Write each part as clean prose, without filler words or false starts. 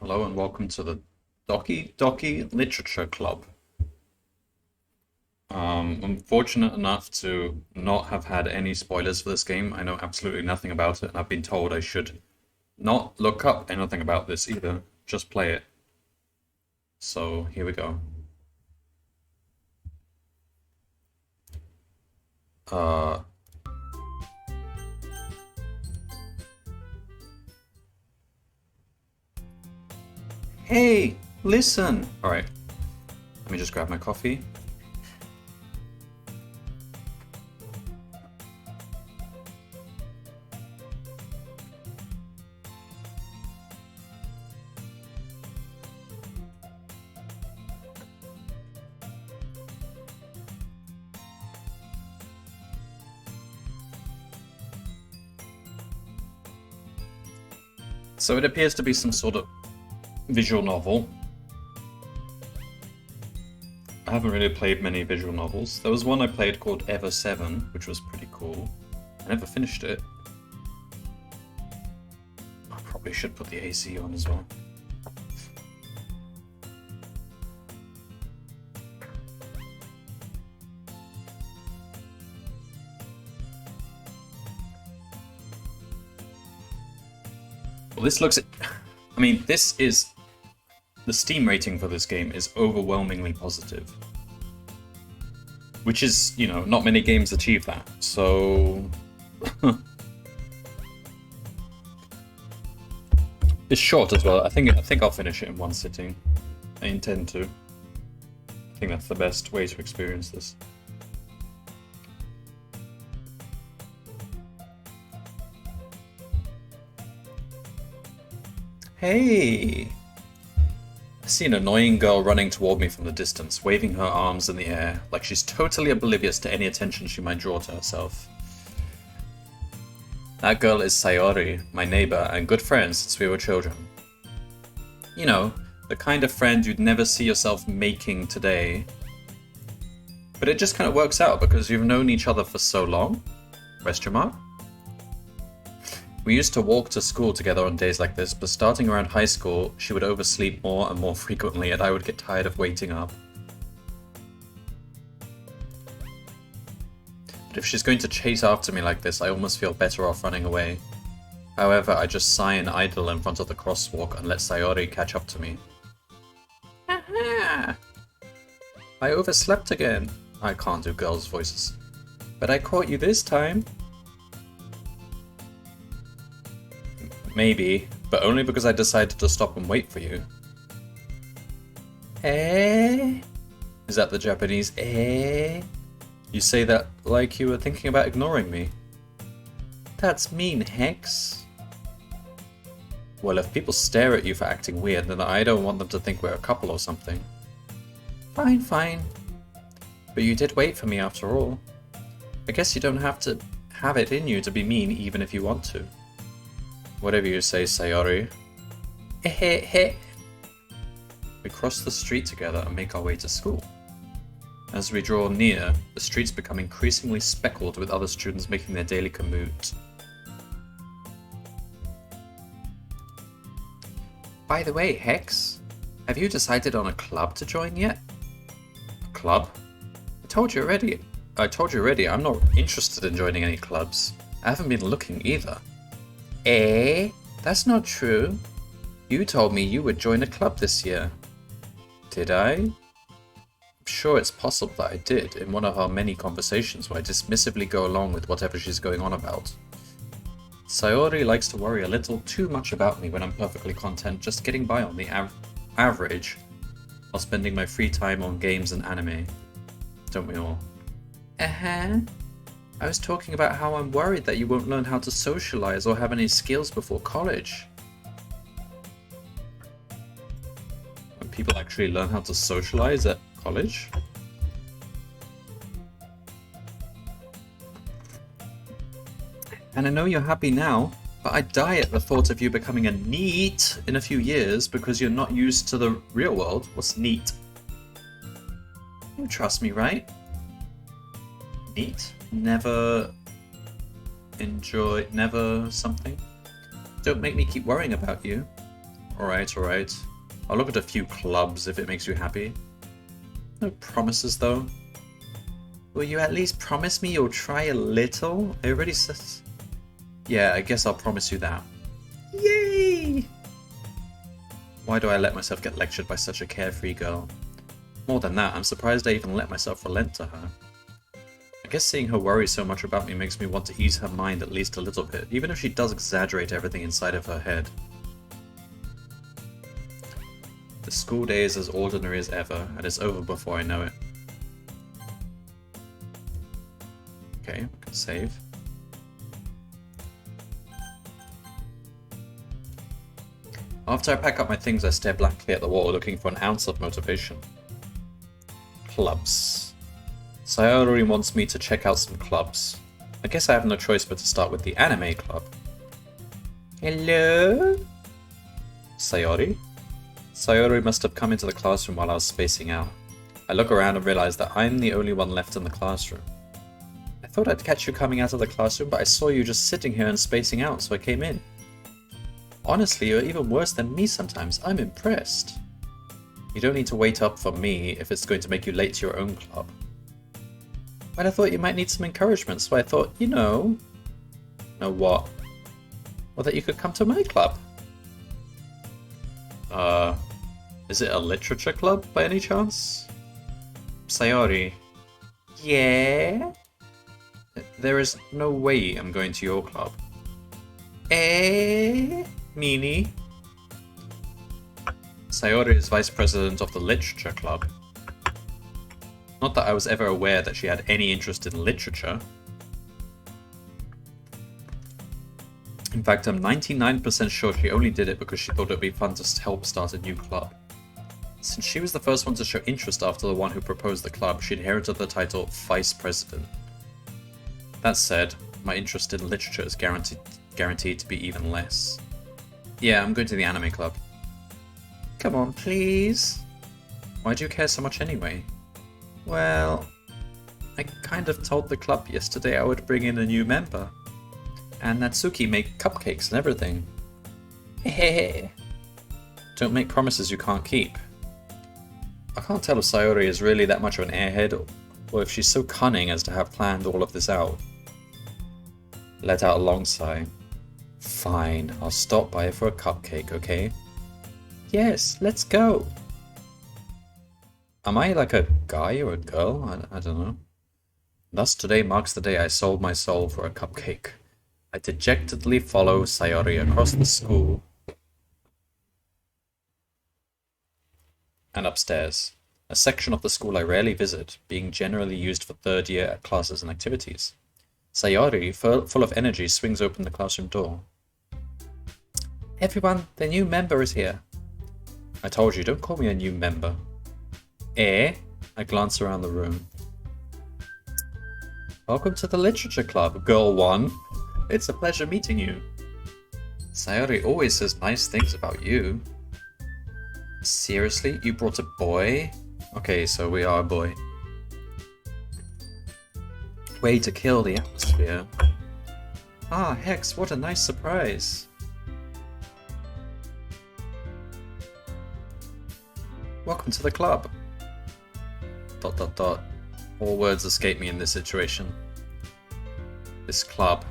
Hello and welcome to the Doki Doki Literature Club. I'm fortunate enough to not have had any spoilers for this game. I know absolutely nothing about it, and I've been told I should not look up anything about this either. Just play it. So here we go. Uh, hey, listen! Alright, let me just grab my coffee. So it appears to be some sort of visual novel. I haven't really played many visual novels. There was one I played called Ever 7, which was pretty cool. I never finished it. I probably should put the AC on as well. Well, this looks... I mean, this is... The Steam rating for this game is overwhelmingly positive. Which is, you know, not many games achieve that, so... It's short as well. I think I'll finish it in one sitting. I intend to. I think that's the best way to experience this. Hey! I see an annoying girl running toward me from the distance, waving her arms in the air, like she's totally oblivious to any attention she might draw to herself. That girl is Sayori, my neighbor and good friend since we were children. You know, the kind of friend you'd never see yourself making today. But it just kind of works out because you've known each other for so long? Question mark? We used to walk to school together on days like this, but starting around high school, she would oversleep more and more frequently, and I would get tired of waiting up. But if she's going to chase after me like this, I almost feel better off running away. However, I just sigh and idle in front of the crosswalk and let Sayori catch up to me. Aha! I overslept again. I can't do girls' voices. But I caught you this time. Maybe, but only because I decided to stop and wait for you. Eh? Is that the Japanese eh? You say that like you were thinking about ignoring me. That's mean, Hex. Well, if people stare at you for acting weird, then I don't want them to think we're a couple or something. Fine, fine. But you did wait for me after all. I guess you don't have to have it in you to be mean even if you want to. Whatever you say, Sayori. We cross the street together and make our way to school. As we draw near, the streets become increasingly speckled with other students making their daily commute. By the way, Hex, have you decided on a club to join yet? A club? I told you already, I'm not interested in joining any clubs. I haven't been looking either. Eh? That's not true. You told me you would join a club this year. Did I? I'm sure it's possible that I did in one of our many conversations where I dismissively go along with whatever she's going on about. Sayori likes to worry a little too much about me when I'm perfectly content just getting by on the average while spending my free time on games and anime. Don't we all? Uh-huh. I was talking about how I'm worried that you won't learn how to socialize or have any skills before college. When people actually learn how to socialize at college? And I know you're happy now, but I die at the thought of you becoming a NEET in a few years because you're not used to the real world. What's NEET? You trust me, right? NEET? Never something. Don't make me keep worrying about you. Alright, alright. I'll look at a few clubs if it makes you happy. No promises, though. Will you at least promise me you'll try a little? I already said... Yeah, I guess I'll promise you that. Yay! Why do I let myself get lectured by such a carefree girl? More than that, I'm surprised I even let myself relent to her. I guess seeing her worry so much about me makes me want to ease her mind at least a little bit, even if she does exaggerate everything inside of her head. The school day is as ordinary as ever, and it's over before I know it. Okay, we can save. After I pack up my things, I stare blankly at the wall, looking for an ounce of motivation. Clubs. Sayori wants me to check out some clubs. I guess I have no choice but to start with the anime club. Hello? Sayori? Sayori must have come into the classroom while I was spacing out. I look around and realize that I'm the only one left in the classroom. I thought I'd catch you coming out of the classroom, but I saw you just sitting here and spacing out, so I came in. Honestly, you're even worse than me sometimes. I'm impressed. You don't need to wait up for me if it's going to make you late to your own club. But I thought you might need some encouragement, so I thought, you know... Know what? Well, that you could come to my club. Is it a literature club by any chance? Sayori. Yeah? There is no way I'm going to your club. Meanie? Sayori is vice president of the literature club. Not that I was ever aware that she had any interest in literature. In fact, I'm 99% sure she only did it because she thought it would be fun to help start a new club. Since she was the first one to show interest after the one who proposed the club, she inherited the title Vice President. That said, my interest in literature is guaranteed to be even less. Yeah, I'm going to the anime club. Come on, please. Why do you care so much anyway? Well, I kind of told the club yesterday I would bring in a new member. And Natsuki made cupcakes and everything. Hehehe. Don't make promises you can't keep. I can't tell if Sayori is really that much of an airhead, or if she's so cunning as to have planned all of this out. Let out a long sigh. Fine, I'll stop by for a cupcake, okay? Yes, let's go. Am I like a guy or a girl? I don't know. Thus today marks the day I sold my soul for a cupcake. I dejectedly follow Sayori across the school and upstairs, a section of the school I rarely visit, being generally used for third year classes and activities. Sayori, full of energy, swings open the classroom door. Everyone, the new member is here. I told you, don't call me a new member. I glance around the room. Welcome to the literature club, girl one. It's a pleasure meeting you. Sayori always says nice things about you. Seriously? You brought a boy? Okay, so we are a boy. Way to kill the atmosphere. Ah, Hex, what a nice surprise. Welcome to the club. ... All words escape me in this situation. This club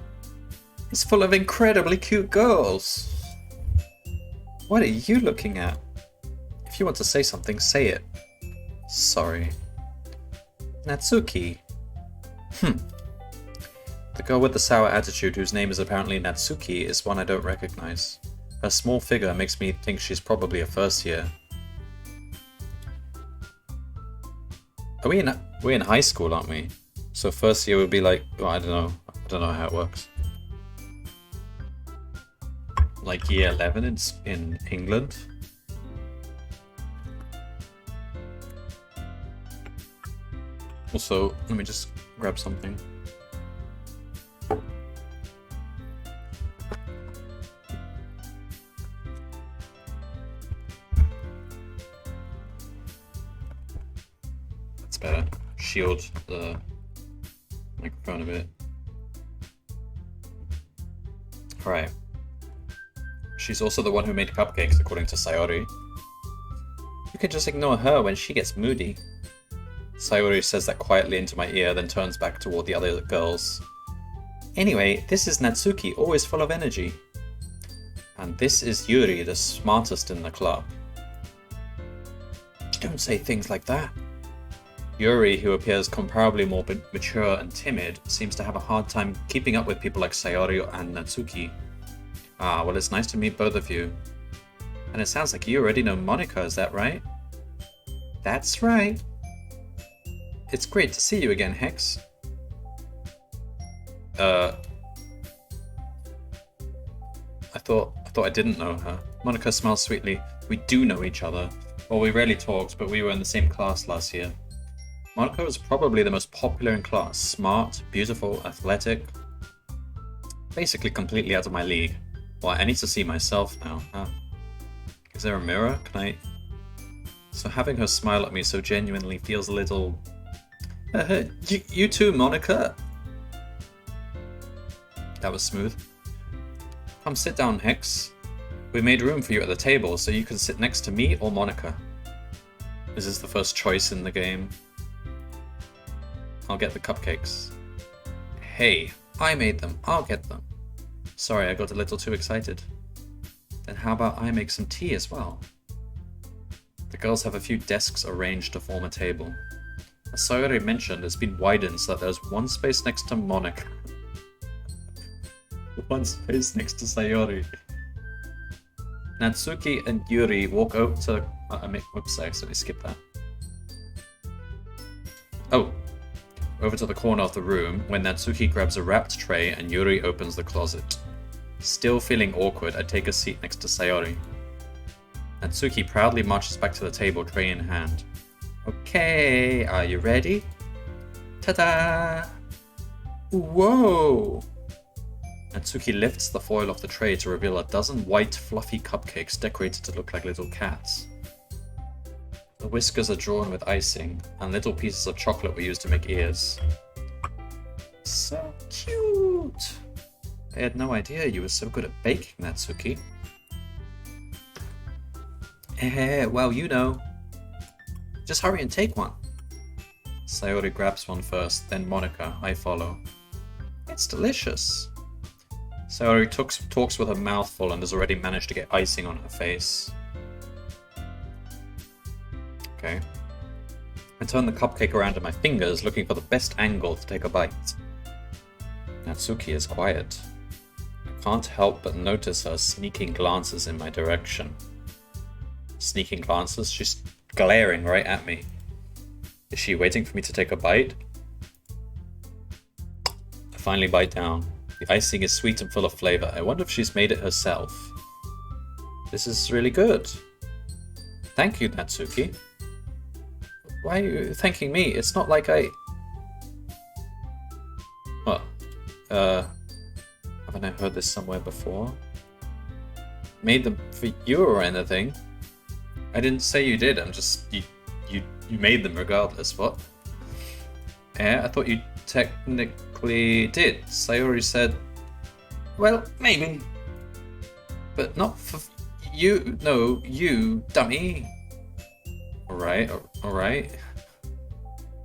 is full of incredibly cute girls. What are you looking at? If you want to say something, say it. Sorry. Natsuki. The girl with the sour attitude, whose name is apparently Natsuki, is one I don't recognize. Her small figure makes me think she's probably a first year. We're in high school, aren't we? So first year would be like, well, I don't know how it works. Like year 11 in England. Also, let me just grab something. That's better. Shield the microphone a bit. Alright. She's also the one who made cupcakes, according to Sayori. You can just ignore her when she gets moody. Sayori says that quietly into my ear, then turns back toward the other girls. Anyway, this is Natsuki, always full of energy. And this is Yuri, the smartest in the club. Don't say things like that. Yuri, who appears comparably more mature and timid, seems to have a hard time keeping up with people like Sayori and Natsuki. Ah, well, it's nice to meet both of you. And it sounds like you already know Monica, is that right? That's right. It's great to see you again, Hex. I thought I didn't know her. Monica smiles sweetly. We do know each other. Well, we rarely talked, but we were in the same class last year. Monica was probably the most popular in class. Smart, beautiful, athletic. Basically completely out of my league. Well, I need to see myself now. Is there a mirror? Can I... So having her smile at me so genuinely feels a little... You too, Monica? That was smooth. Come sit down, Hex. We made room for you at the table, so you can sit next to me or Monica. This is the first choice in the game. I'll get the cupcakes. Hey, I made them. I'll get them. Sorry, I got a little too excited. Then how about I make some tea as well? The girls have a few desks arranged to form a table. As Sayori mentioned, it's been widened so that there's one space next to Monica. One space next to Sayori. Natsuki and Yuri walk over to... Whoops, I accidentally skipped that. Oh. Over to the corner of the room when Natsuki grabs a wrapped tray and Yuri opens the closet. Still feeling awkward, I take a seat next to Sayori. Natsuki proudly marches back to the table, tray in hand. Okay, are you ready? Ta-da! Whoa! Natsuki lifts the foil off the tray to reveal a dozen white, fluffy cupcakes decorated to look like little cats. The whiskers are drawn with icing, and little pieces of chocolate were used to make ears. So cute! I had no idea you were so good at baking, Natsuki. Well, you know. Just hurry and take one. Sayori grabs one first, then Monica. I follow. It's delicious. Sayori talks with her mouth full and has already managed to get icing on her face. Okay. I turn the cupcake around in my fingers, looking for the best angle to take a bite. Natsuki is quiet. I can't help but notice her sneaking glances in my direction. Sneaking glances? She's glaring right at me. Is she waiting for me to take a bite? I finally bite down. The icing is sweet and full of flavor. I wonder if she's made it herself. This is really good. Thank you, Natsuki. Why are you thanking me? It's not like I... What? Haven't I heard this somewhere before? Made them for you or anything? I didn't say you did, I'm just... You made them regardless, what? I thought you technically did. Sayori said... Well, maybe. But not for you. No, you, dummy. Alright.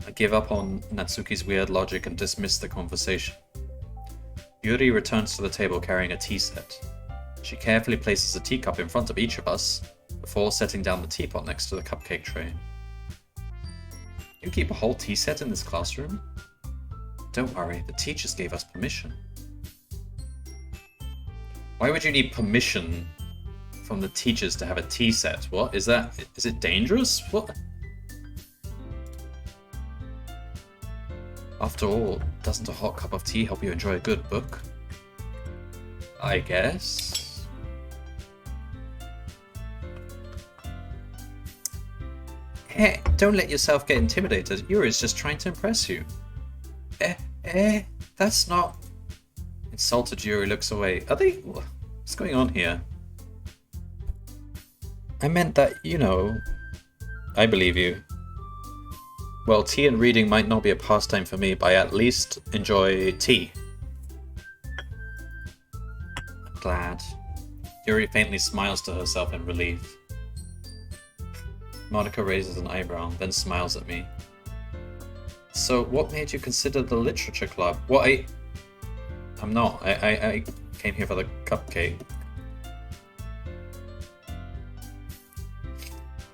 I give up on Natsuki's weird logic and dismiss the conversation. Yuri returns to the table carrying a tea set. She carefully places a teacup in front of each of us before setting down the teapot next to the cupcake tray. You keep a whole tea set in this classroom? Don't worry, the teachers gave us permission. Why would you need permission from the teachers to have a tea set? What? Is it dangerous? What? After all, doesn't a hot cup of tea help you enjoy a good book? I guess. Hey, don't let yourself get intimidated. Yuri's just trying to impress you. That's not... Insulted Yuri looks away. Are they... What's going on here? I meant that, you know... I believe you. Well, tea and reading might not be a pastime for me, but I at least enjoy tea. I'm glad. Yuri faintly smiles to herself in relief. Monica raises an eyebrow, then smiles at me. So, what made you consider the literature club? Well, I'm not. I came here for the cupcake.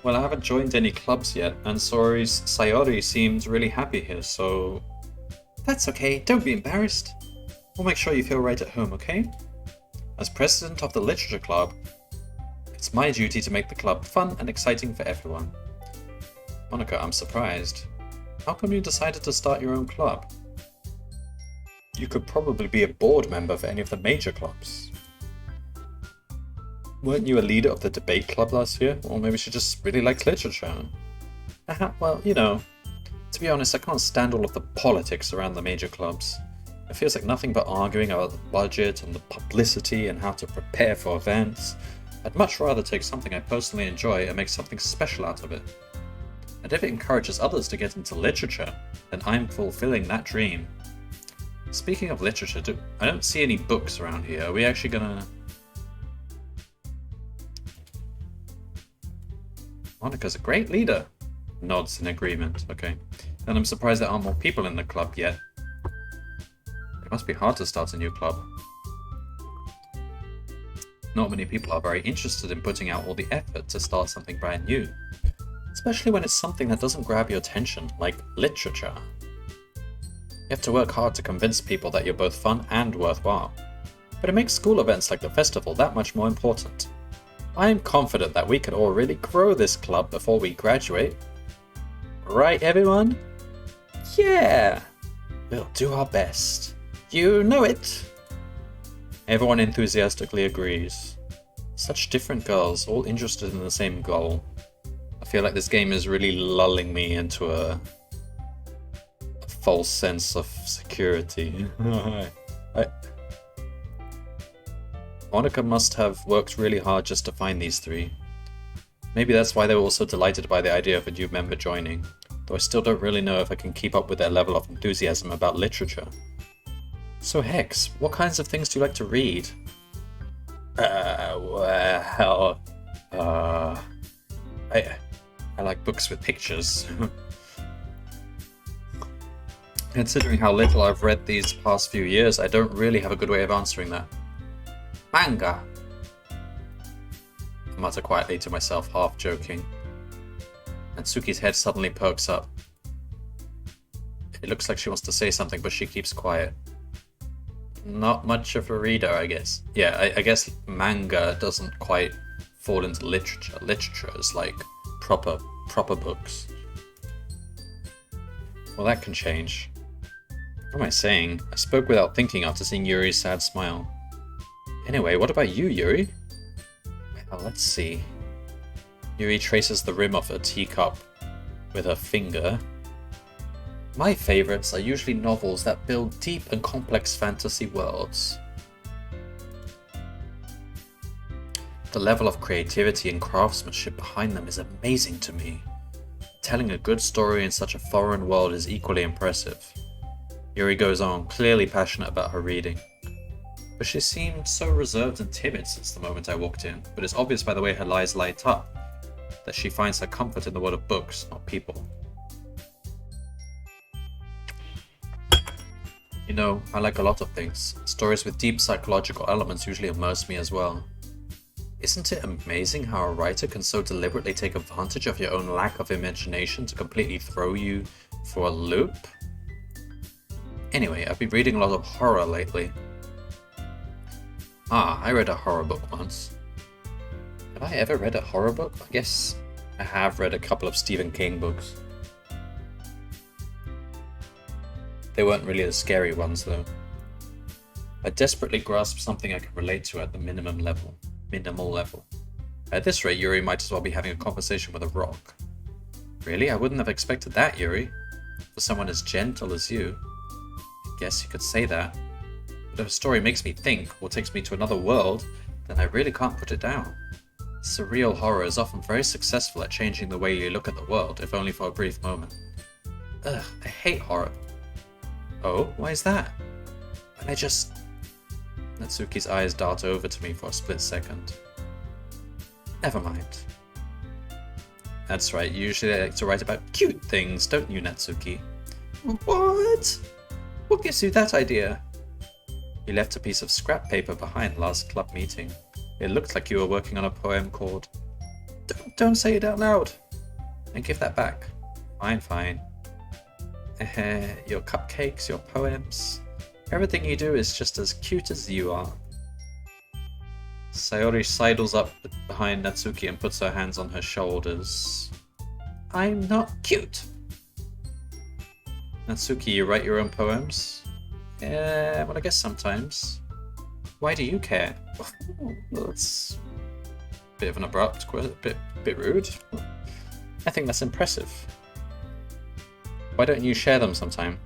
Well, I haven't joined any clubs yet, and Sayori seems really happy here, so... That's okay, don't be embarrassed. We'll make sure you feel right at home, okay? As president of the literature club, it's my duty to make the club fun and exciting for everyone. Monica, I'm surprised. How come you decided to start your own club? You could probably be a board member for any of the major clubs. Weren't you a leader of the debate club last year? Or maybe she just really likes literature. Well, you know, to be honest, I can't stand all of the politics around the major clubs. It feels like nothing but arguing about the budget and the publicity and how to prepare for events. I'd much rather take something I personally enjoy and make something special out of it. And if it encourages others to get into literature, then I'm fulfilling that dream. Speaking of literature, I don't see any books around here. Are we actually gonna... Monica's a great leader. Nods in agreement, okay. And I'm surprised there aren't more people in the club yet. It must be hard to start a new club. Not many people are very interested in putting out all the effort to start something brand new. Especially when it's something that doesn't grab your attention, like literature. You have to work hard to convince people that you're both fun and worthwhile. But it makes school events like the festival that much more important. I am confident that we can all really grow this club before we graduate. Right, everyone? Yeah! We'll do our best. You know it! Everyone enthusiastically agrees. Such different girls, all interested in the same goal. I feel like this game is really lulling me into a false sense of security. Monica must have worked really hard just to find these three. Maybe that's why they were also delighted by the idea of a new member joining, though I still don't really know if I can keep up with their level of enthusiasm about literature. So Hex, what kinds of things do you like to read? I like books with pictures. Considering how little I've read these past few years, I don't really have a good way of answering that. Manga! I mutter quietly to myself, half joking. Natsuki's head suddenly perks up. It looks like she wants to say something, but she keeps quiet. Not much of a reader, I guess. Yeah, I guess manga doesn't quite fall into literature. Literature is like proper books. Well, that can change. What am I saying? I spoke without thinking after seeing Yuri's sad smile. Anyway, what about you, Yuri? Well, let's see. Yuri traces the rim of a teacup with her finger. My favorites are usually novels that build deep and complex fantasy worlds. The level of creativity and craftsmanship behind them is amazing to me. Telling a good story in such a foreign world is equally impressive. Yuri goes on, clearly passionate about her reading. But she seemed so reserved and timid since the moment I walked in, but it's obvious by the way her eyes light up that she finds her comfort in the world of books, not people. You know, I like a lot of things. Stories with deep psychological elements usually immerse me as well. Isn't it amazing how a writer can so deliberately take advantage of your own lack of imagination to completely throw you for a loop? Anyway, I've been reading a lot of horror lately. I read a horror book once. Have I ever read a horror book? I guess I have read a couple of Stephen King books. They weren't really the scary ones though. I desperately grasped something I could relate to at the minimal level. At this rate, Yuri might as well be having a conversation with a rock. Really? I wouldn't have expected that, Yuri. For someone as gentle as you. I guess you could say that. But if a story makes me think, or takes me to another world, then I really can't put it down. Surreal horror is often very successful at changing the way you look at the world, if only for a brief moment. Ugh, I hate horror. Oh, why is that? And Natsuki's eyes dart over to me for a split second. Never mind. That's right, you usually like to write about cute things, don't you, Natsuki? What? What gives you that idea? You left a piece of scrap paper behind last club meeting. It looked like you were working on a poem called... Don't say it out loud. And give that back. Fine. Your cupcakes, your poems... Everything you do is just as cute as you are. Sayori sidles up behind Natsuki and puts her hands on her shoulders. I'm not cute. Natsuki, you write your own poems? Yeah, well, I guess sometimes. Why do you care? Well, that's a bit of an abrupt, bit rude. I think that's impressive. Why don't you share them sometime?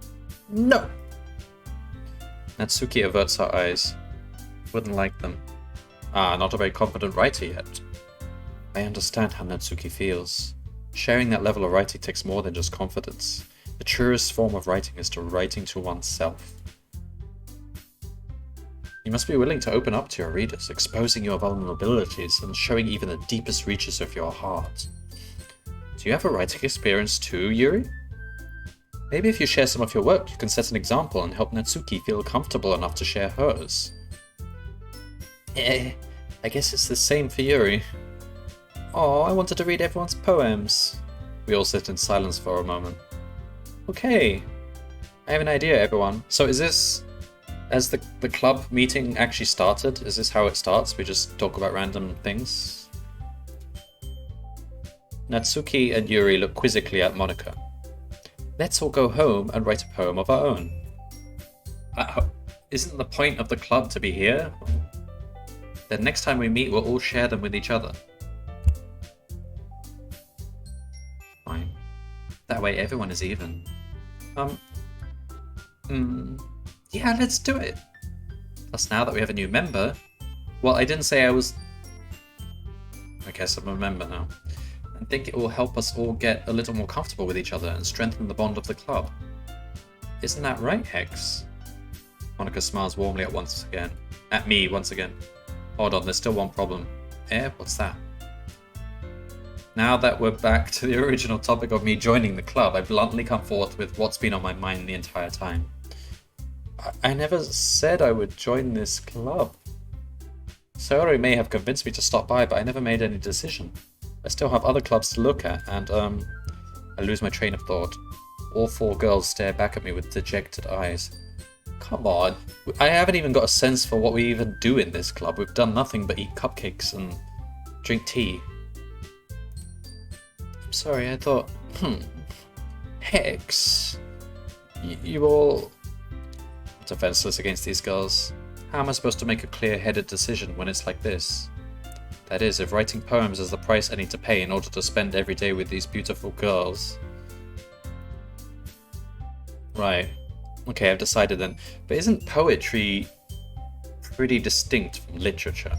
No! Natsuki averts her eyes. Wouldn't like them. Ah, not a very confident writer yet. I understand how Natsuki feels. Sharing that level of writing takes more than just confidence. The truest form of writing is to writing to oneself. You must be willing to open up to your readers, exposing your vulnerabilities and showing even the deepest reaches of your heart. Do you have a writing experience too, Yuri? Maybe if you share some of your work, you can set an example and help Natsuki feel comfortable enough to share hers. I guess it's the same for Yuri. Oh, I wanted to read everyone's poems. We all sit in silence for a moment. Okay, I have an idea, everyone. So is this, as the club meeting actually started, is this how it starts? We just talk about random things? Natsuki and Yuri look quizzically at Monika. Let's all go home and write a poem of our own. Isn't the point of the club to be here? Then next time we meet, we'll all share them with each other. Fine. That way everyone is even. Yeah, let's do it. Plus now that we have a new member... Well, I didn't say I was... I guess I'm a member now. I think it will help us all get a little more comfortable with each other and strengthen the bond of the club. Isn't that right, Hex? Monika smiles warmly at me once again. Hold on, there's still one problem. What's that? Now that we're back to the original topic of me joining the club, I bluntly come forth with what's been on my mind the entire time. I never said I would join this club. Sayori may have convinced me to stop by, but I never made any decision. I still have other clubs to look at, and I lose my train of thought. All four girls stare back at me with dejected eyes. Come on, I haven't even got a sense for what we even do in this club. We've done nothing but eat cupcakes and drink tea. I'm sorry, I thought, Hex, you all... defenseless against these girls. How am I supposed to make a clear-headed decision when it's like this? That is, if writing poems is the price I need to pay in order to spend every day with these beautiful girls. Right. Okay, I've decided then. But isn't poetry pretty distinct from literature?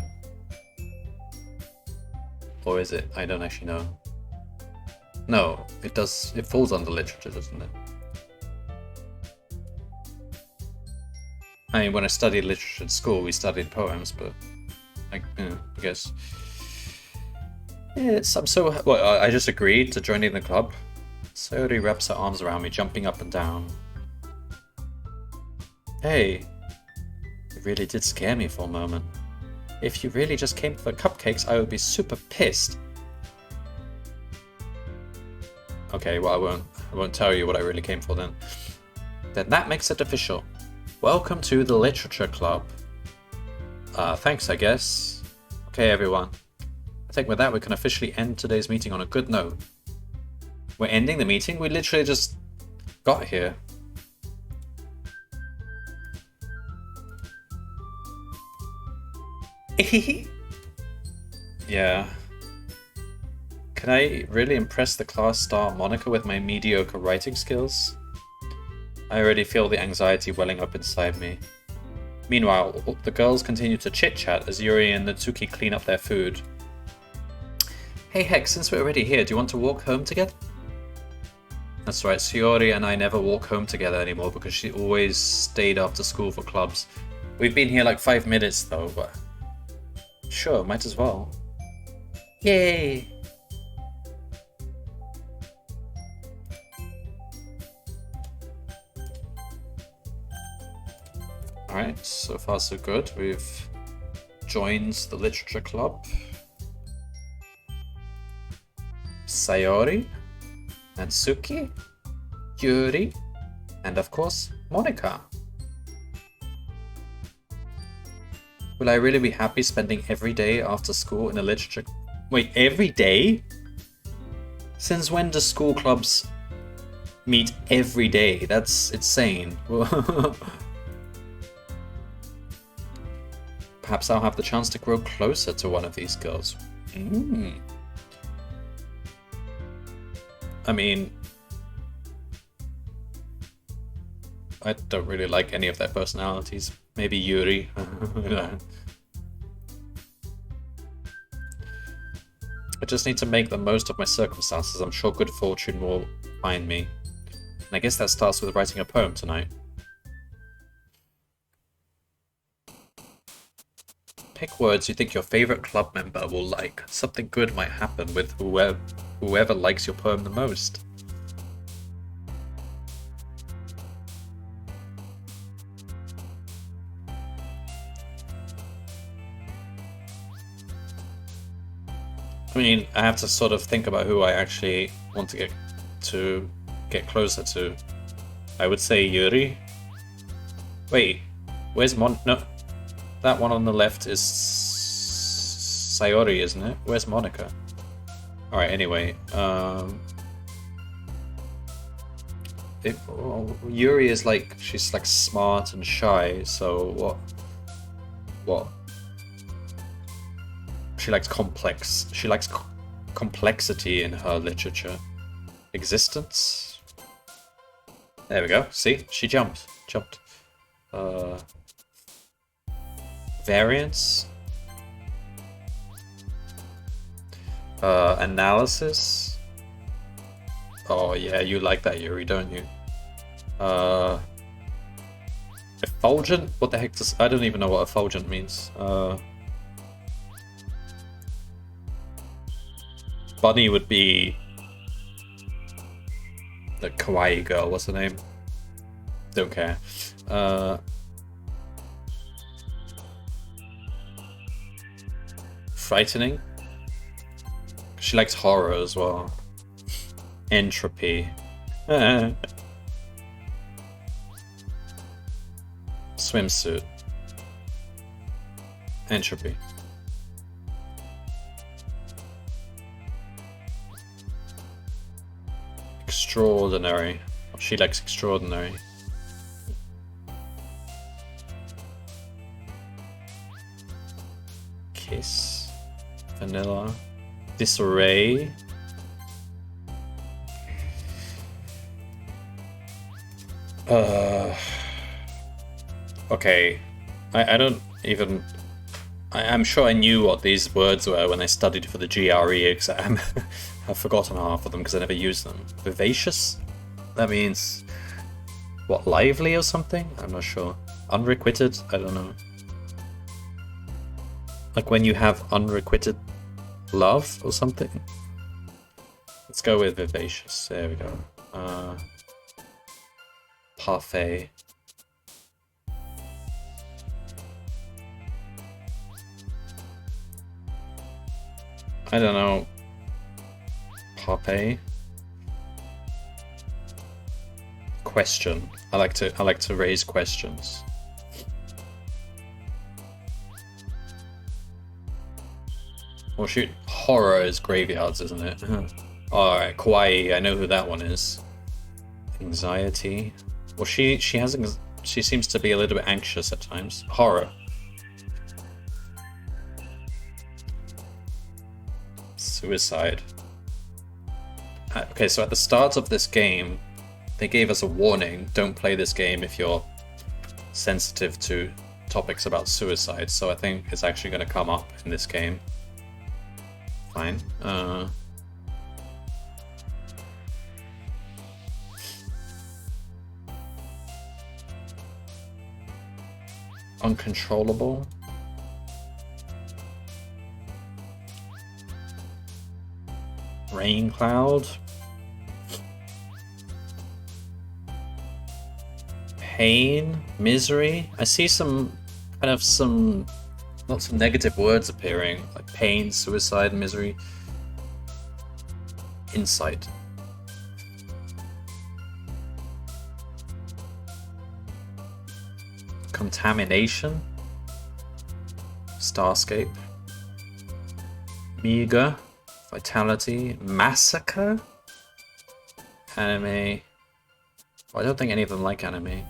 Or is it? I don't actually know. No, it does. It falls under literature, doesn't it? I mean, when I studied literature at school, we studied poems, but I guess. Yeah, I just agreed to joining the club. Sayori wraps her arms around me, jumping up and down. Hey, it really did scare me for a moment. If you really just came for the cupcakes, I would be super pissed. Okay, well, I won't tell you what I really came for then. Then that makes it official. Welcome to the Literature Club. Thanks, I guess. Okay, everyone. I think with that we can officially end today's meeting on a good note. We're ending the meeting? We literally just got here. Yeah. Can I really impress the class star Monika with my mediocre writing skills? I already feel the anxiety welling up inside me. Meanwhile, the girls continue to chit-chat as Yuri and Natsuki clean up their food. Hey Hex, since we're already here, do you want to walk home together? That's right, Sayori and I never walk home together anymore because she always stayed after school for clubs. We've been here like 5 minutes though, but sure, might as well. Yay! Alright, so far so good. We've joined the literature club. Sayori, Natsuki, Yuri, and of course, Monica. Will I really be happy spending every day after school in a literature... Wait, every day? Since when do school clubs meet every day? That's insane. Perhaps I'll have the chance to grow closer to one of these girls. I mean, I don't really like any of their personalities. Maybe Yuri. I just need to make the most of my circumstances. I'm sure good fortune will find me. And I guess that starts with writing a poem tonight. Pick words you think your favorite club member will like. Something good might happen with whoever likes your poem the most. I mean, I have to sort of think about who I actually want to get closer to. I would say Yuri. Wait, where's No, that one on the left is Sayori, isn't it? Where's Monica? Alright, anyway. Yuri is like, she's like smart and shy, so what? She likes complexity in her literature. Existence? There we go. See? She jumped. Variance? Analysis? Oh yeah, you like that, Yuri, don't you? Effulgent? What the heck does... I don't even know what effulgent means. Bunny would be the kawaii girl. What's her name? Don't care. Frightening. She likes horror as well. Entropy. Swimsuit. Entropy. Extraordinary. She likes extraordinary. Kiss. Vanilla. Disarray. Okay. I don't even... I'm sure I knew what these words were when I studied for the GRE exam. I've forgotten half of them because I never used them. Vivacious? That means... what, lively or something? I'm not sure. Unrequited? I don't know. Like when you have unrequited love or something? Let's go with vivacious. There we go. Parfait. I don't know. Parfait. Question. I like to raise questions. Well, shoot, horror is graveyards, isn't it? Alright, kawaii, I know who that one is. Anxiety. Well, she seems to be a little bit anxious at times. Horror. Suicide. Okay, so at the start of this game, they gave us a warning. Don't play this game if you're sensitive to topics about suicide. So I think it's actually going to come up in this game. Fine. Uncontrollable. Rain cloud. Pain, misery. I see some lots of negative words appearing, like pain, suicide, misery. Insight. Contamination. Starscape. Meager. Vitality. Massacre. Anime. I don't think any of them like anime.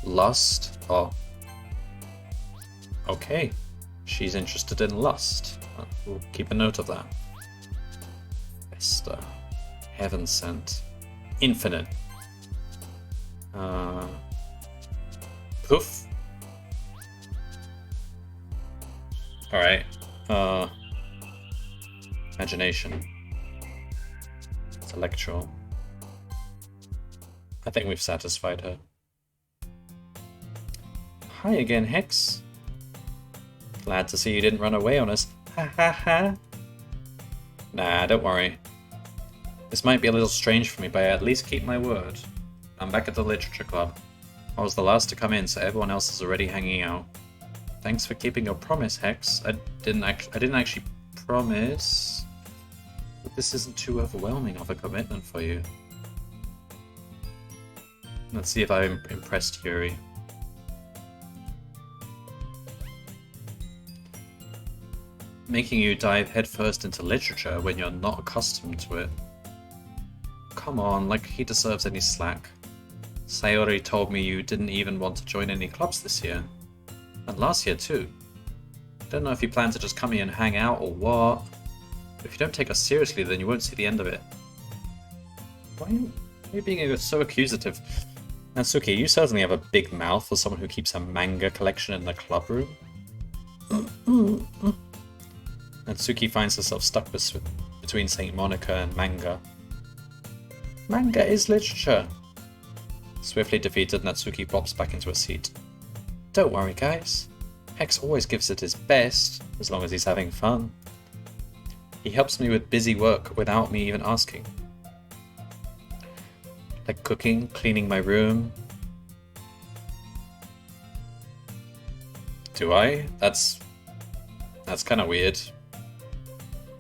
Lust. Oh. Okay. She's interested in lust. We'll keep a note of that. Esther. Heaven Sent. Infinite. Poof. Alright. Imagination. Intellectual. I think we've satisfied her. Hi again, Hex. Glad to see you didn't run away on us. Ha ha ha. Nah, don't worry. This might be a little strange for me, but I at least keep my word. I'm back at the literature club. I was the last to come in, so everyone else is already hanging out. Thanks for keeping your promise, Hex. I didn't actually promise. But this isn't too overwhelming of a commitment for you. Let's see if I impressed Yuri. Making you dive headfirst into literature when you're not accustomed to it. Come on, like he deserves any slack. Sayori told me you didn't even want to join any clubs this year. And last year too. Don't know if you plan to just come here and hang out or what. But if you don't take us seriously, then you won't see the end of it. Why are you being so accusative? Natsuki, you certainly have a big mouth for someone who keeps a manga collection in the club room. Natsuki finds herself stuck between St. Monica and manga. Manga is literature. Swiftly defeated, Natsuki plops back into a seat. Don't worry, guys. Hex always gives it his best, as long as he's having fun. He helps me with busy work without me even asking. Like cooking, cleaning my room. Do I? That's kind of weird.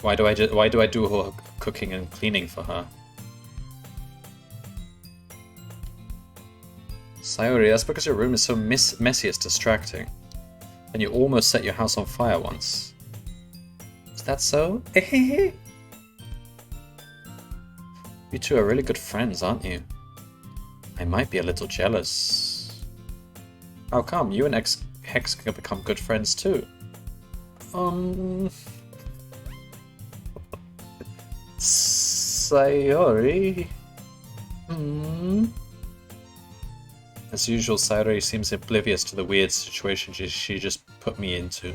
Why do I do her cooking and cleaning for her? Sayori, that's because your room is so messy it's distracting. And you almost set your house on fire once. Is that so? You two are really good friends, aren't you? I might be a little jealous. How come? You and Hex can become good friends too. Sayori? As usual, Sayori seems oblivious to the weird situation she just put me into.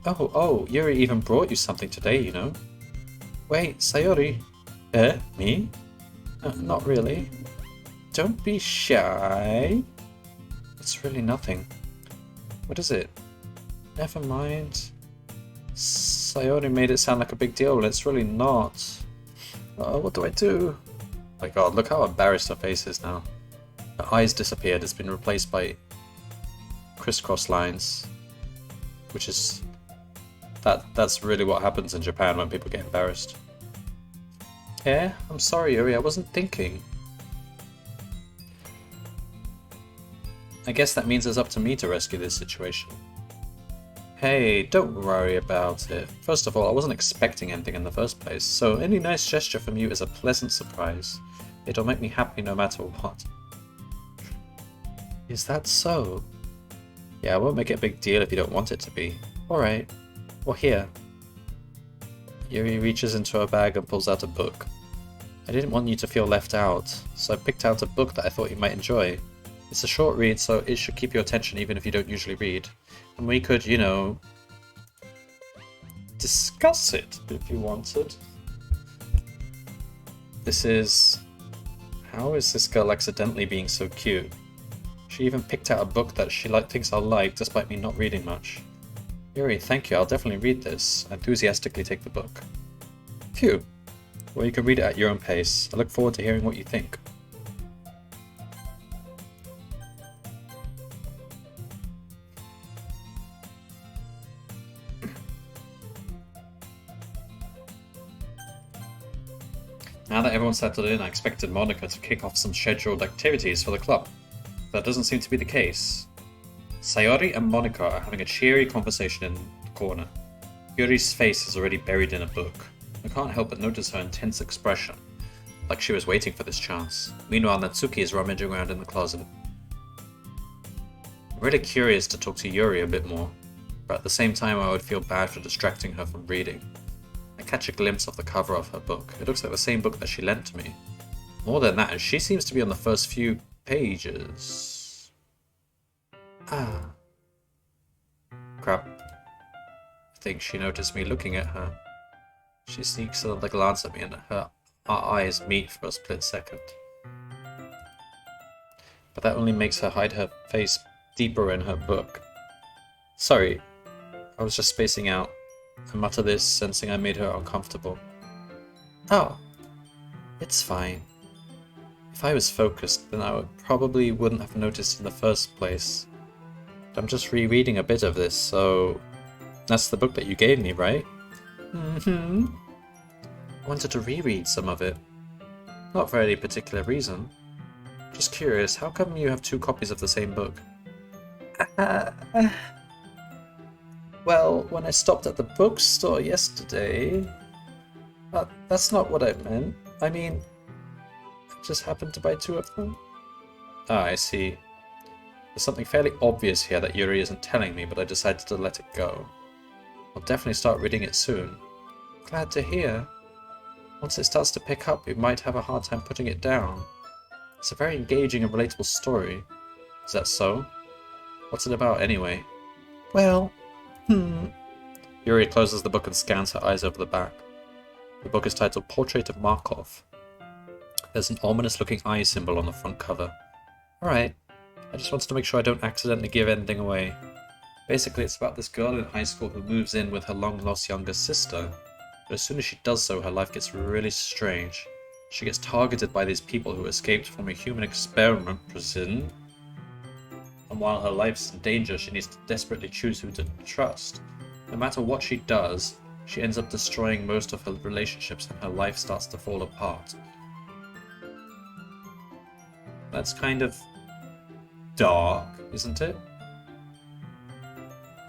Oh, Yuri even brought you something today, you know. Wait, Sayori? Me? Not really. Don't be shy. It's really nothing. What is it? Never mind. Sayori made it sound like a big deal, but it's really not. What do I do? Oh my god, look how embarrassed her face is now. Her eyes disappeared, it's been replaced by crisscross lines. Which is... That's really what happens in Japan when people get embarrassed. Yeah, I'm sorry, Yuri, I wasn't thinking. I guess that means it's up to me to rescue this situation. Hey, don't worry about it. First of all, I wasn't expecting anything in the first place, so any nice gesture from you is a pleasant surprise. It'll make me happy no matter what. Is that so? Yeah, I won't make it a big deal if you don't want it to be. Alright. Well, here. Yuri reaches into her bag and pulls out a book. I didn't want you to feel left out, so I picked out a book that I thought you might enjoy. It's a short read, so it should keep your attention even if you don't usually read. And we could, you know, discuss it if you wanted. This is... How is this girl accidentally being so cute? She even picked out a book that she thinks I'll like, despite me not reading much. Yuri, thank you, I'll definitely read this. I enthusiastically take the book. Phew. Well, you can read it at your own pace. I look forward to hearing what you think. Now that everyone's settled in, I expected Monica to kick off some scheduled activities for the club. That doesn't seem to be the case. Sayori and Monica are having a cheery conversation in the corner. Yuri's face is already buried in a book. I can't help but notice her intense expression, like she was waiting for this chance. Meanwhile, Natsuki is rummaging around in the closet. I'm really curious to talk to Yuri a bit more, but at the same time I would feel bad for distracting her from reading. I catch a glimpse of the cover of her book. It looks like the same book that she lent to me. More than that, she seems to be on the first few pages. Ah. Crap. I think she noticed me looking at her. She sneaks another glance at me and our eyes meet for a split second. But that only makes her hide her face deeper in her book. Sorry, I was just spacing out. I mutter this, sensing I made her uncomfortable. Oh, it's fine. If I was focused, then I probably wouldn't have noticed in the first place. But I'm just rereading a bit of this, so... That's the book that you gave me, right? Mm-hmm. I wanted to reread some of it. Not for any particular reason. Just curious, how come you have 2 copies of the same book? Well, when I stopped at the bookstore yesterday... that's not what I meant. I mean, I just happened to buy 2 of them. Ah, I see. There's something fairly obvious here that Yuri isn't telling me, but I decided to let it go. I'll definitely start reading it soon. Glad to hear. Once it starts to pick up, we might have a hard time putting it down. It's a very engaging and relatable story. Is that so? What's it about, anyway? Well, Yuri closes the book and scans her eyes over the back. The book is titled Portrait of Markov. There's an ominous-looking eye symbol on the front cover. Alright, I just wanted to make sure I don't accidentally give anything away. Basically, it's about this girl in high school who moves in with her long-lost younger sister. But as soon as she does so, her life gets really strange. She gets targeted by these people who escaped from a human experiment prison. And while her life's in danger, she needs to desperately choose who to trust. No matter what she does, she ends up destroying most of her relationships and her life starts to fall apart. That's kind of dark, isn't it?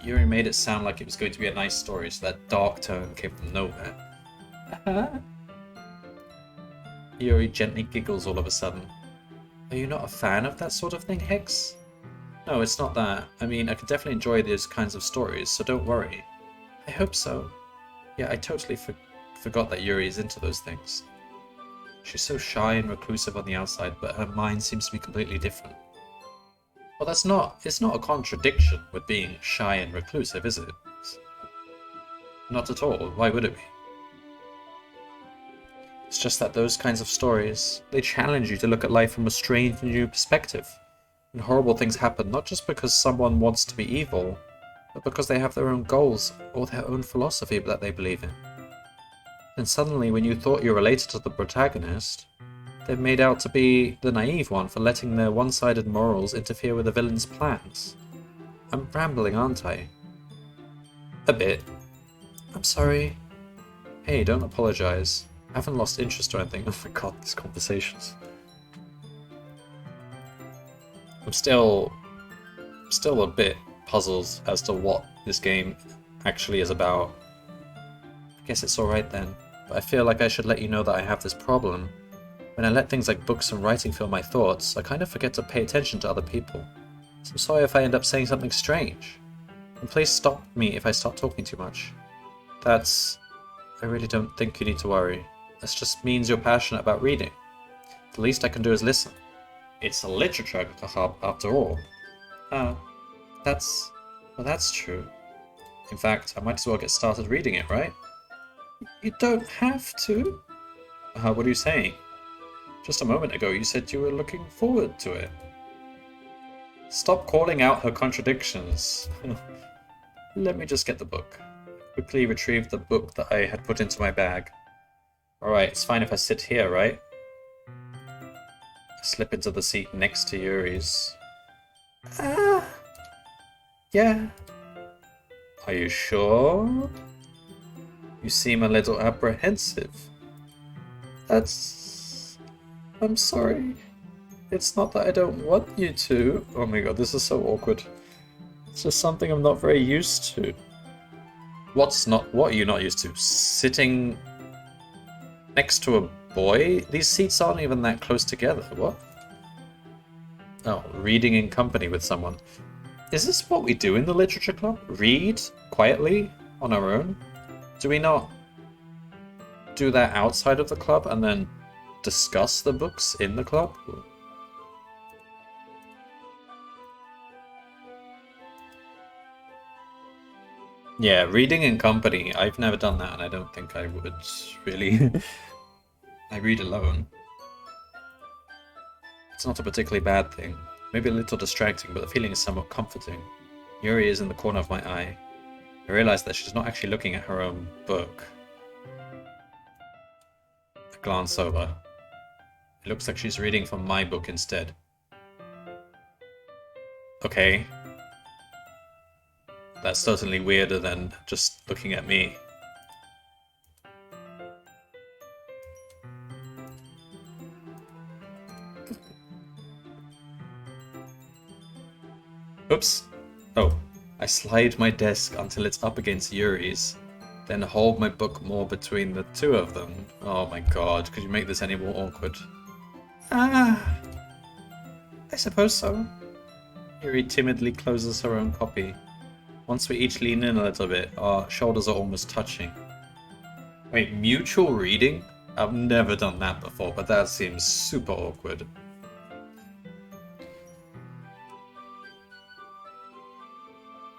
Yuri made it sound like it was going to be a nice story, so that dark tone came from nowhere. Yuri gently giggles all of a sudden. Are you not a fan of that sort of thing, Hex? No, it's not that. I mean, I could definitely enjoy those kinds of stories, so don't worry. I hope so. Yeah, I totally forgot that Yuri is into those things. She's so shy and reclusive on the outside, but her mind seems to be completely different. Well, it's not a contradiction with being shy and reclusive, is it? Not at all. Why would it be? It's just that those kinds of stories, they challenge you to look at life from a strange new perspective. And horrible things happen not just because someone wants to be evil, but because they have their own goals or their own philosophy that they believe in. And suddenly, when you thought you related to the protagonist, they're made out to be the naive one for letting their one-sided morals interfere with the villain's plans. I'm rambling, aren't I? A bit. I'm sorry. Hey, don't apologize. I haven't lost interest or anything. Oh my god, these conversations. I'm still a bit puzzled as to what this game actually is about. I guess it's alright then, but I feel like I should let you know that I have this problem. When I let things like books and writing fill my thoughts, I kind of forget to pay attention to other people. So I'm sorry if I end up saying something strange. And please stop me if I start talking too much. I really don't think you need to worry. This just means you're passionate about reading. The least I can do is listen. It's a literature club after all. That's true. In fact, I might as well get started reading it, right? You don't have to. What are you saying? Just a moment ago you said you were looking forward to it. Stop calling out her contradictions. Let me just get the book. Quickly retrieve the book that I had put into my bag. Alright, it's fine if I sit here, right? Slip into the seat next to Yuri's. Yeah. Are you sure? You seem a little apprehensive. I'm sorry. It's not that I don't want you to. Oh my god, this is so awkward. It's just something I'm not very used to. What are you not used to? Sitting next to a boy? These seats aren't even that close together. What? Oh, reading in company with someone. Is this what we do in the literature club? Read quietly on our own? Do we not do that outside of the club and then discuss the books in the club? Yeah, reading in company. I've never done that, and I don't think I would really. I read alone. It's not a particularly bad thing. Maybe a little distracting, but the feeling is somewhat comforting. Yuri is in the corner of my eye. I realize that she's not actually looking at her own book. I glance over. It looks like she's reading from my book instead. Okay. That's certainly weirder than just looking at me. Oops. Oh, I slide my desk until it's up against Yuri's, then hold my book more between the two of them. Oh my god, could you make this any more awkward? I suppose so. Yuri timidly closes her own copy. Once we each lean in a little bit, our shoulders are almost touching. Wait, mutual reading? I've never done that before, but that seems super awkward.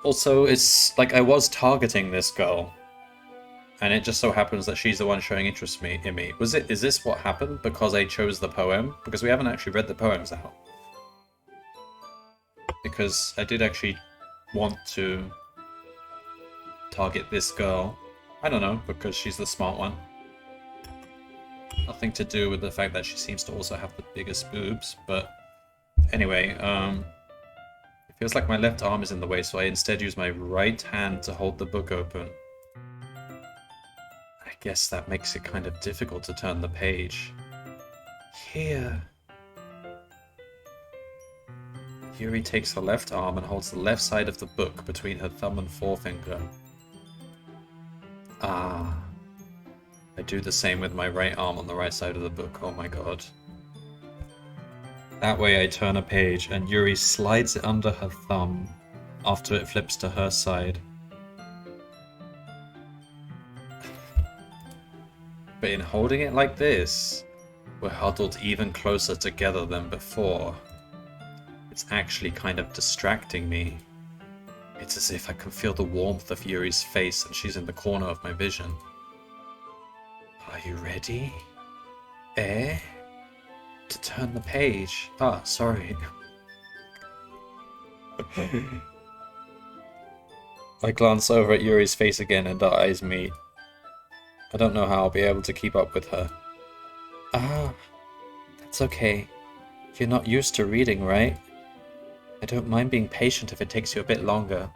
Also, it's like I was targeting this girl, and it just so happens that she's the one showing interest in me. Is this what happened because I chose the poem? Because we haven't actually read the poems out. Because I did actually want to target this girl. I don't know, because she's the smart one. Nothing to do with the fact that she seems to also have the biggest boobs, but anyway, it feels like my left arm is in the way, so I instead use my right hand to hold the book open. I guess that makes it kind of difficult to turn the page. Here. Yuri takes her left arm and holds the left side of the book between her thumb and forefinger. Ah. I do the same with my right arm on the right side of the book. Oh my god. That way I turn a page and Yuri slides it under her thumb after it flips to her side. But in holding it like this, we're huddled even closer together than before. It's actually kind of distracting me. It's as if I can feel the warmth of Yuri's face and she's in the corner of my vision. Are you ready? Eh? To turn the page. Ah, sorry. I glance over at Yuri's face again and our eyes meet. I don't know how I'll be able to keep up with her. Ah, that's okay. You're not used to reading, right? I don't mind being patient if it takes you a bit longer.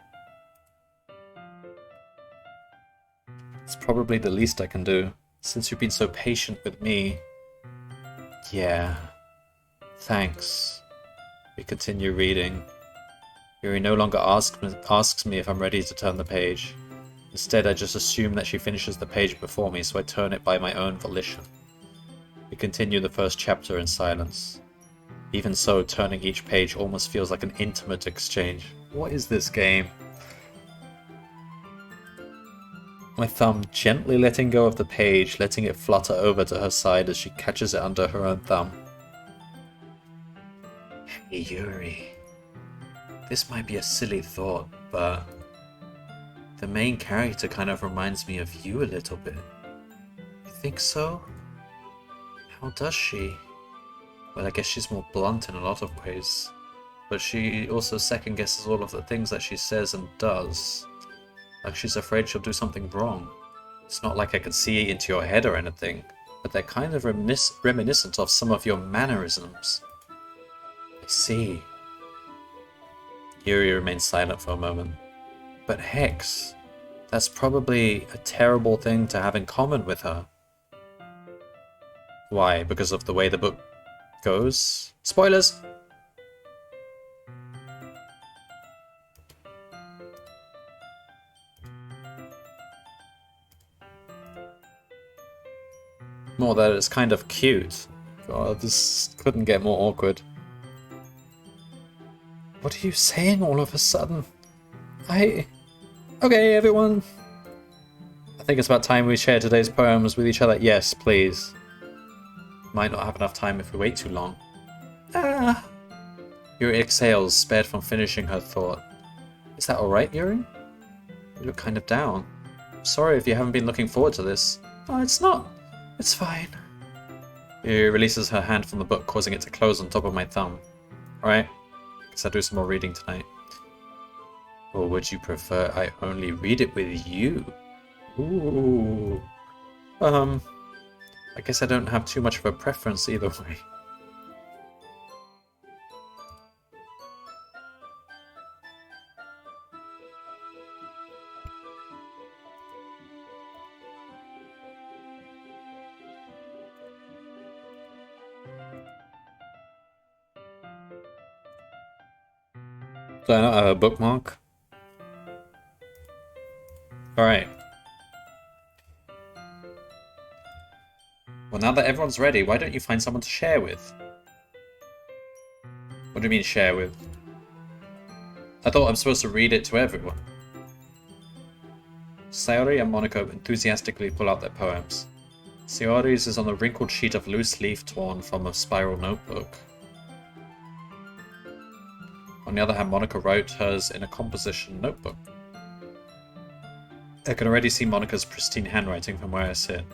It's probably the least I can do, since you've been so patient with me. Yeah. Thanks. We continue reading. Yuri no longer asks me if I'm ready to turn the page. Instead, I just assume that she finishes the page before me, so I turn it by my own volition. We continue the first chapter in silence. Even so, turning each page almost feels like an intimate exchange. What is this game? My thumb gently letting go of the page, letting it flutter over to her side as she catches it under her own thumb. Hey Yuri, this might be a silly thought, but the main character kind of reminds me of you a little bit. You think so? How does she? Well, I guess she's more blunt in a lot of ways. but she also second guesses all of the things that she says and does. Like she's afraid she'll do something wrong. It's not like I can see into your head or anything, but they're kind of reminiscent of some of your mannerisms. I see. Yuri remains silent for a moment. But Hex, that's probably a terrible thing to have in common with her. Why? Because of the way the book goes? Spoilers! More that it's kind of cute. God, this couldn't get more awkward. What are you saying all of a sudden? Okay, everyone. I think it's about time we share today's poems with each other. Yes, please. Might not have enough time if we wait too long. Ah! Yuri exhales, spared from finishing her thought. Is that alright, Yuri? You look kind of down. I'm sorry if you haven't been looking forward to this. Oh, it's not. It's fine. Yuri releases her hand from the book, causing it to close on top of my thumb. Alright. Guess I'll do some more reading tonight. Or would you prefer I only read it with you? Ooh. I guess I don't have too much of a preference either way. Do I not have a bookmark? Alright. Well, now that everyone's ready, why don't you find someone to share with? What do you mean, share with? I thought I'm supposed to read it to everyone. Sayori and Monaco enthusiastically pull out their poems. Sayori's is on a wrinkled sheet of loose leaf torn from a spiral notebook. On the other hand, Monica wrote hers in a composition notebook. I can already see Monica's pristine handwriting from where I sit.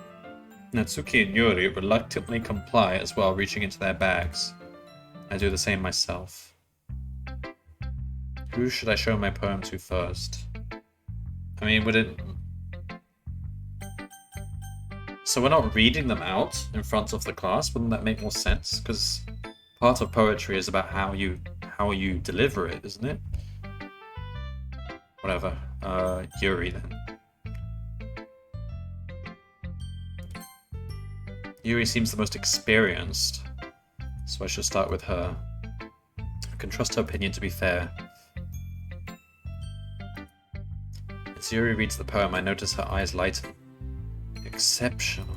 Natsuki and Yuri reluctantly comply as well, reaching into their bags. I do the same myself. Who should I show my poem to first? I mean, would it... So we're not reading them out in front of the class? Wouldn't that make more sense? Because part of poetry is about how you deliver it, isn't it? Whatever. Yuri then. Yuri seems the most experienced, so I should start with her. I can trust her opinion to be fair. As Yuri reads the poem, I notice her eyes lighten. Exceptional.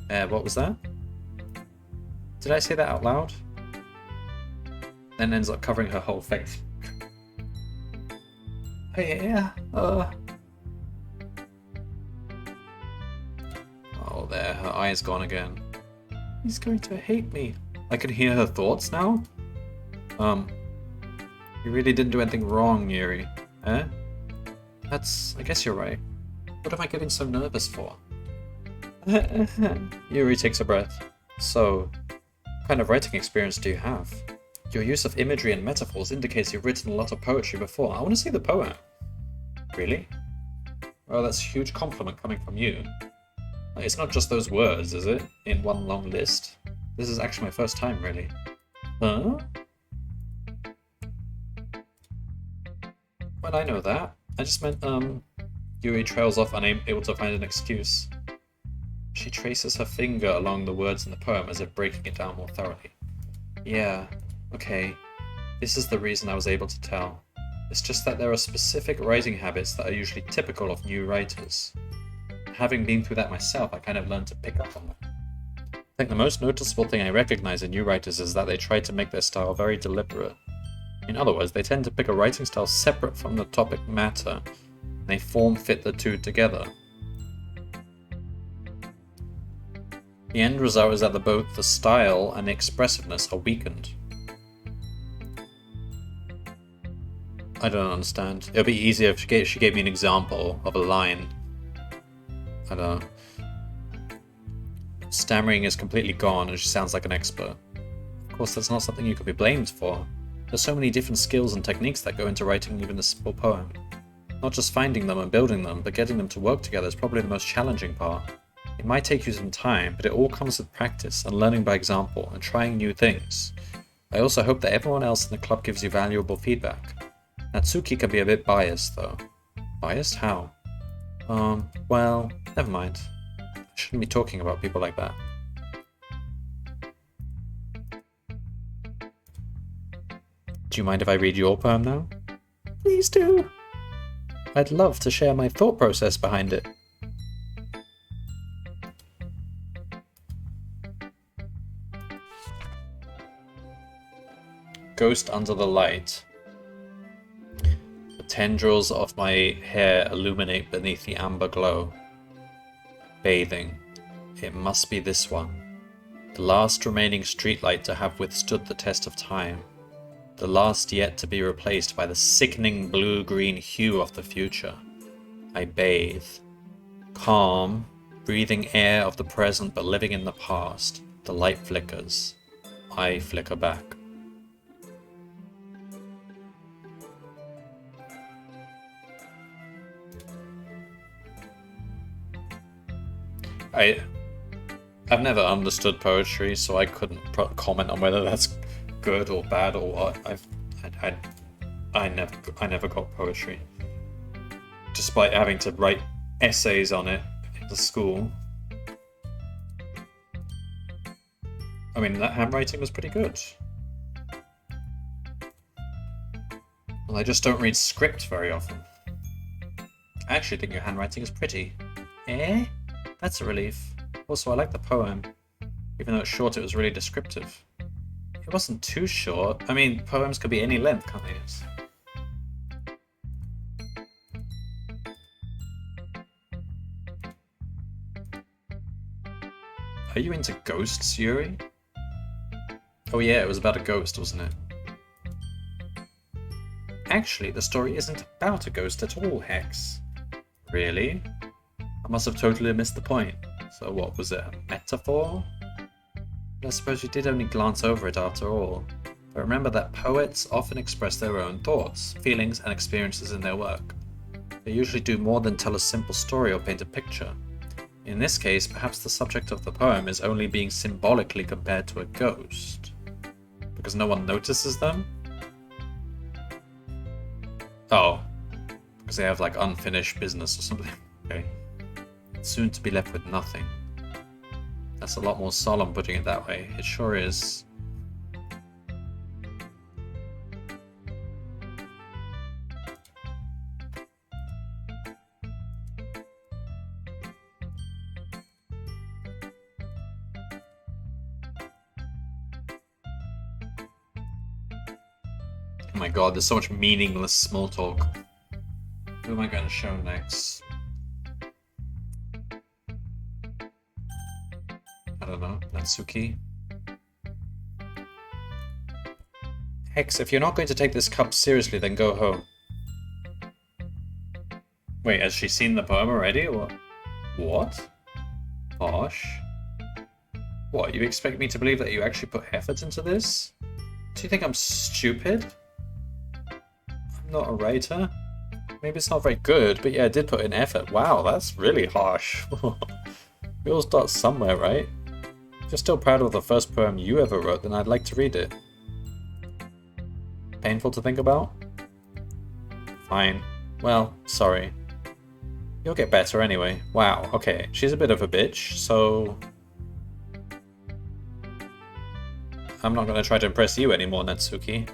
What was that? Did I say that out loud? Then ends up covering her whole face. Oh yeah, Oh, there, her eye's gone again. He's going to hate me. I can hear her thoughts now? You really didn't do anything wrong, Yuri. Eh? I guess you're right. What am I getting so nervous for? Yuri takes a breath. So, what kind of writing experience do you have? Your use of imagery and metaphors indicates you've written a lot of poetry before. I want to see the poem. Really? Well, that's a huge compliment coming from you. It's not just those words, is it? In one long list. This is actually my first time, really. Huh? Well, I know that. I just meant, Yuri trails off, unable to find an excuse. She traces her finger along the words in the poem as if breaking it down more thoroughly. Yeah, okay. This is the reason I was able to tell. It's just that there are specific writing habits that are usually typical of new writers. Having been through that myself, I kind of learned to pick up on them. I think the most noticeable thing I recognize in new writers is that they try to make their style very deliberate. In other words, they tend to pick a writing style separate from the topic matter, and they form-fit the two together. The end result is that both the style and the expressiveness are weakened. I don't understand. It would be easier if she gave me an example of a line. I don't know. Stammering is completely gone and she sounds like an expert. Of course, that's not something you could be blamed for. There's so many different skills and techniques that go into writing even a simple poem. Not just finding them and building them, but getting them to work together is probably the most challenging part. It might take you some time, but it all comes with practice and learning by example and trying new things. I also hope that everyone else in the club gives you valuable feedback. Natsuki can be a bit biased though. Biased? How? Well, never mind. I shouldn't be talking about people like that. Do you mind if I read your poem now? Please do. I'd love to share my thought process behind it. Ghost under the light. The tendrils of my hair illuminate beneath the amber glow. Bathing. It must be this one. The last remaining streetlight to have withstood the test of time. The last yet to be replaced by the sickening blue-green hue of the future. I bathe. Calm, breathing air of the present but living in the past. The light flickers. I flicker back. I've never understood poetry, so I couldn't comment on whether that's good or bad or what. I never got poetry, despite having to write essays on it in the school. I mean, that handwriting was pretty good. Well, I just don't read script very often. I actually think your handwriting is pretty. Eh? That's a relief. Also, I like the poem. Even though it's short, it was really descriptive. It wasn't too short. I mean, poems could be any length, can't they? Are you into ghosts, Yuri? Oh yeah, it was about a ghost, wasn't it? Actually, the story isn't about a ghost at all, Hex. Really? I must have totally missed the point. So what, was it a metaphor? I suppose you did only glance over it after all. But remember that poets often express their own thoughts, feelings, and experiences in their work. They usually do more than tell a simple story or paint a picture. In this case, perhaps the subject of the poem is only being symbolically compared to a ghost. Because no one notices them? Oh. Because they have like unfinished business or something. Okay. Soon to be left with nothing. That's a lot more solemn putting it that way. It sure is. Oh my god, there's so much meaningless small talk. Who am I going to show next? I don't know, Natsuki. Hex, if you're not going to take this cup seriously, then go home. Wait, has she seen the poem already, or what? Posh? What, you expect me to believe that you actually put effort into this? Do you think I'm stupid? I'm not a writer. Maybe it's not very good, but yeah, I did put in effort. Wow, that's really harsh. We all start somewhere, right? If you're still proud of the first poem you ever wrote, then I'd like to read it. Painful to think about? Fine. Well, sorry. You'll get better anyway. Wow, okay, she's a bit of a bitch, so... I'm not gonna try to impress you anymore, Natsuki.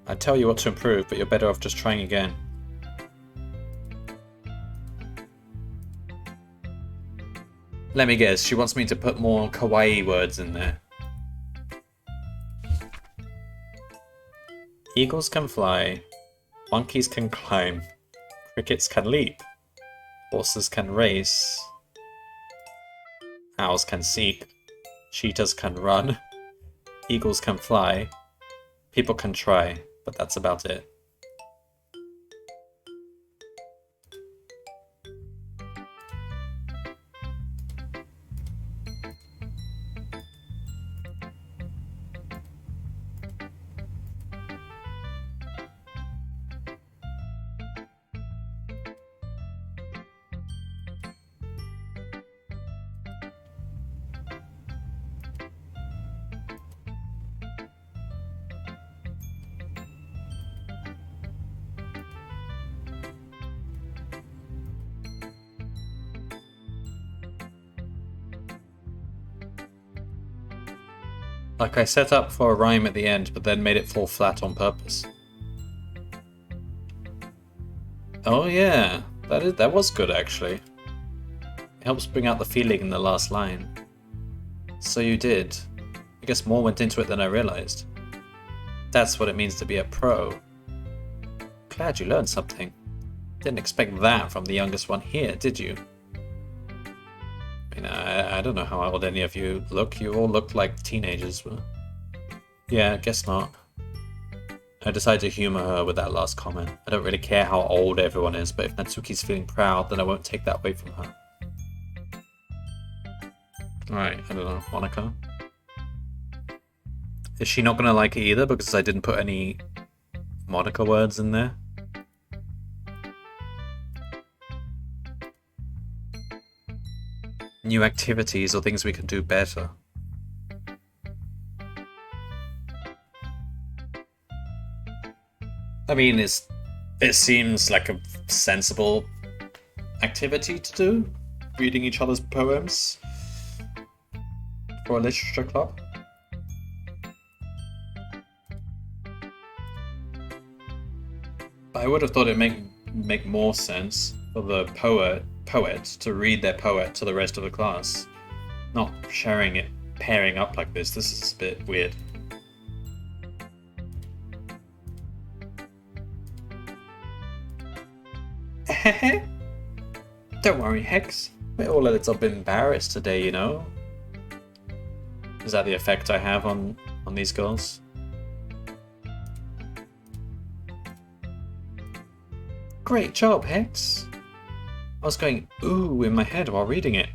I'd tell you what to improve, but you're better off just trying again. Let me guess, she wants me to put more kawaii words in there. Eagles can fly, monkeys can climb, crickets can leap, horses can race, owls can seek, cheetahs can run, eagles can fly, people can try, but that's about it. Like I set up for a rhyme at the end, but then made it fall flat on purpose. Oh yeah, that was good actually. It helps bring out the feeling in the last line. So you did. I guess more went into it than I realized. That's what it means to be a pro. Glad you learned something. Didn't expect that from the youngest one here, did you? I mean, I don't know how old any of you look. You all look like teenagers. But... yeah, guess not. I decided to humor her with that last comment. I don't really care how old everyone is, but if Natsuki's feeling proud, then I won't take that away from her. Alright, I don't know. Monica? Is she not gonna like it either because I didn't put any Monica words in there? New activities or things we can do better. I mean, it seems like a sensible activity to do, reading each other's poems for a literature club. I would have thought it'd make more sense for the poet to read their poet to the rest of the class, not sharing it, pairing up like this. This is a bit weird. Don't worry, Hex. We're all a little bit embarrassed today, you know. Is that the effect I have on these girls? Great job, Hex. I was going ooh in my head while reading it.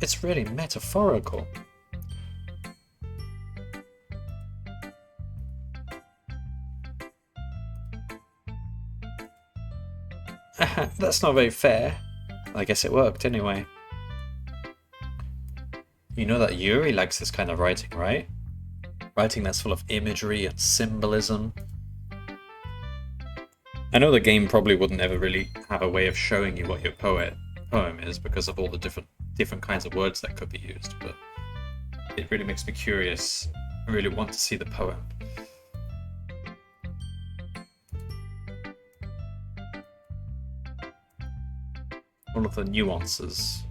It's really metaphorical. That's not very fair. I guess it worked anyway. You know that Yuri likes this kind of writing, right? Writing that's full of imagery and symbolism. I know the game probably wouldn't ever really have a way of showing you what your poem is because of all the different kinds of words that could be used, but it really makes me curious. I really want to see the poem. All of the nuances.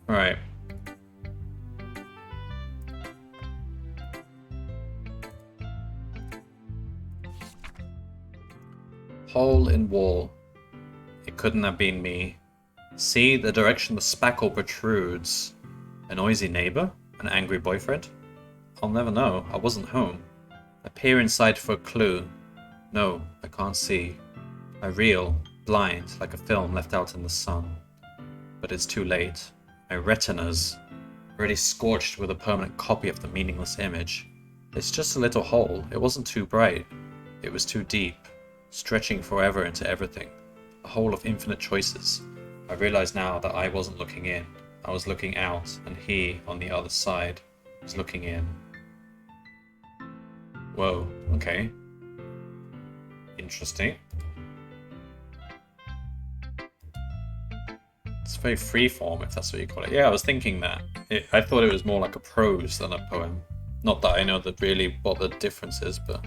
Right. Hole in wall. It couldn't have been me. See the direction the spackle protrudes. A noisy neighbor? An angry boyfriend? I'll never know. I wasn't home. I peer inside for a clue. No, I can't see. I reel, blind, like a film left out in the sun. But it's too late. My retina's already scorched with a permanent copy of the meaningless image. It's just a little hole. It wasn't too bright. It was too deep, stretching forever into everything. A hole of infinite choices. I realize now that I wasn't looking in. I was looking out, and he, on the other side, was looking in. Whoa, okay. Interesting. It's very freeform, if that's what you call it. Yeah, I was thinking that. I thought it was more like a prose than a poem. Not that I know that really what the difference is, but...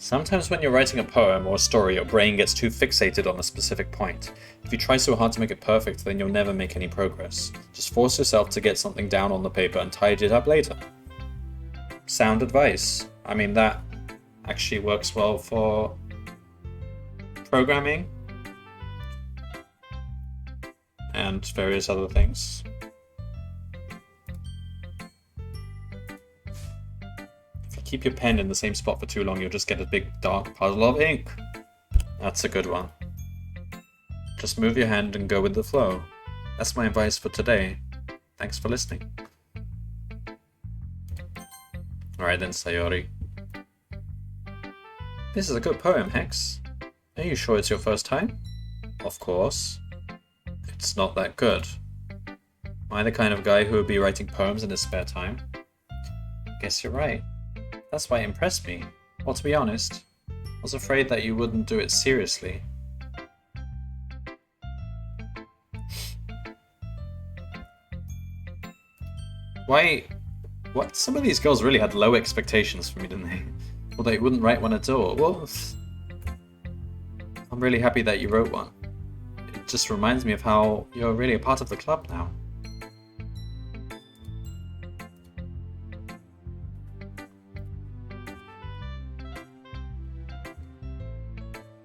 Sometimes when you're writing a poem or a story, your brain gets too fixated on a specific point. If you try so hard to make it perfect, then you'll never make any progress. Just force yourself to get something down on the paper and tidy it up later. Sound advice. I mean, that actually works well for programming and various other things. If you keep your pen in the same spot for too long, you'll just get a big dark puddle of ink. That's a good one. Just move your hand and go with the flow. That's my advice for today. Thanks for listening. Alright then, Sayori. This is a good poem, Hex. Are you sure it's your first time? Of course. It's not that good. Am I the kind of guy who would be writing poems in his spare time? Guess you're right. That's why it impressed me. Well, to be honest, I was afraid that you wouldn't do it seriously. Why? What? Some of these girls really had low expectations for me, didn't they? Well, they wouldn't write one at all. Well, I'm really happy that you wrote one. It just reminds me of how you're really a part of the club now.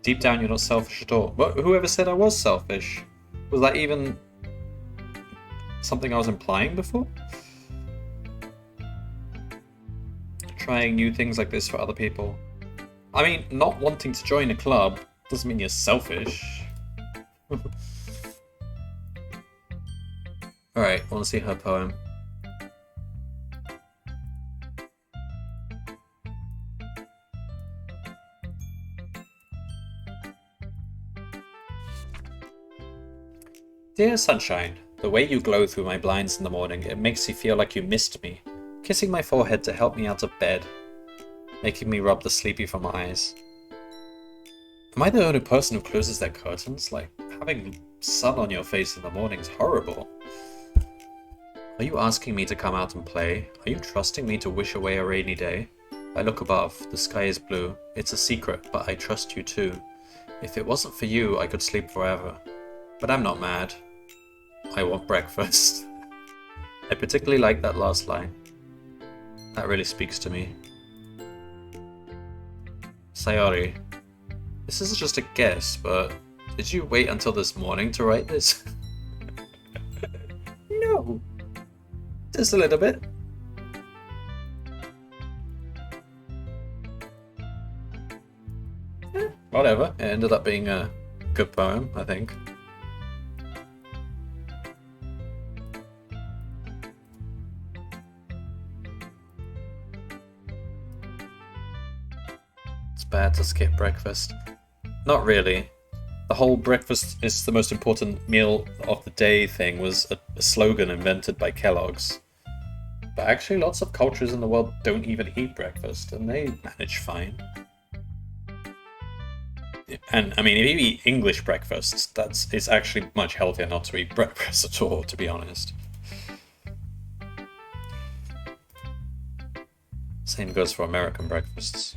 Deep down, you're not selfish at all. But whoever said I was selfish? Was that even something I was implying before? Trying new things like this for other people. I mean, not wanting to join a club doesn't mean you're selfish. Alright, I want to see her poem. Dear Sunshine, the way you glow through my blinds in the morning, it makes me feel like you missed me, kissing my forehead to help me out of bed, making me rub the sleepy from my eyes. Am I the only person who closes their curtains? Like, having sun on your face in the morning is horrible. Are you asking me to come out and play? Are you trusting me to wish away a rainy day? I look above, the sky is blue. It's a secret, but I trust you too. If it wasn't for you, I could sleep forever. But I'm not mad. I want breakfast. I particularly like that last line. That really speaks to me. Sayori, this is just a guess, but did you wait until this morning to write this? No. Just a little bit. Whatever. It ended up being a good poem, I think. Bad to skip breakfast. Not really. The whole breakfast is the most important meal of the day thing was a slogan invented by Kellogg's. But actually lots of cultures in the world don't even eat breakfast, and they manage fine. And I mean, if you eat English breakfast, it's actually much healthier not to eat breakfast at all, to be honest. Same goes for American breakfasts.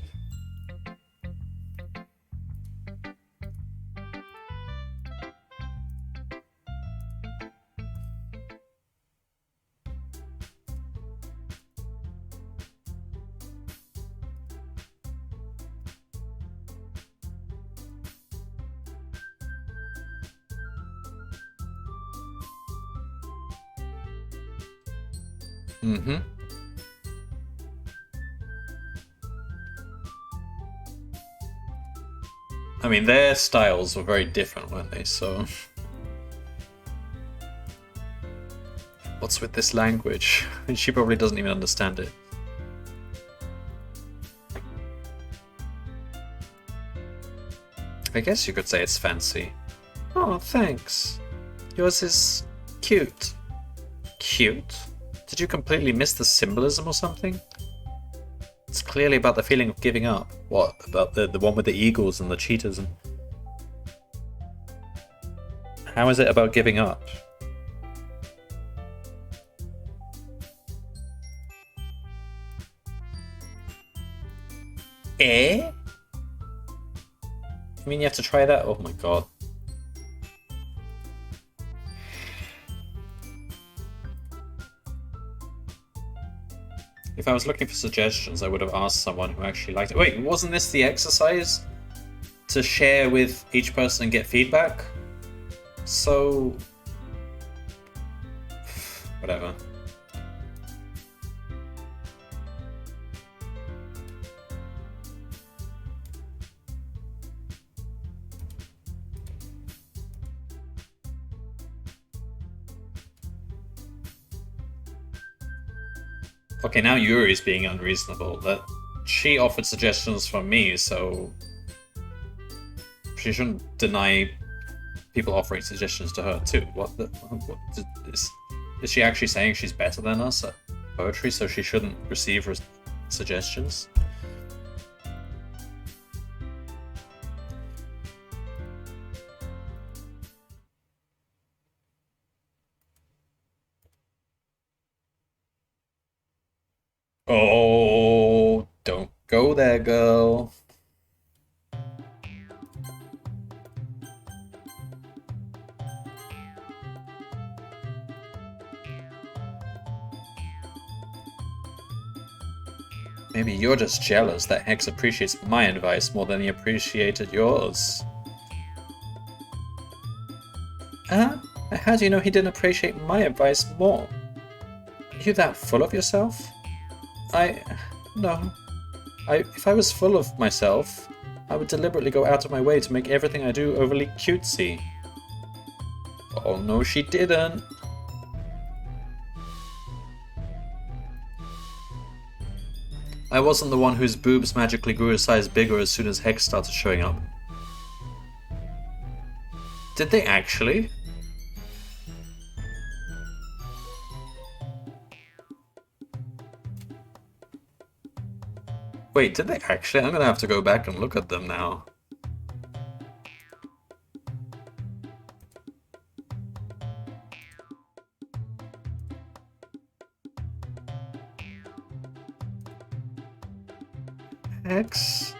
Mm-hmm. I mean, their styles were very different, weren't they? So, what's with this language? She probably doesn't even understand it. I guess you could say it's fancy. Oh, thanks. Yours is cute. Cute? Did you completely miss the symbolism or something? It's clearly about the feeling of giving up. What? About the one with the eagles and the cheetahs and... How is it about giving up? Eh? I mean, you have to try that? Oh my god. If I was looking for suggestions, I would have asked someone who actually liked it. Wait, wasn't this the exercise? To share with each person and get feedback? So... whatever. Okay, now Yuri's being unreasonable. That she offered suggestions from me, so she shouldn't deny people offering suggestions to her too. What is she actually saying she's better than us at poetry, so she shouldn't receive suggestions? Oh, don't go there, girl. Maybe you're just jealous that Hex appreciates my advice more than he appreciated yours. Huh? How do you know he didn't appreciate my advice more? Are you that full of yourself? No. If I was full of myself, I would deliberately go out of my way to make everything I do overly cutesy. Oh no, she didn't. I wasn't the one whose boobs magically grew a size bigger as soon as Hex started showing up. Did they actually? Wait, did they actually? I'm gonna have to go back and look at them now. Hex.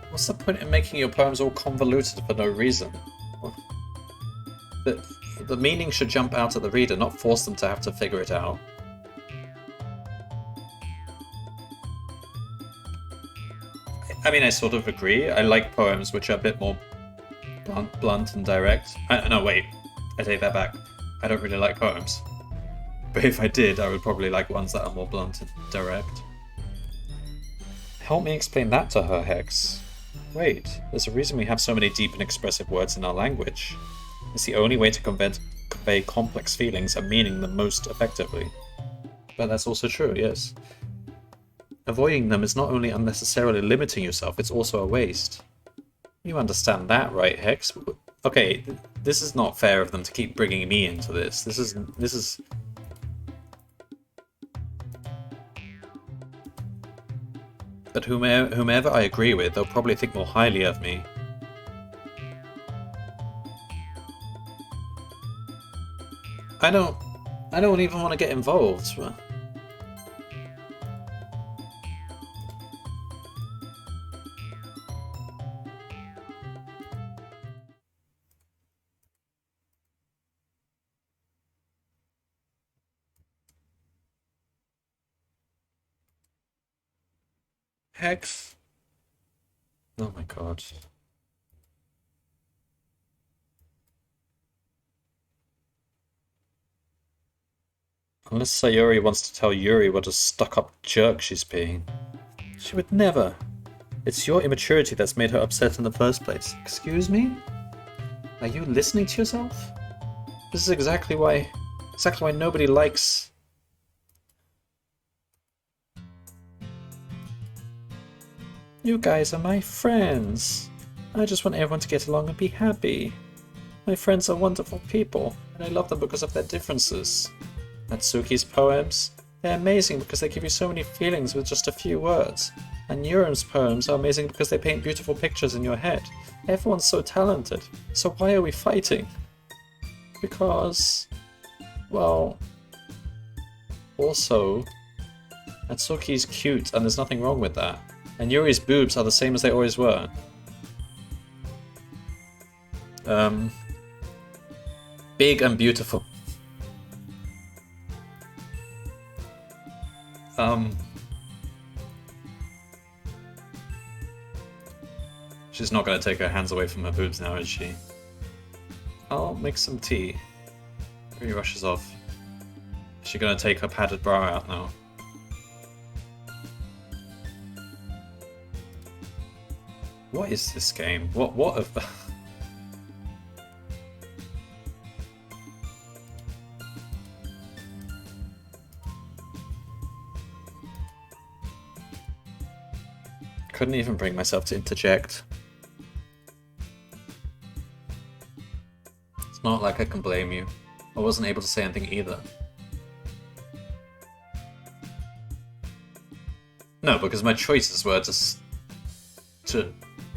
What's the point in making your poems all convoluted for no reason? The meaning should jump out at the reader, not force them to have to figure it out. I mean, I sort of agree. I like poems which are a bit more blunt and direct. No, wait. I take that back. I don't really like poems. But if I did, I would probably like ones that are more blunt and direct. Help me explain that to her, Hex. Wait, there's a reason we have so many deep and expressive words in our language. It's the only way to convey complex feelings and meaning the most effectively. But that's also true, yes. Avoiding them is not only unnecessarily limiting yourself, it's also a waste. You understand that, right, Hex? Okay, this is not fair of them to keep bringing me into this. This is... But whomever I agree with, they'll probably think more highly of me. I don't even want to get involved. Hex. Oh my god. Unless Sayori wants to tell Yuri what a stuck-up jerk she's being. She would never. It's your immaturity that's made her upset in the first place. Excuse me? Are you listening to yourself? This is exactly why nobody likes... You guys are my friends. I just want everyone to get along and be happy. My friends are wonderful people, and I love them because of their differences. Natsuki's poems, they're amazing because they give you so many feelings with just a few words. And Yuram's poems are amazing because they paint beautiful pictures in your head. Everyone's so talented, so why are we fighting? Because... well... also... Natsuki's cute and there's nothing wrong with that. And Yuri's boobs are the same as they always were. Big and beautiful. She's not going to take her hands away from her boobs now, is she? I'll make some tea. He rushes off. Is she going to take her padded bra out now? . What is this game? What of... Couldn't even bring myself to interject. It's not like I can blame you. I wasn't able to say anything either. No, because my choices were to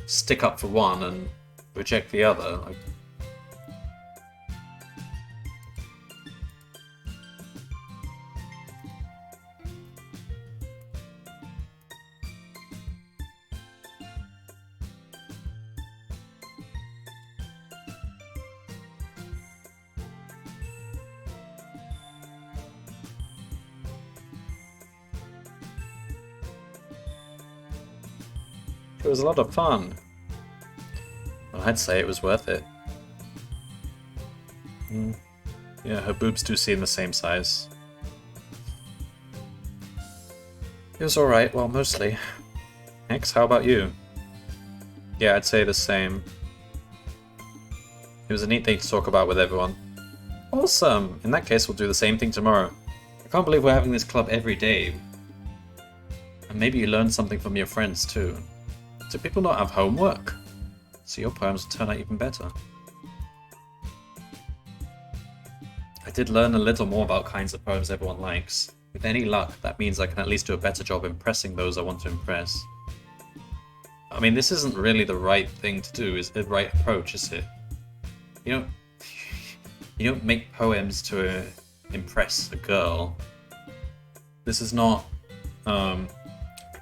stick up for one and reject the other. Like, it was a lot of fun. Well, I'd say it was worth it. Yeah, her boobs do seem the same size. It was alright, well, mostly. X, how about you? Yeah, I'd say the same. It was a neat thing to talk about with everyone. Awesome! In that case, we'll do the same thing tomorrow. I can't believe we're having this club every day. And maybe you learned something from your friends, too. Do people not have homework? So your poems will turn out even better. I did learn a little more about kinds of poems everyone likes. With any luck, that means I can at least do a better job impressing those I want to impress. I mean, this isn't really the right thing to do, is the right approach, is it? You don't make poems to impress a girl. This is not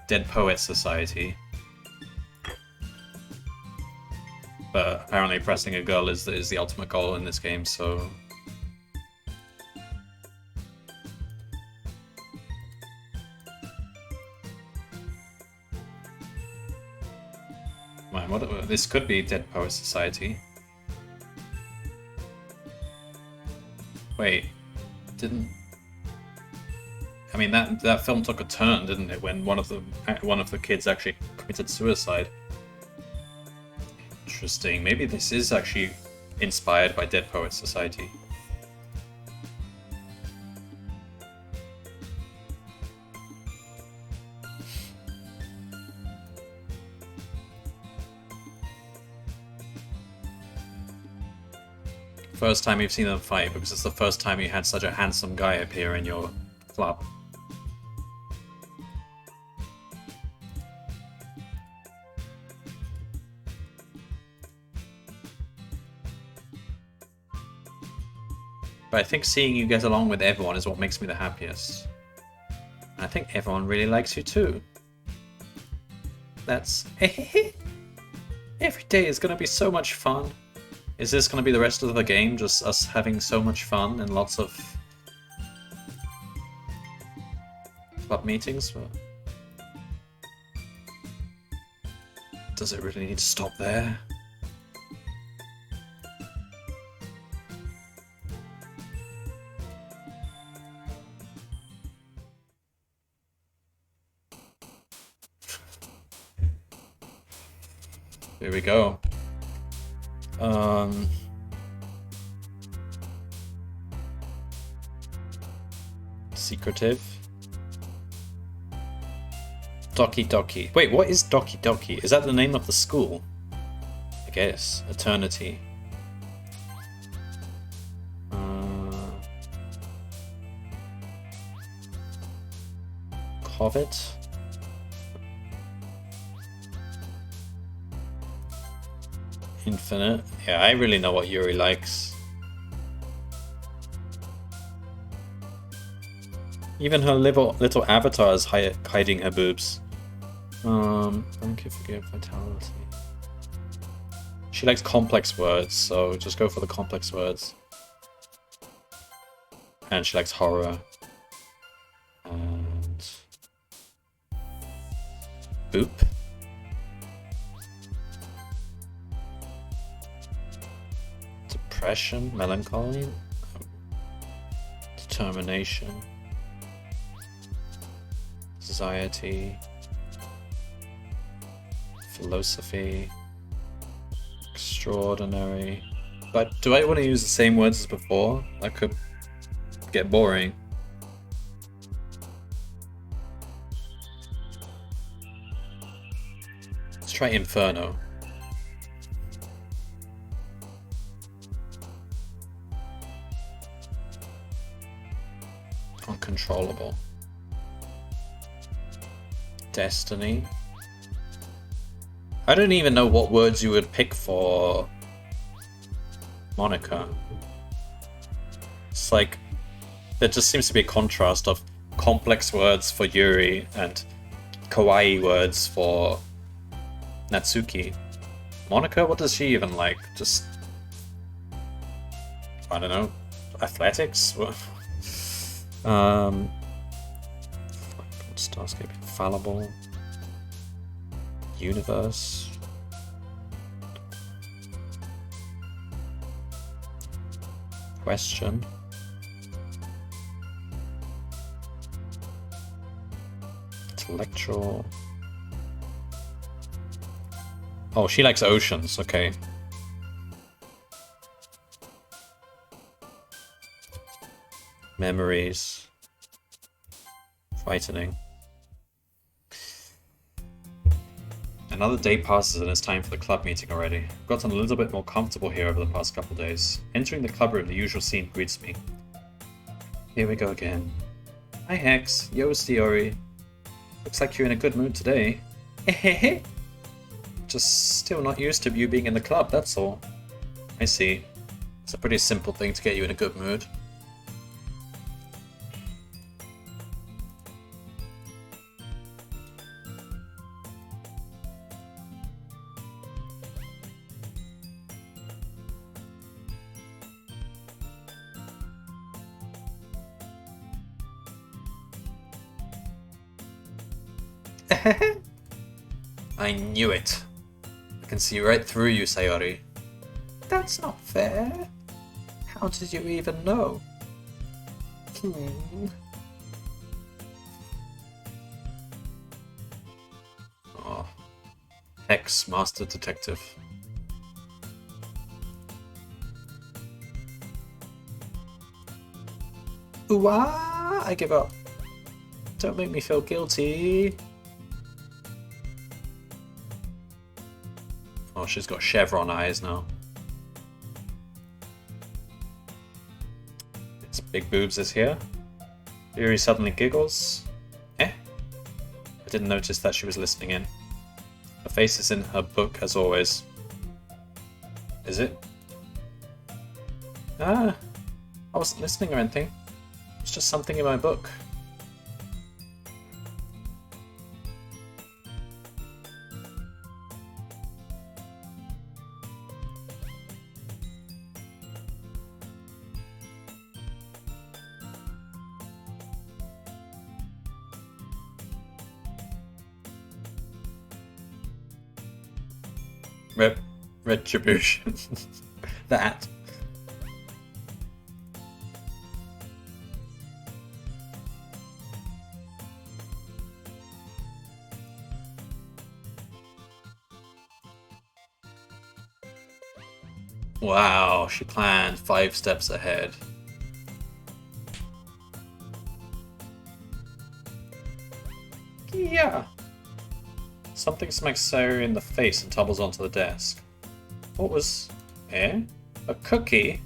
Dead Poets Society. But apparently impressing a girl is the ultimate goal in this game, so... Man, this could be Dead Poets Society. Wait, didn't... I mean, that film took a turn, didn't it, when one of the kids actually committed suicide. Interesting. Maybe this is actually inspired by Dead Poets Society. First time you've seen them fight, because it's the first time you had such a handsome guy appear in your club. But I think seeing you get along with everyone is what makes me the happiest. And I think everyone really likes you too. That's... Every day is gonna be so much fun. Is this gonna be the rest of the game? Just us having so much fun and lots of... club meetings? Does it really need to stop there? Here we go. Secretive. Doki Doki. Wait, what is Doki Doki? Is that the name of the school? I guess. Eternity. Covet? Infinite. Yeah, I really know what Yuri likes. Even her little avatar is hiding her boobs. Thank you for giving vitality. She likes complex words, so just go for the complex words. And she likes horror. And... boop. Depression, melancholy, determination, anxiety, Philosophy. Extraordinary. But do I want to use the same words as before? That could get boring. Let's try Inferno. Uncontrollable. Destiny. I don't even know what words you would pick for Monica. It's like there just seems to be a contrast of complex words for Yuri and kawaii words for Natsuki. Monica, what does she even like? Just, I don't know, athletics? Starscape, Infallible, Universe, Question, Intellectual. Oh, she likes oceans, okay. Memories. Frightening. Another day passes and it's time for the club meeting already. I've gotten a little bit more comfortable here over the past couple days. Entering the club room, the usual scene greets me. Here we go again. Hi Hex, yo Stiori. Looks like you're in a good mood today. Hehehe. Just still not used to you being in the club, that's all. I see. It's a pretty simple thing to get you in a good mood. I knew it. I can see right through you, Sayori. That's not fair. How did you even know? Oh. Hex, Master Detective. Ooh-ah! I give up. Don't make me feel guilty. Oh, she's got chevron eyes now. It's big boobs is here. Yuri suddenly giggles. Eh? I didn't notice that she was listening in. Her face is in her book as always. Is it? Ah, I wasn't listening or anything. It's just something in my book. Retribution. That. Wow, she planned 5 steps ahead. Yeah. Something smacks Sayori in the face and tumbles onto the desk. What was... eh? A cookie?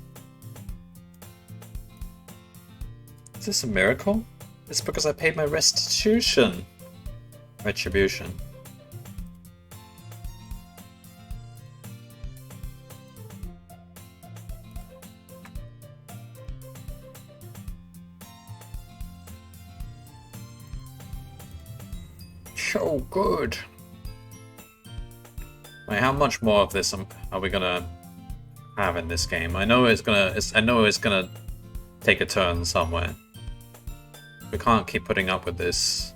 Is this a miracle? It's because I paid my restitution. Retribution. So good. Wait, how much more of this are we gonna have in this game? I know it's gonna take a turn somewhere. We can't keep putting up with this,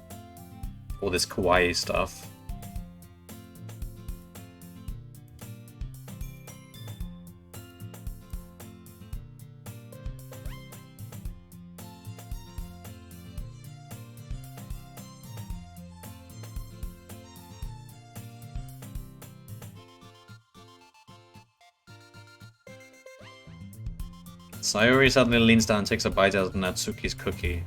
all this kawaii stuff. Sayori suddenly leans down and takes a bite out of Natsuki's cookie.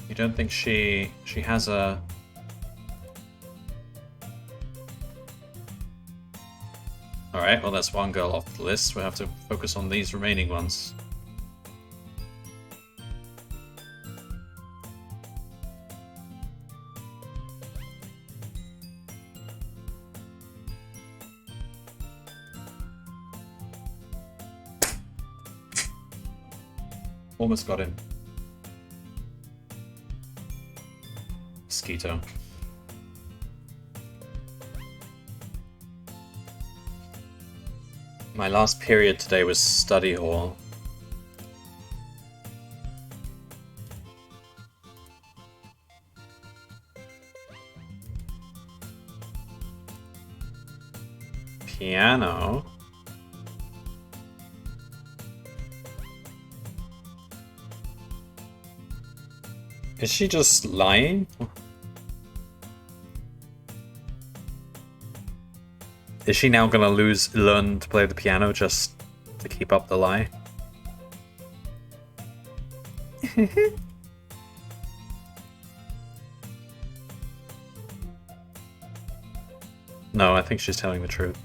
You don't think she has a... Alright, well that's one girl off the list. We'll have to focus on these remaining ones. Almost got him. Mosquito. My last period today was study hall. Piano? Is she just lying? Is she now gonna learn to play the piano just to keep up the lie? No, I think she's telling the truth.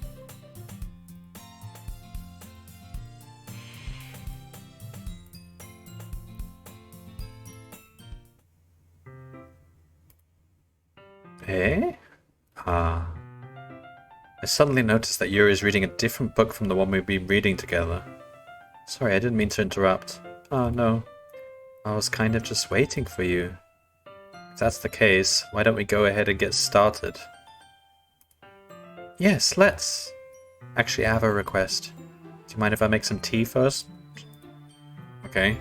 Eh? Ah. I suddenly noticed that Yuri is reading a different book from the one we've been reading together. Sorry, I didn't mean to interrupt. Oh, no. I was kind of just waiting for you. If that's the case, why don't we go ahead and get started? Yes, let's. Actually, I have a request. Do you mind if I make some tea first? Okay.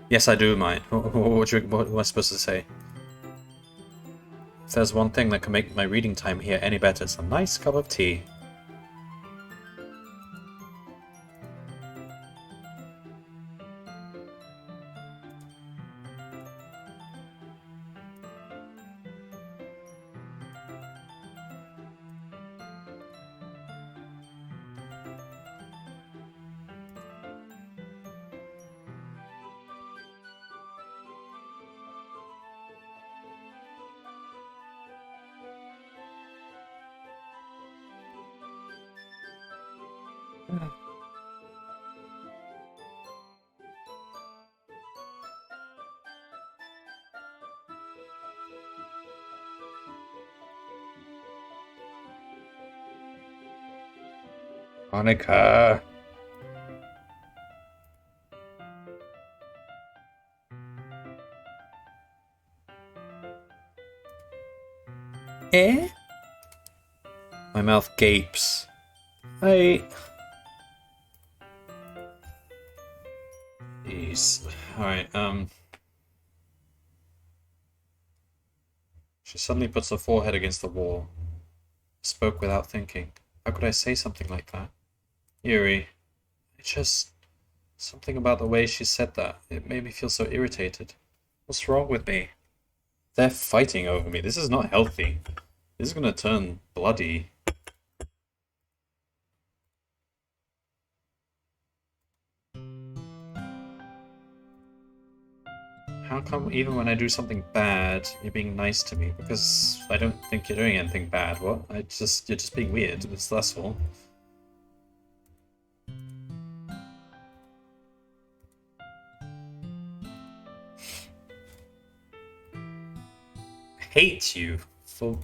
Yes, I do mind. What am I supposed to say? If there's one thing that can make my reading time here any better, it's a nice cup of tea. Monica. Eh? My mouth gapes. Jeez. Alright, She suddenly puts her forehead against the wall. Spoke without thinking. How could I say something like that? Yuri. Something about the way she said that. It made me feel so irritated. What's wrong with me? They're fighting over me. This is not healthy. This is gonna turn bloody. How come even when I do something bad, you're being nice to me? Because I don't think you're doing anything bad. What? You're just being weird. That's all. Hate you for...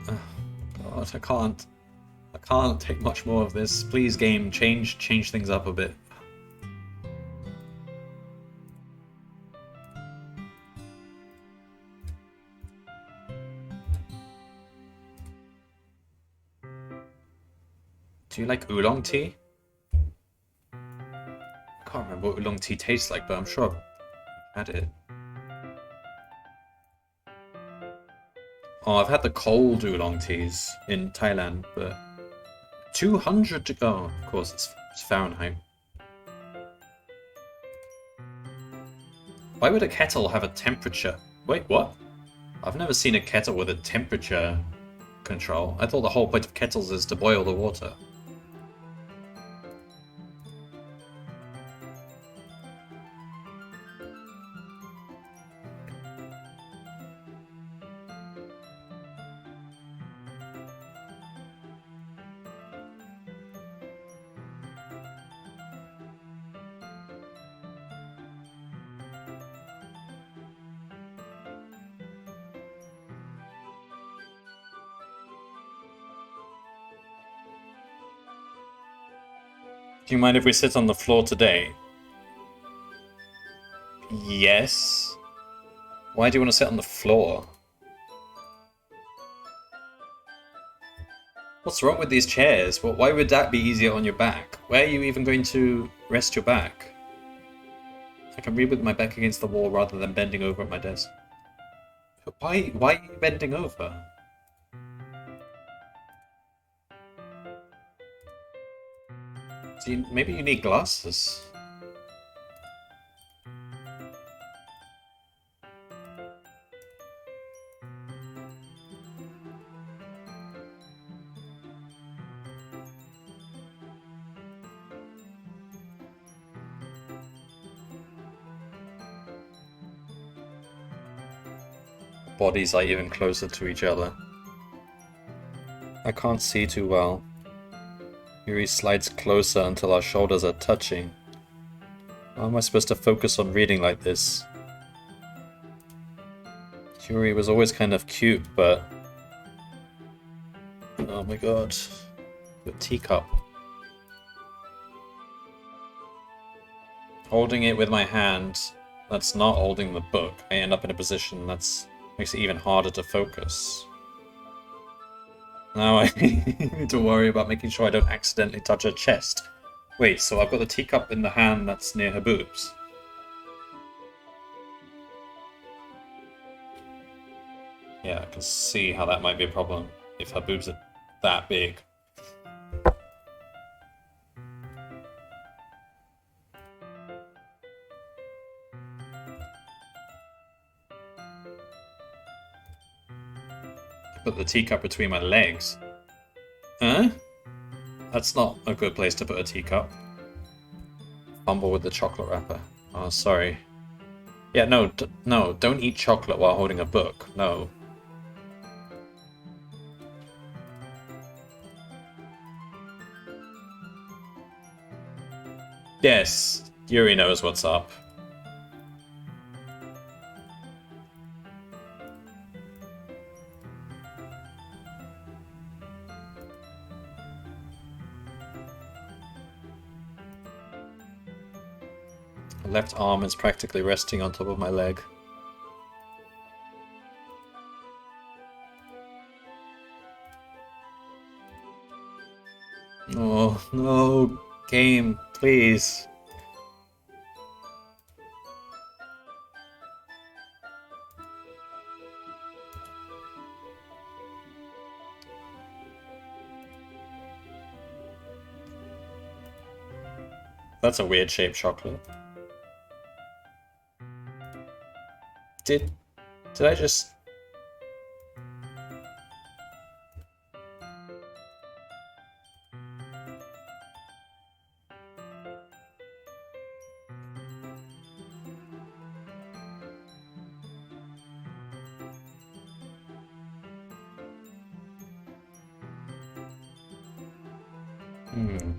Oh, God, I can't take much more of this. Please, game, change things up a bit. Do you like oolong tea? what oolong tea tastes like, but I'm sure I've had it. Oh, I've had the cold oolong teas in Thailand, but 200 to go. Of course, it's Fahrenheit. Why would a kettle have a temperature? Wait, what? I've never seen a kettle with a temperature control. I thought the whole point of kettles is to boil the water. Do you mind if we sit on the floor today? Yes. Why do you want to sit on the floor? What's wrong with these chairs? Well, why would that be easier on your back? Where are you even going to rest your back? I can read with my back against the wall rather than bending over at my desk. Why are you bending over? Maybe you need glasses. Bodies are even closer to each other. I can't see too well. Yuri slides closer until our shoulders are touching. How am I supposed to focus on reading like this? Yuri was always kind of cute, but... Oh my god. Your teacup. Holding it with my hand, that's not holding the book. I end up in a position that's makes it even harder to focus. Now I need to worry about making sure I don't accidentally touch her chest. Wait, so I've got the teacup in the hand that's near her boobs. Yeah, I can see how that might be a problem if her boobs are that big. Put the teacup between my legs. Huh? That's not a good place to put a teacup. Fumble with the chocolate wrapper. Oh, sorry. Yeah, no, no, don't eat chocolate while holding a book. No. Yes, Yuri knows what's up. My left arm is practically resting on top of my leg. Oh, no, game, please. That's a weird shaped chocolate. Did I just...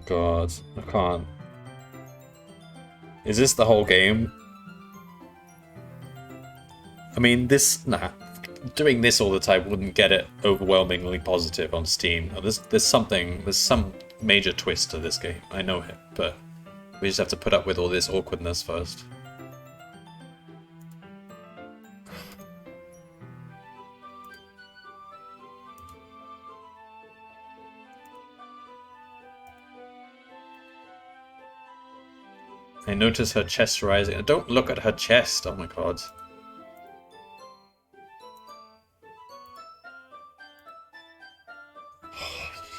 God, I can't. Is this the whole game? I mean, doing this all the time wouldn't get it overwhelmingly positive on Steam. There's some major twist to this game. I know it, but we just have to put up with all this awkwardness first. I notice her chest rising. Don't look at her chest. Oh my god.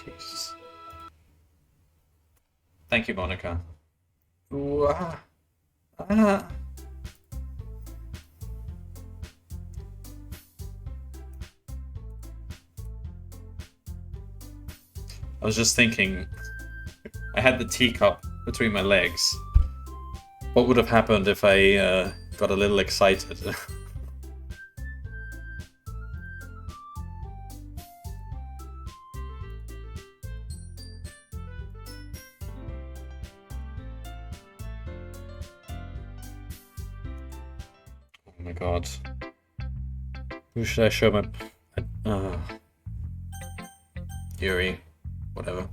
Jeez. Thank you, Monica. Ooh, ah. Ah. I was just thinking, I had the teacup between my legs. What would have happened if I got a little excited? Oh my god. Who should I show my... Yuri. Whatever.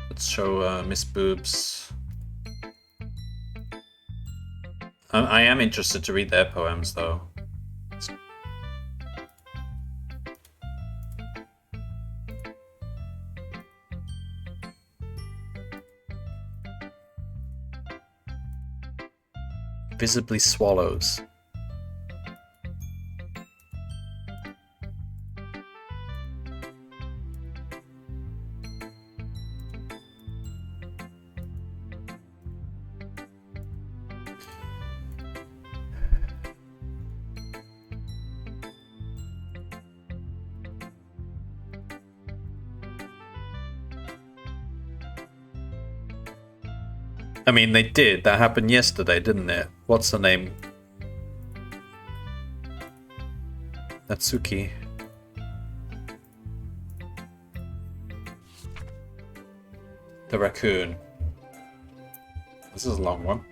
Let's show Miss Boobs. I am interested to read their poems, though. Visibly swallows. I mean, they did. That happened yesterday, didn't it? What's her name? Natsuki. The raccoon. This is a long one.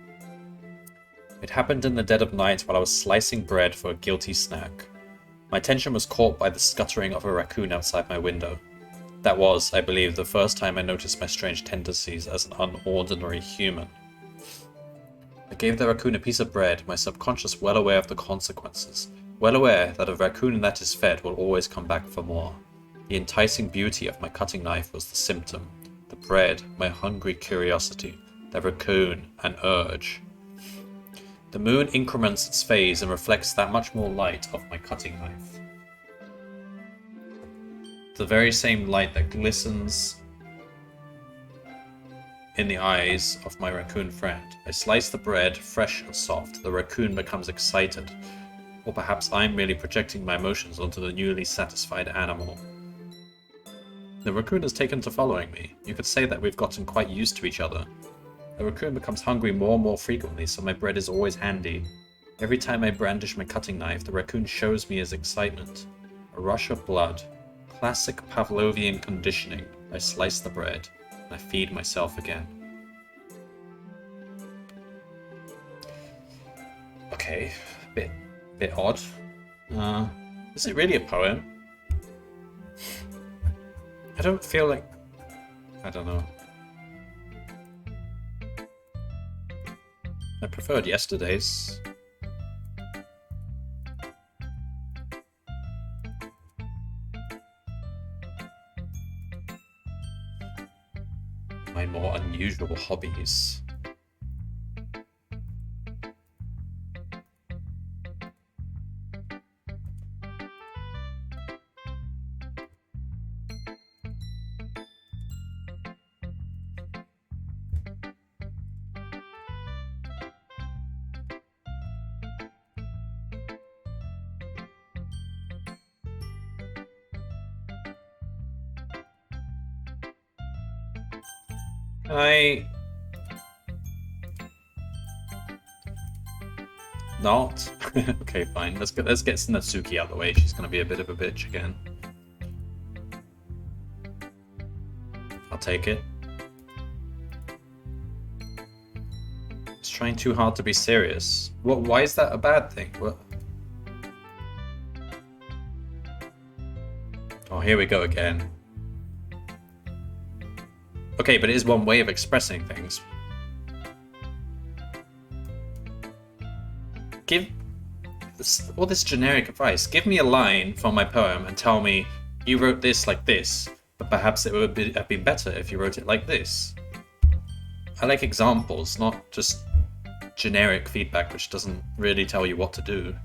It happened in the dead of night while I was slicing bread for a guilty snack. My attention was caught by the scuttering of a raccoon outside my window. That was, I believe, the first time I noticed my strange tendencies as an unordinary human. I gave the raccoon a piece of bread, my subconscious well aware of the consequences, well aware that a raccoon that is fed will always come back for more. The enticing beauty of my cutting knife was the symptom, the bread, my hungry curiosity, the raccoon, an urge. The moon increments its phase and reflects that much more light of my cutting knife. The very same light that glistens in the eyes of my raccoon friend. I slice the bread, fresh and soft. The raccoon becomes excited. Or perhaps I'm merely projecting my emotions onto the newly satisfied animal. The raccoon has taken to following me. You could say that we've gotten quite used to each other. The raccoon becomes hungry more and more frequently, so my bread is always handy. Every time I brandish my cutting knife, the raccoon shows me his excitement. A rush of blood. Classic Pavlovian conditioning. I slice the bread, and I feed myself again. Okay, bit odd. Is it really a poem? I don't feel like... I don't know. I preferred yesterday's. My more unusual hobbies. Not? Okay, fine. Let's get Natsuki out of the way. She's gonna be a bit of a bitch again. I'll take it. It's trying too hard to be serious. What? Why is that a bad thing? What? Oh, here we go again. Okay, but it is one way of expressing things. Give all this generic advice. Give me a line from my poem and tell me you wrote this like this, but perhaps it would have been better if you wrote it like this. I like examples, not just generic feedback which doesn't really tell you what to do.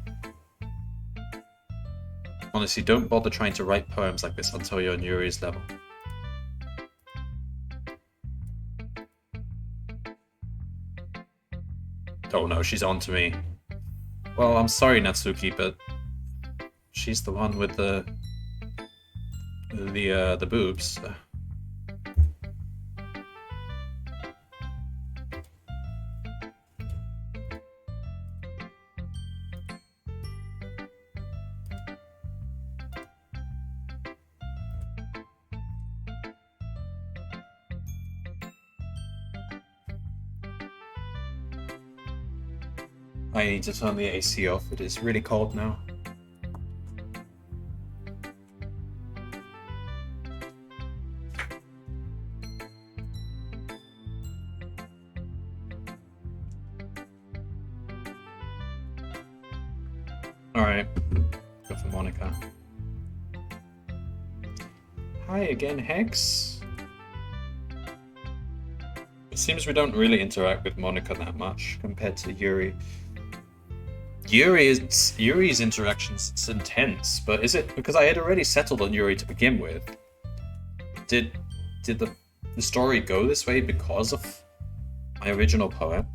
Honestly, don't bother trying to write poems like this until you're on Yuri's level. Oh no, she's on to me. Well, I'm sorry, Natsuki, but she's the one with the boobs. I need to turn the AC off. It is really cold now. Alright, go for Monica. Hi again, Hex. It seems we don't really interact with Monica that much compared to Yuri. Yuri's interactions, it's intense, but is it because I had already settled on Yuri to begin with? Did the story go this way because of my original poem?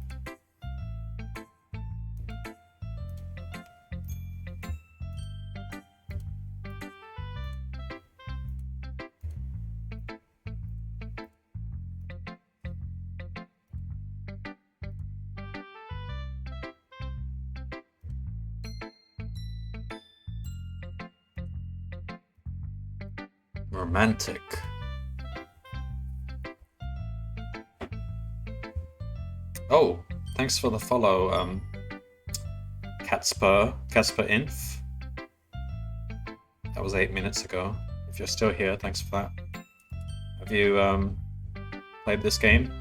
Romantic. Oh, thanks for the follow, Casper Inf. That was 8 minutes ago. If you're still here, thanks for that. Have you, played this game?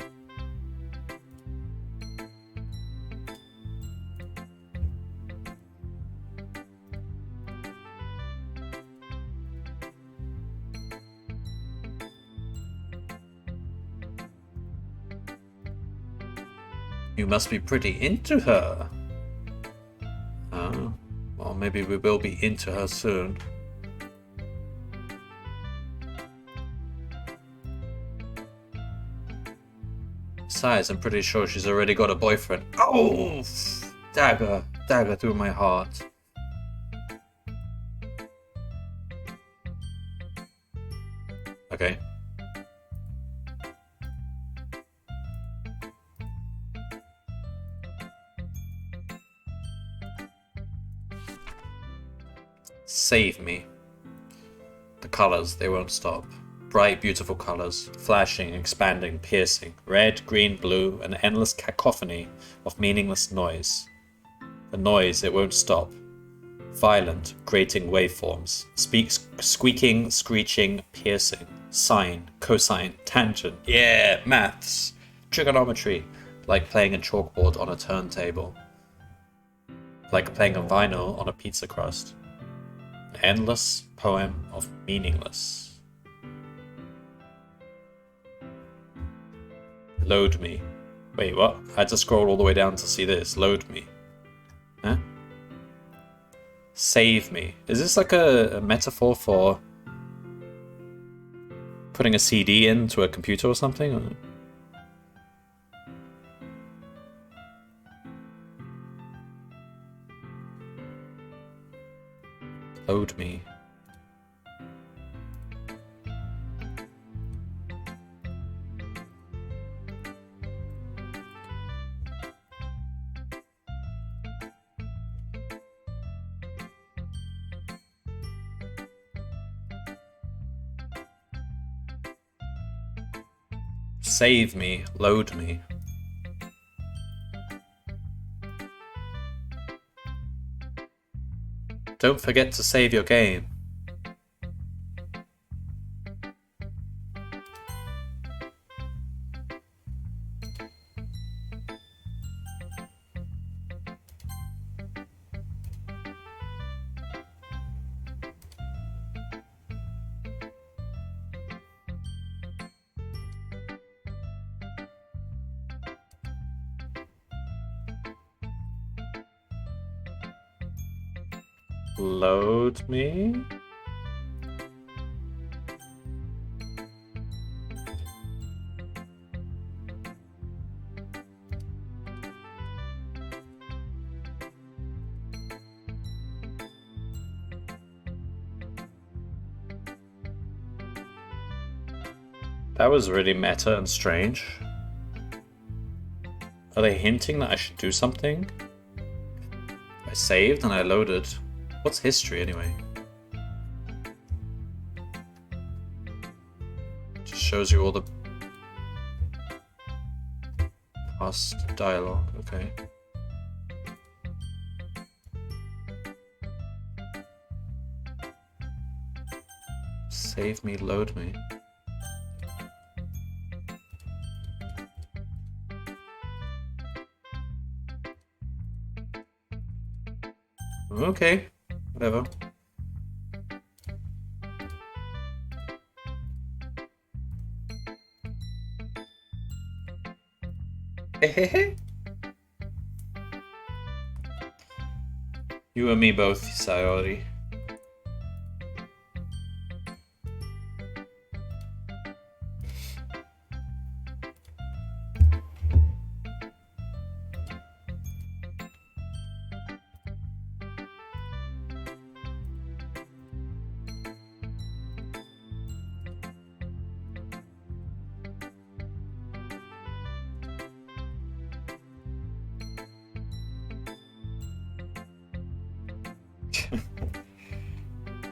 You must be pretty into her. Oh, well, maybe we will be into her soon. Besides, I'm pretty sure she's already got a boyfriend. Oh! Dagger through my heart. Okay. Save me. The colors, they won't stop. Bright, beautiful colors, flashing, expanding, piercing, red, green, blue, an endless cacophony of meaningless noise. The noise, it won't stop. Violent, grating waveforms, squeaking, screeching, piercing, sine, cosine, tangent, yeah, maths, trigonometry, like playing a chalkboard on a turntable, like playing a vinyl on a pizza crust. An endless poem of meaningless. Load me. Wait, what? I had to scroll all the way down to see this. Load me. Huh? Save me. Is this like a metaphor for putting a CD into a computer or something? Or... Load me. Save me, load me. Don't forget to save your game. Load me? That was really meta and strange. Are they hinting that I should do something? I saved and I loaded. What's history anyway? Just shows you all the past dialogue. Okay. Save me, load me. Okay, whatever. Hehehe. You and me both, Sayori.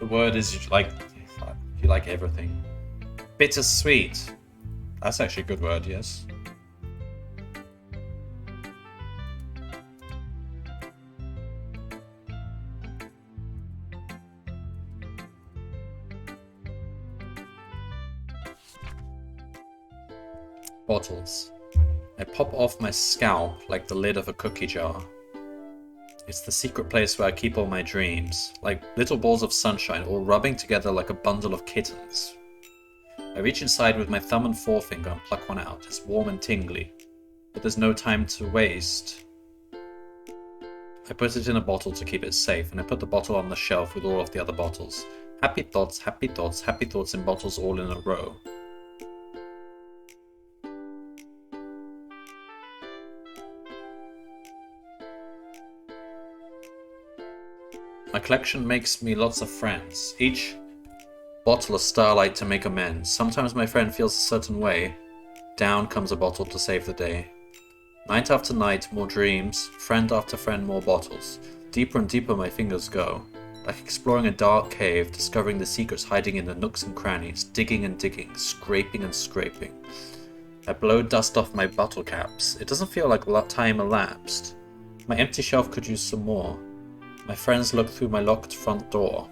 The word is you like everything. Bittersweet. That's actually a good word, yes. Bottles. I pop off my scalp like the lid of a cookie jar. It's the secret place where I keep all my dreams, like little balls of sunshine all rubbing together like a bundle of kittens. I reach inside with my thumb and forefinger and pluck one out. It's warm and tingly, but there's no time to waste. I put it in a bottle to keep it safe, and I put the bottle on the shelf with all of the other bottles. Happy thoughts, happy thoughts, happy thoughts in bottles all in a row. My collection makes me lots of friends. Each bottle a starlight to make amends. Sometimes my friend feels a certain way. Down comes a bottle to save the day. Night after night, more dreams. Friend after friend, more bottles. Deeper and deeper my fingers go. Like exploring a dark cave, discovering the secrets hiding in the nooks and crannies. Digging and digging, scraping and scraping. I blow dust off my bottle caps. It doesn't feel like time elapsed. My empty shelf could use some more. My friends look through my locked front door.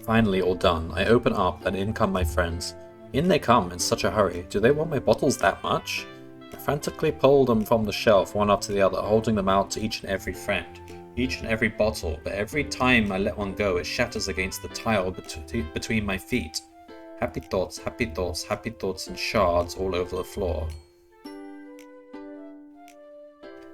Finally, all done. I open up, and in come my friends. In they come, in such a hurry. Do they want my bottles that much? I frantically pull them from the shelf, one after the other, holding them out to each and every friend. Each and every bottle, but every time I let one go, it shatters against the tile between my feet. Happy thoughts, happy thoughts, happy thoughts in shards all over the floor.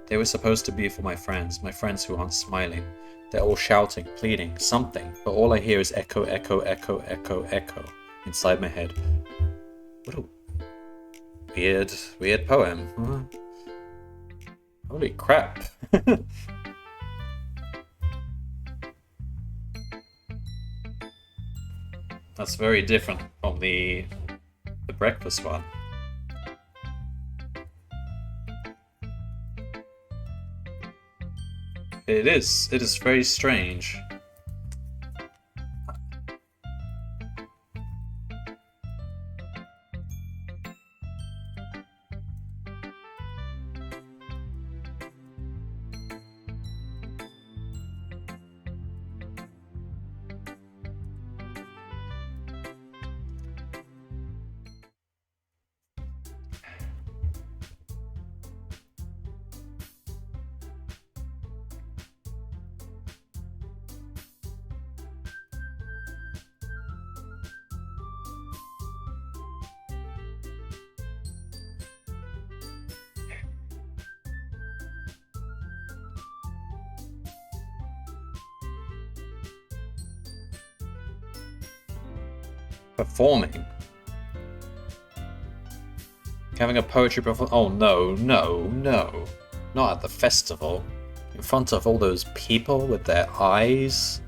They were supposed to be for my friends who aren't smiling. They're all shouting, pleading, something, but all I hear is echo, echo, echo, echo, echo inside my head. What a weird poem. Huh? Holy crap. That's very different from the breakfast one. It is very strange. Performing? Having a poetry performance? Oh no, no, no. Not at the festival. In front of all those people with their eyes.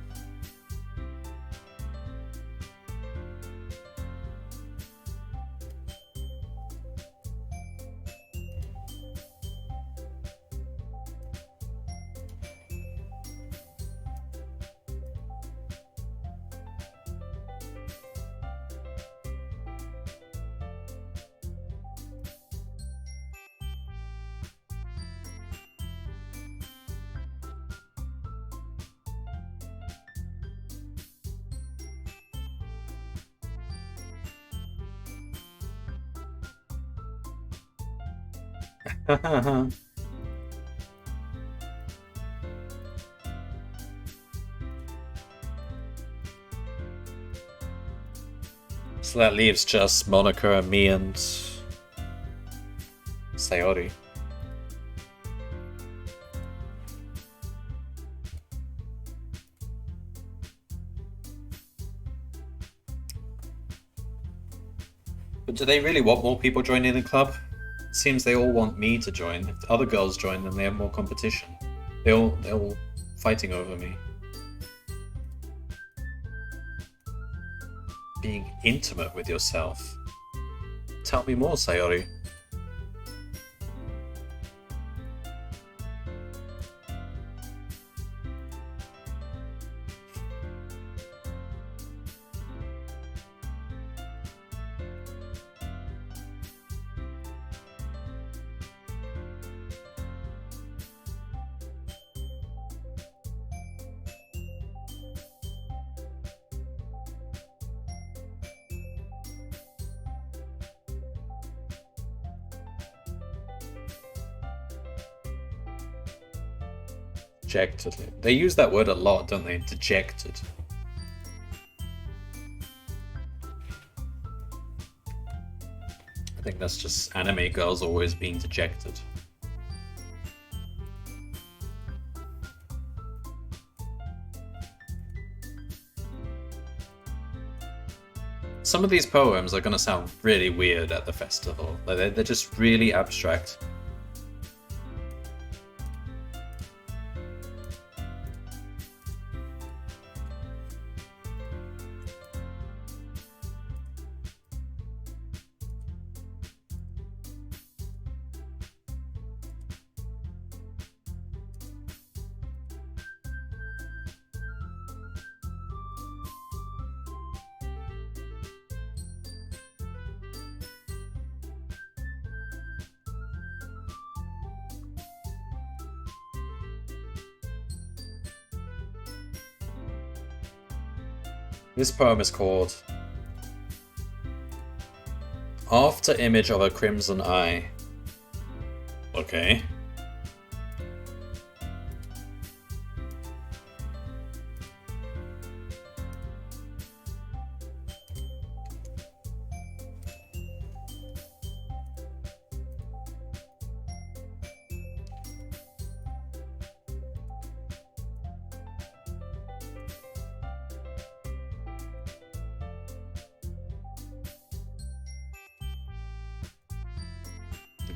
So that leaves just Monica, me, and Sayori. But do they really want more people joining the club? It seems they all want me to join. If the other girls join, then they have more competition. They're all fighting over me. Being intimate with yourself. Tell me more, Sayori. Dejected. They use that word a lot, don't they? Dejected. I think that's just anime girls always being dejected. Some of these poems are going to sound really weird at the festival. Like they're just really abstract. This poem is called After Image of a Crimson Eye. Okay.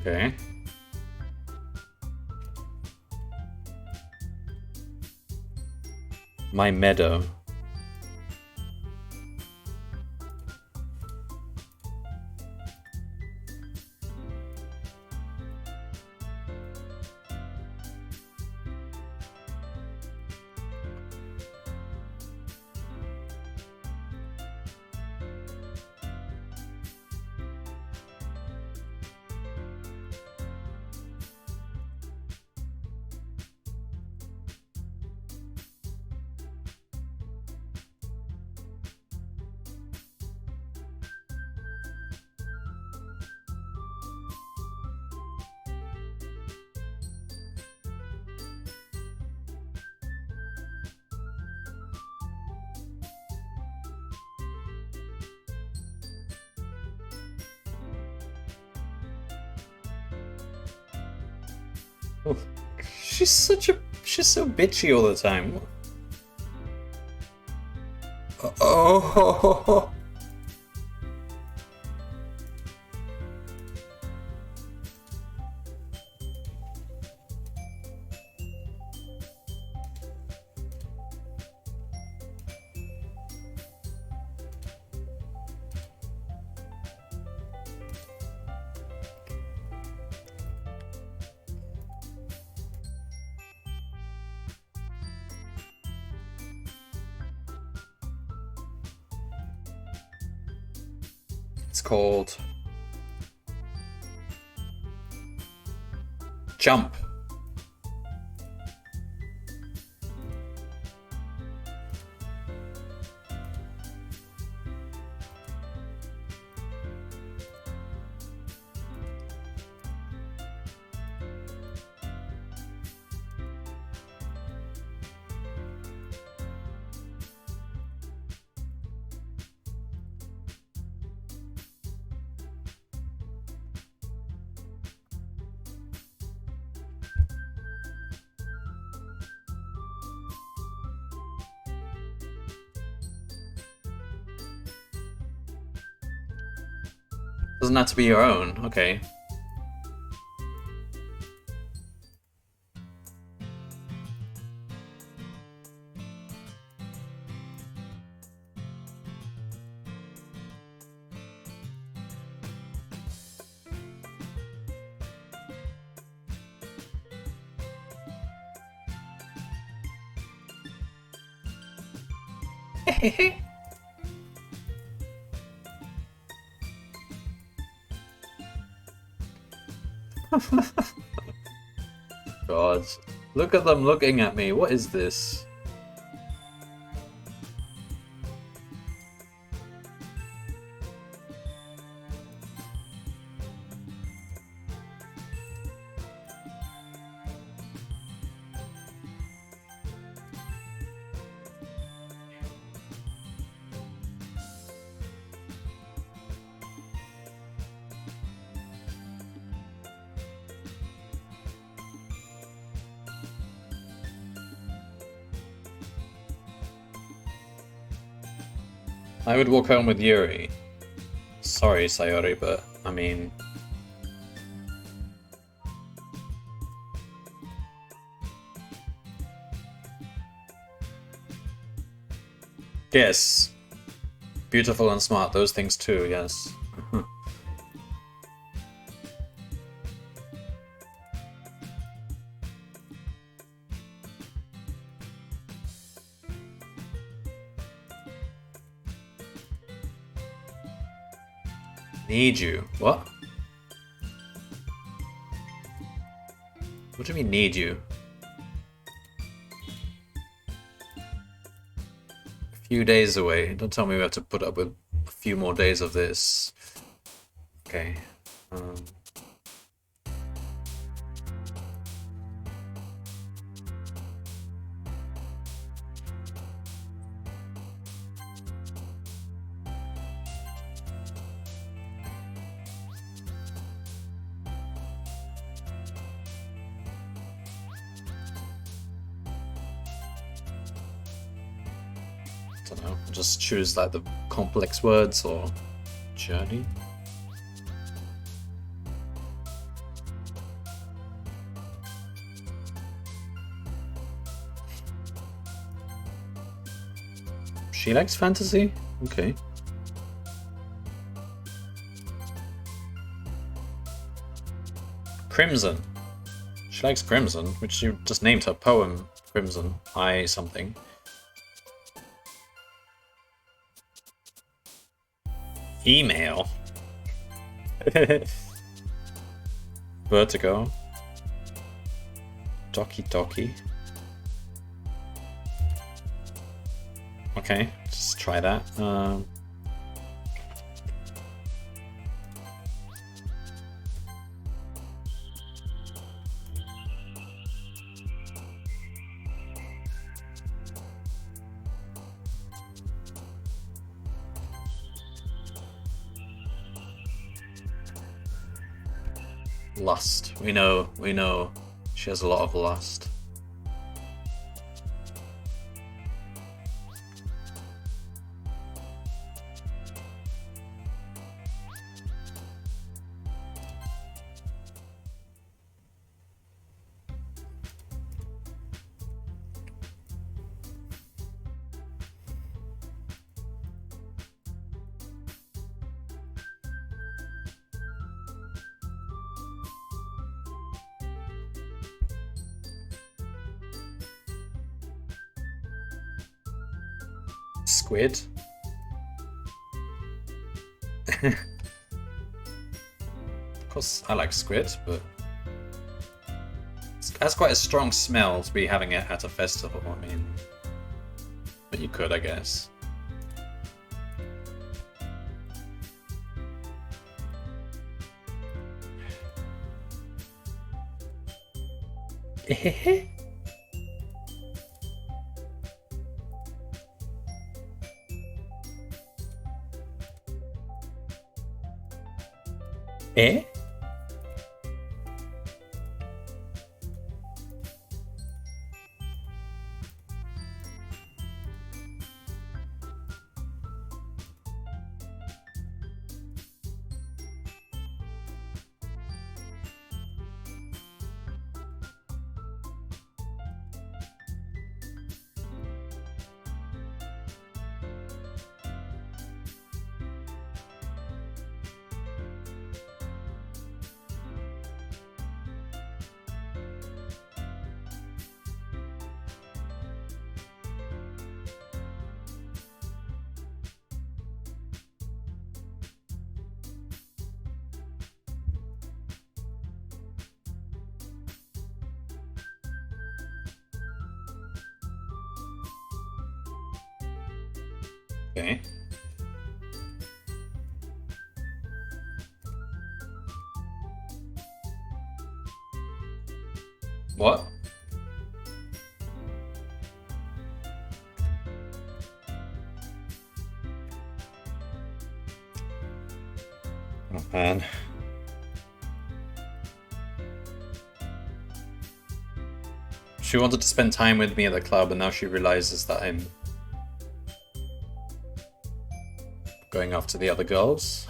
Okay. My meadow. Oh, she's so bitchy all the time. Oh. It's called Jump. Doesn't have to be your own, okay. God, look at them looking at me. What is this? I would walk home with Yuri. Sorry, Sayori, but I mean... Yes. Beautiful and smart, those things too, yes. Need you. What? What do you mean, need you? A few days away. Don't tell me we have to put up with a few more days of this. Okay. Don't know, just choose like the complex words or journey. She likes fantasy? Okay. Crimson. She likes Crimson, which you just named her poem Crimson. I something. Email. Vertigo. Doki Doki. Okay, just try that. Lust. We know she has a lot of lust. Squid. course, I like squid, but that's quite a strong smell to be having it at a festival. I mean, but you could, I guess. Eh? Okay. What? Oh man. She wanted to spend time with me at the club, and now she realizes that I'm going after the other girls.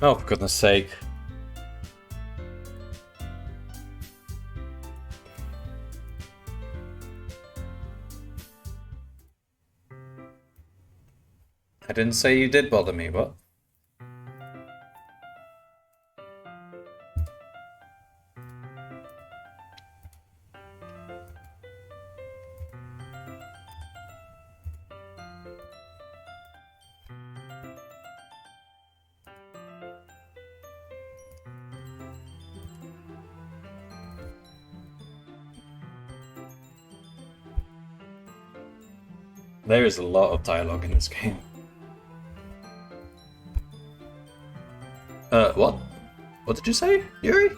Oh, for goodness sake. I didn't say you did bother me, what? There is a lot of dialogue in this game. What? What did you say, Yuri?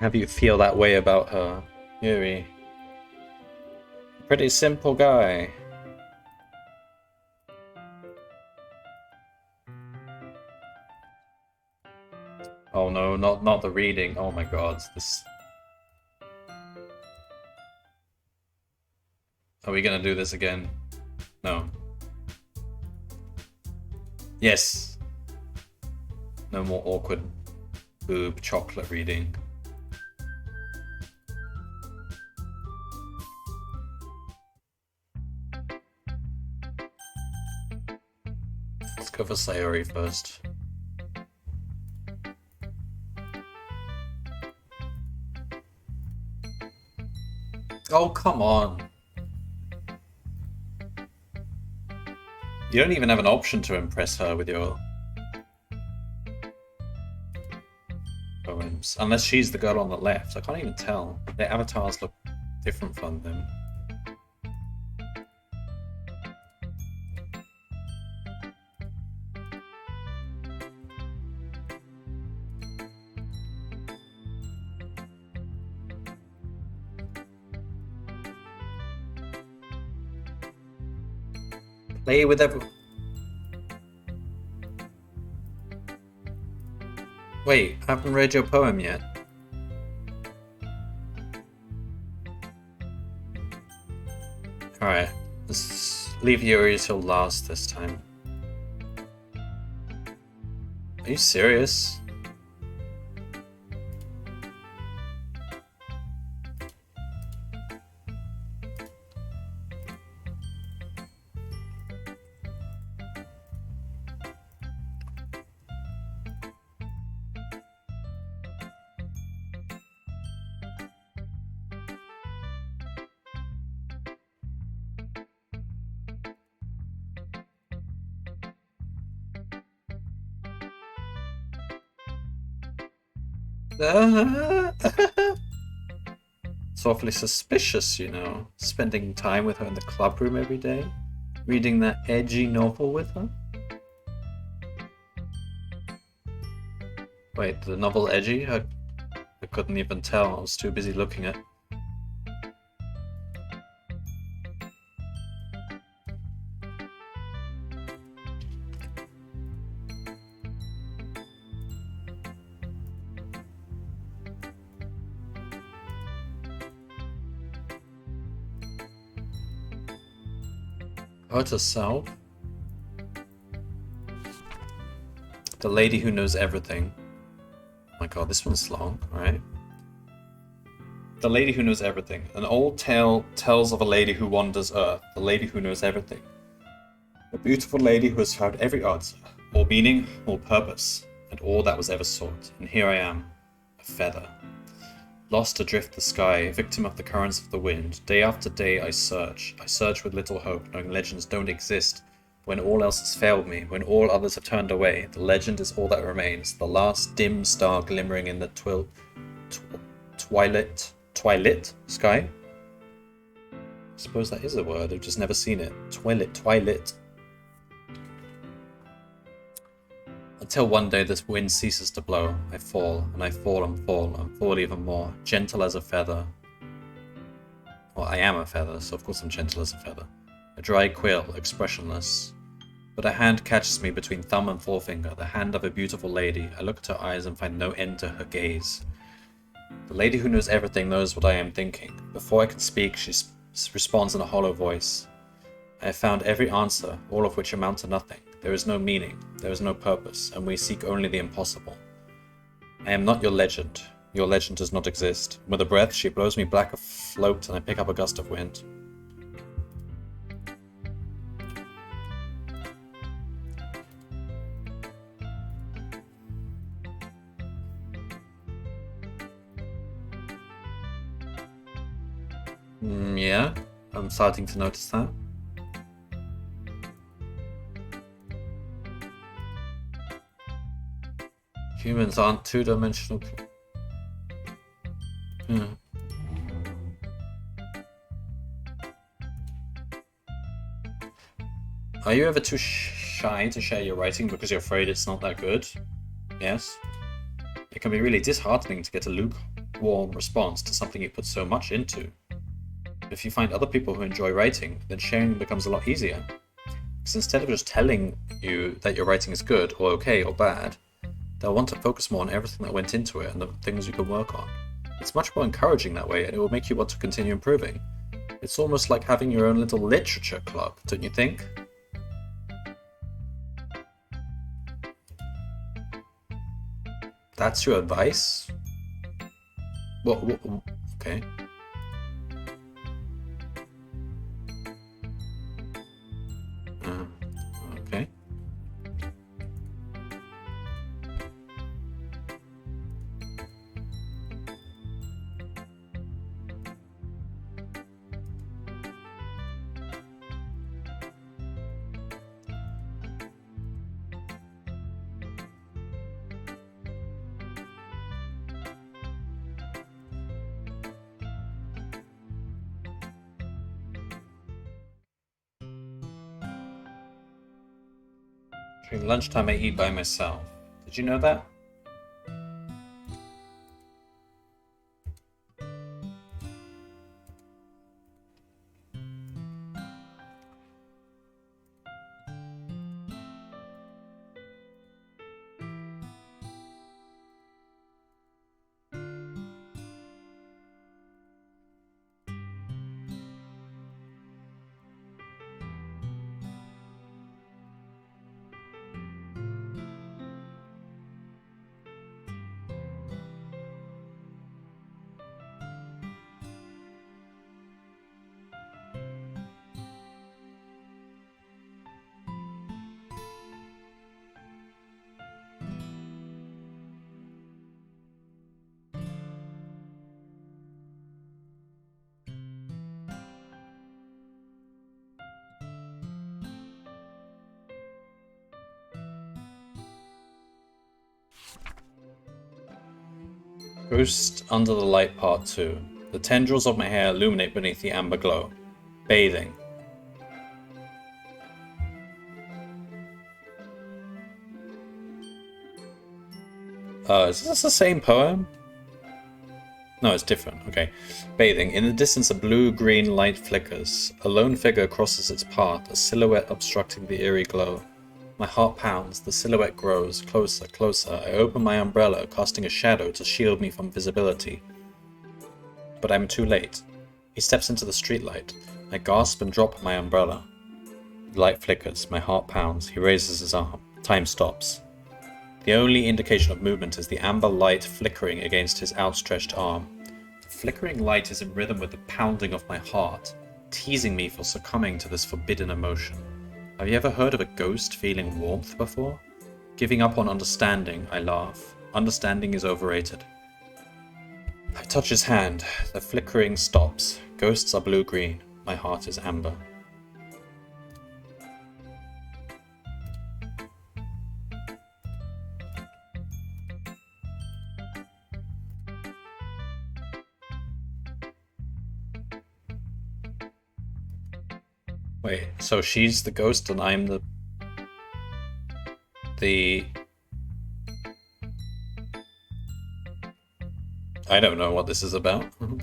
Have you feel that way about her, Yuri? Pretty simple guy. Oh no, not the reading. Oh my god, this. Are we gonna do this again? No. Yes. No more awkward boob chocolate reading. Let's go for Sayori first. Oh, come on. You don't even have an option to impress her with your names. Unless she's the girl on the left. I can't even tell. Their avatars look different from them. Play with everyone. Wait, I haven't read your poem yet. Alright, let's leave Yuri till last this time. Are you serious? It's awfully suspicious, you know, spending time with her in the club room every day, reading that edgy novel with her. Wait, the novel edgy? I couldn't even tell, I was too busy looking at. Hurt herself? The lady who knows everything. Oh my god, this one's long, alright. The lady who knows everything. An old tale tells of a lady who wanders Earth, the lady who knows everything. A beautiful lady who has found every answer, all meaning, all purpose, and all that was ever sought. And here I am, a feather. Lost adrift the sky, victim of the currents of the wind. Day after day I search with little hope, knowing legends don't exist. When all else has failed me, when all others have turned away, the legend is all that remains, the last dim star glimmering in the twilight sky? I suppose that is a word, I've just never seen it. Twilight. Until one day this wind ceases to blow, I fall, and I fall and fall, and fall even more, gentle as a feather. Well, I am a feather, so of course I'm gentle as a feather. A dry quill, expressionless. But a hand catches me between thumb and forefinger, the hand of a beautiful lady. I look at her eyes and find no end to her gaze. The lady who knows everything knows what I am thinking. Before I can speak, she responds in a hollow voice. I have found every answer, all of which amount to nothing. There is no meaning, there is no purpose, and we seek only the impossible. I am not your legend. Your legend does not exist. With a breath, she blows me back afloat, and I pick up a gust of wind. Yeah, I'm starting to notice that. Humans aren't two-dimensional. Yeah. Are you ever too shy to share your writing because you're afraid it's not that good? Yes. It can be really disheartening to get a lukewarm response to something you put so much into. If you find other people who enjoy writing, then sharing becomes a lot easier. Because instead of just telling you that your writing is good, or okay, or bad, they'll want to focus more on everything that went into it and the things you can work on. It's much more encouraging that way, and it will make you want to continue improving. It's almost like having your own little literature club, don't you think? That's your advice? What okay. Okay. During lunchtime I eat by myself. Did you know that? Ghost Under the Light Part 2. The tendrils of my hair illuminate beneath the amber glow. Bathing. Is this the same poem? No, it's different. Okay. Bathing. In the distance, a blue-green light flickers. A lone figure crosses its path, a silhouette obstructing the eerie glow. My heart pounds. The silhouette grows. Closer, closer. I open my umbrella, casting a shadow to shield me from visibility. But I'm too late. He steps into the streetlight. I gasp and drop my umbrella. The light flickers. My heart pounds. He raises his arm. Time stops. The only indication of movement is the amber light flickering against his outstretched arm. The flickering light is in rhythm with the pounding of my heart, teasing me for succumbing to this forbidden emotion. Have you ever heard of a ghost feeling warmth before? Giving up on understanding, I laugh. Understanding is overrated. I touch his hand. The flickering stops. Ghosts are blue-green. My heart is amber. Wait, so she's the ghost and I'm the... I don't know what this is about. Oh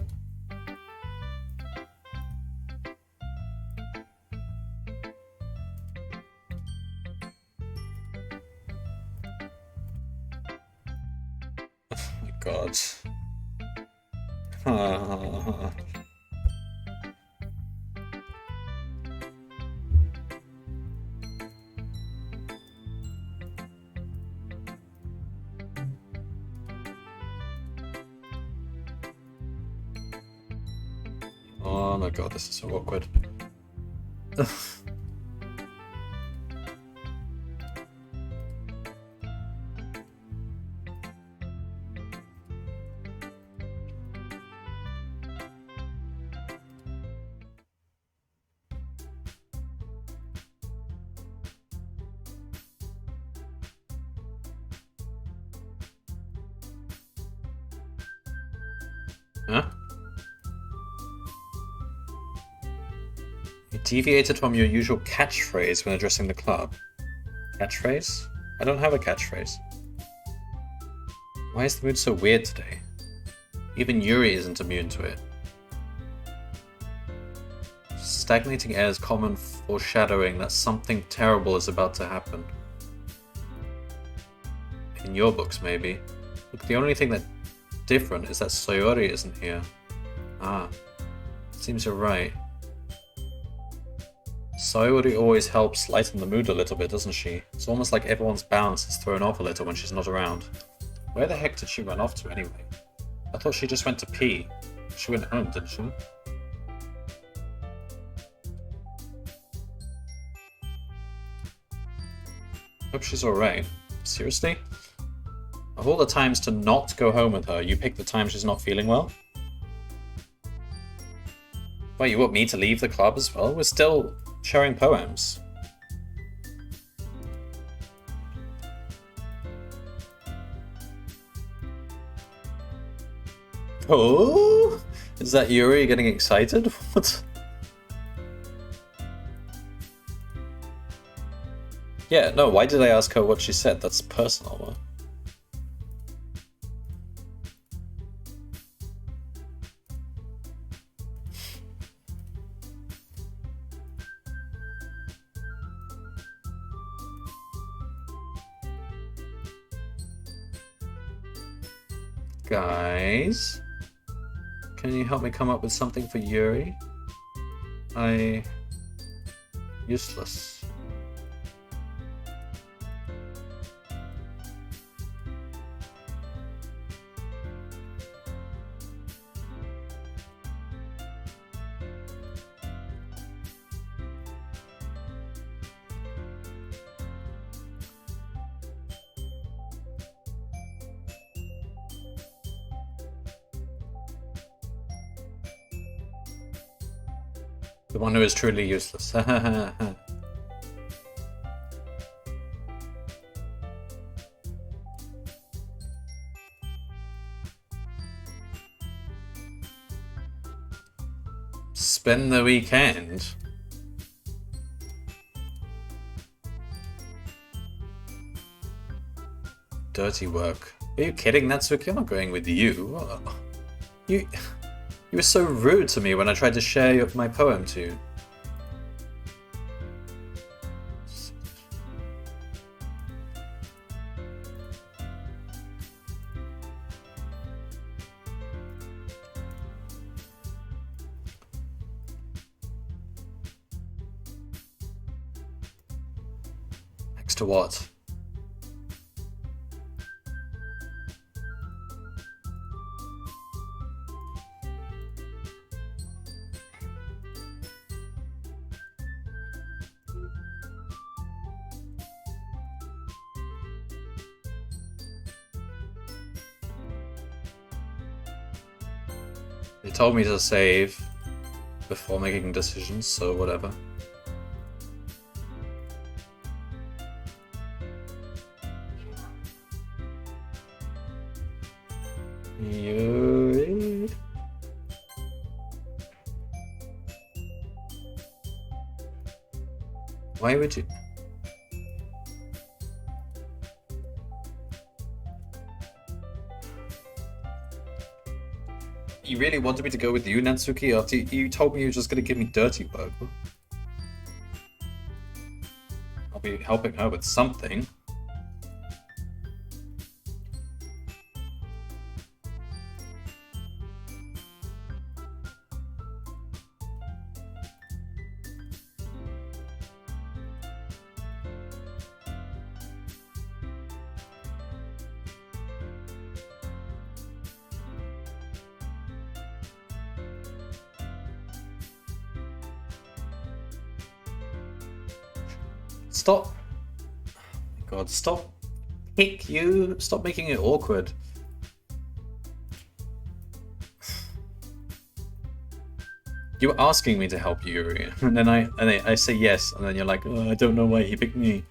my god. Oh my god, this is so awkward. Huh? You deviated from your usual catchphrase when addressing the club. Catchphrase? I don't have a catchphrase. Why is the mood so weird today? Even Yuri isn't immune to it. Stagnating air is common foreshadowing that something terrible is about to happen. In your books, maybe. Look, the only thing that's different is that Sayori isn't here. Ah, seems you're right. Sayori always helps lighten the mood a little bit, doesn't she? It's almost like everyone's balance is thrown off a little when she's not around. Where the heck did she run off to anyway? I thought she just went to pee. She went home, didn't she? Hope she's alright. Seriously? Of all the times to not go home with her, you pick the time she's not feeling well? Wait, you want me to leave the club as well? We're still sharing poems. Oh? Is that Yuri getting excited? What? Yeah, no, why did I ask her what she said? That's personal. Guys, can you help me come up with something for Yuri? Useless. The one who is truly useless. Spend the weekend. Dirty work. Are you kidding, Natsuki? I'm not going with you. You were so rude to me when I tried to share my poem to you. Next to what? They told me to save before making decisions, so whatever. Yuri. Why would you? You really wanted me to go with you, Natsuki, after you told me you were just going to give me dirty work? I'll be helping her with something. Stop. Oh my God, stop. Pick you. Stop making it awkward. You were asking me to help you, Yuri, and then I say yes, and then you're like, oh, I don't know why he picked me.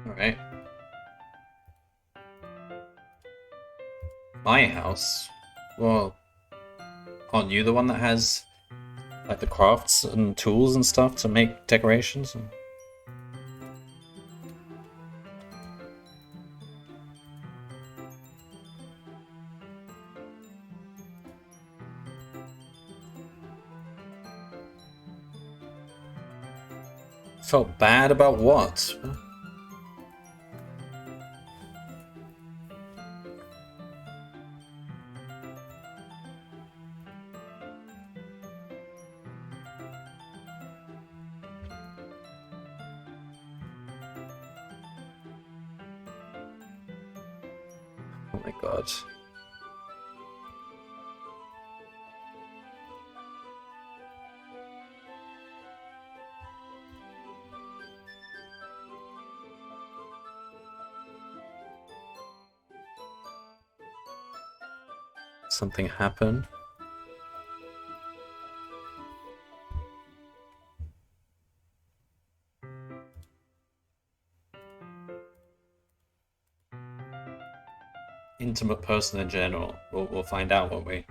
Alright. My house? Well, aren't you the one that has like the crafts and tools and stuff to make decorations? Felt bad about what? Oh my God. something happen. Intimate person in general. We'll find out, won't we?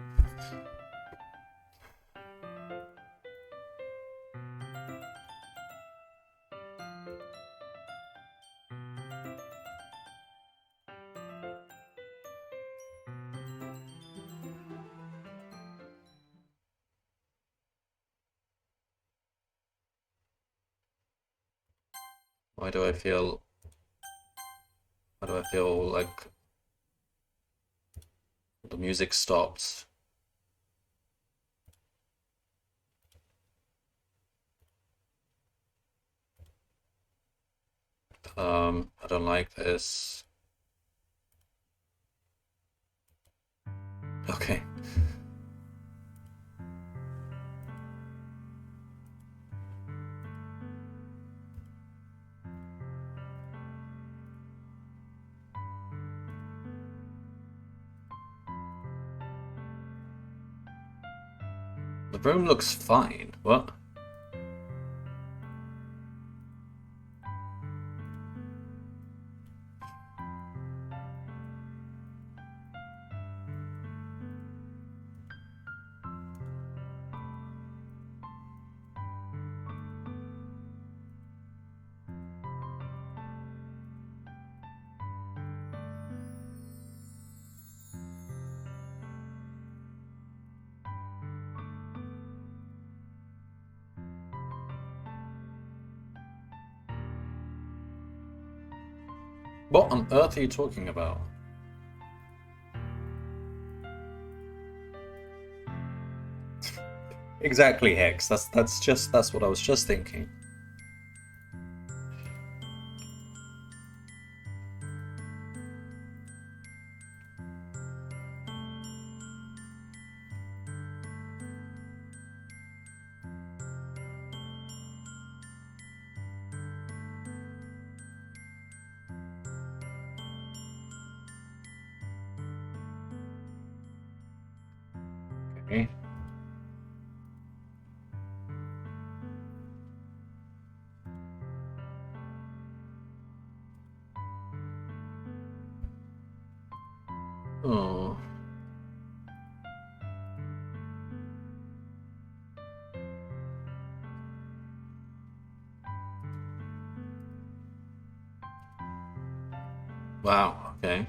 Why do I feel like the music stopped? I don't like this. Okay. The room looks fine. What? What on earth are you talking about? Exactly, Hex. That's what I was just thinking. Okay. Oh. Wow, okay.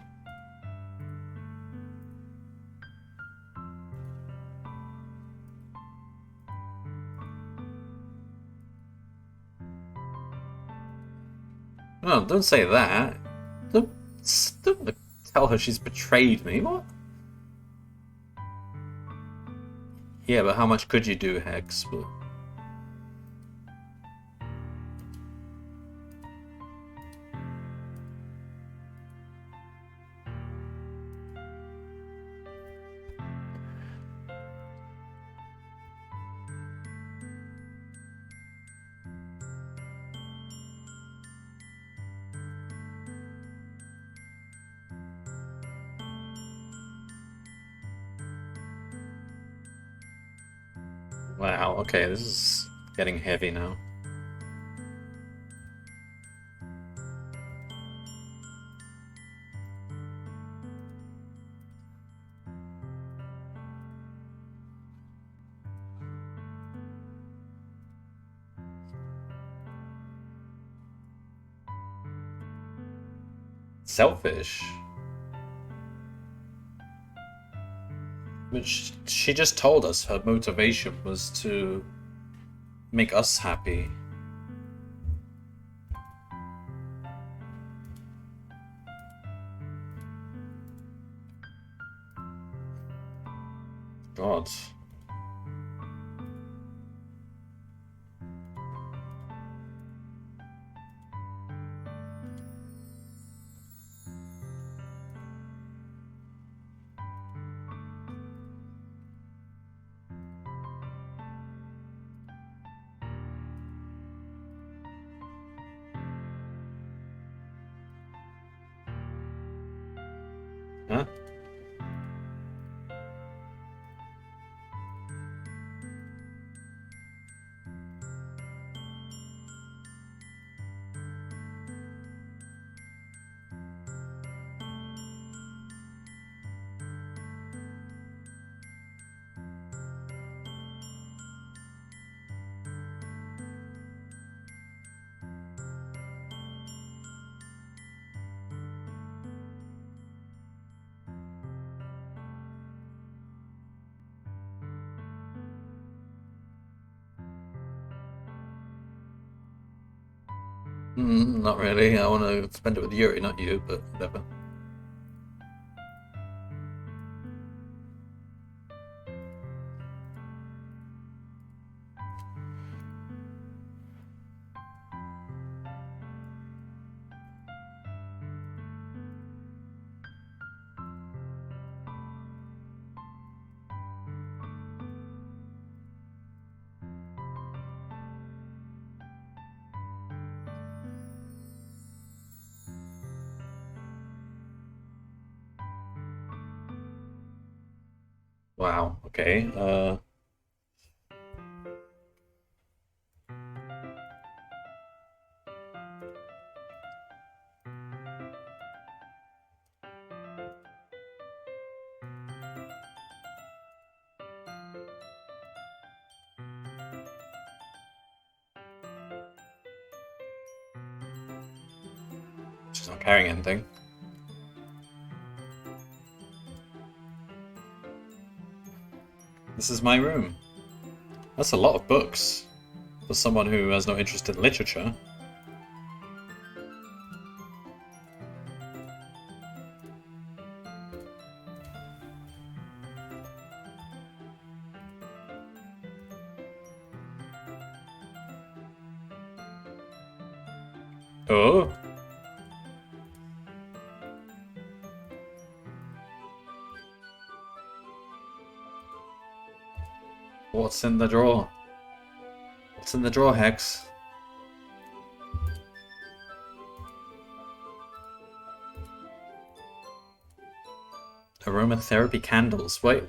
No, don't say that. Don't, don't tell her she's betrayed me. What? Yeah, but how much could you do, Hex? Wow, okay, this is getting heavy now. Selfish. Which she just told us her motivation was to make us happy. God. Huh? Not really. I want to spend it with Yuri, not you, but whatever. Wow. Okay. She's not carrying anything. This is my room. That's a lot of books for someone who has no interest in literature. Oh. What's in the drawer? What's in the drawer, Hex? Aromatherapy candles. Wait.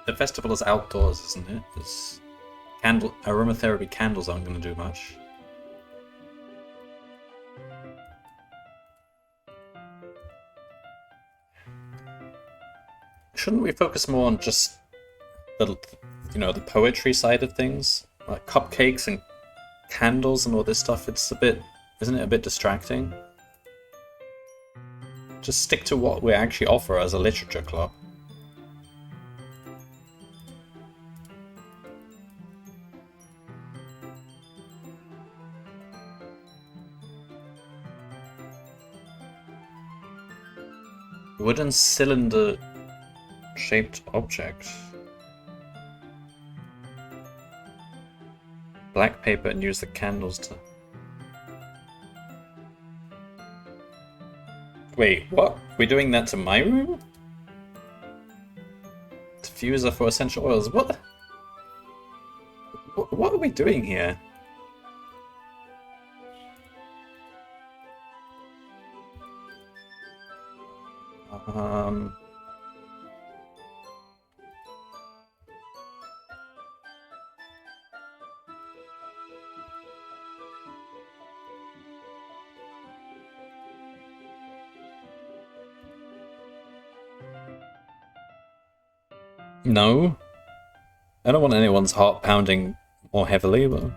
The festival is outdoors, isn't it? It's aromatherapy candles aren't going to do much. Shouldn't we focus more on just the, the poetry side of things? Like cupcakes and candles and all this stuff, isn't it a bit distracting? Just stick to what we actually offer as a literature club. Wooden cylinder shaped object. Black paper and use the candles to... Wait, what? We're doing that to my room? Diffuser for essential oils. What? What are we doing here? No. I don't want anyone's heart pounding more heavily, but...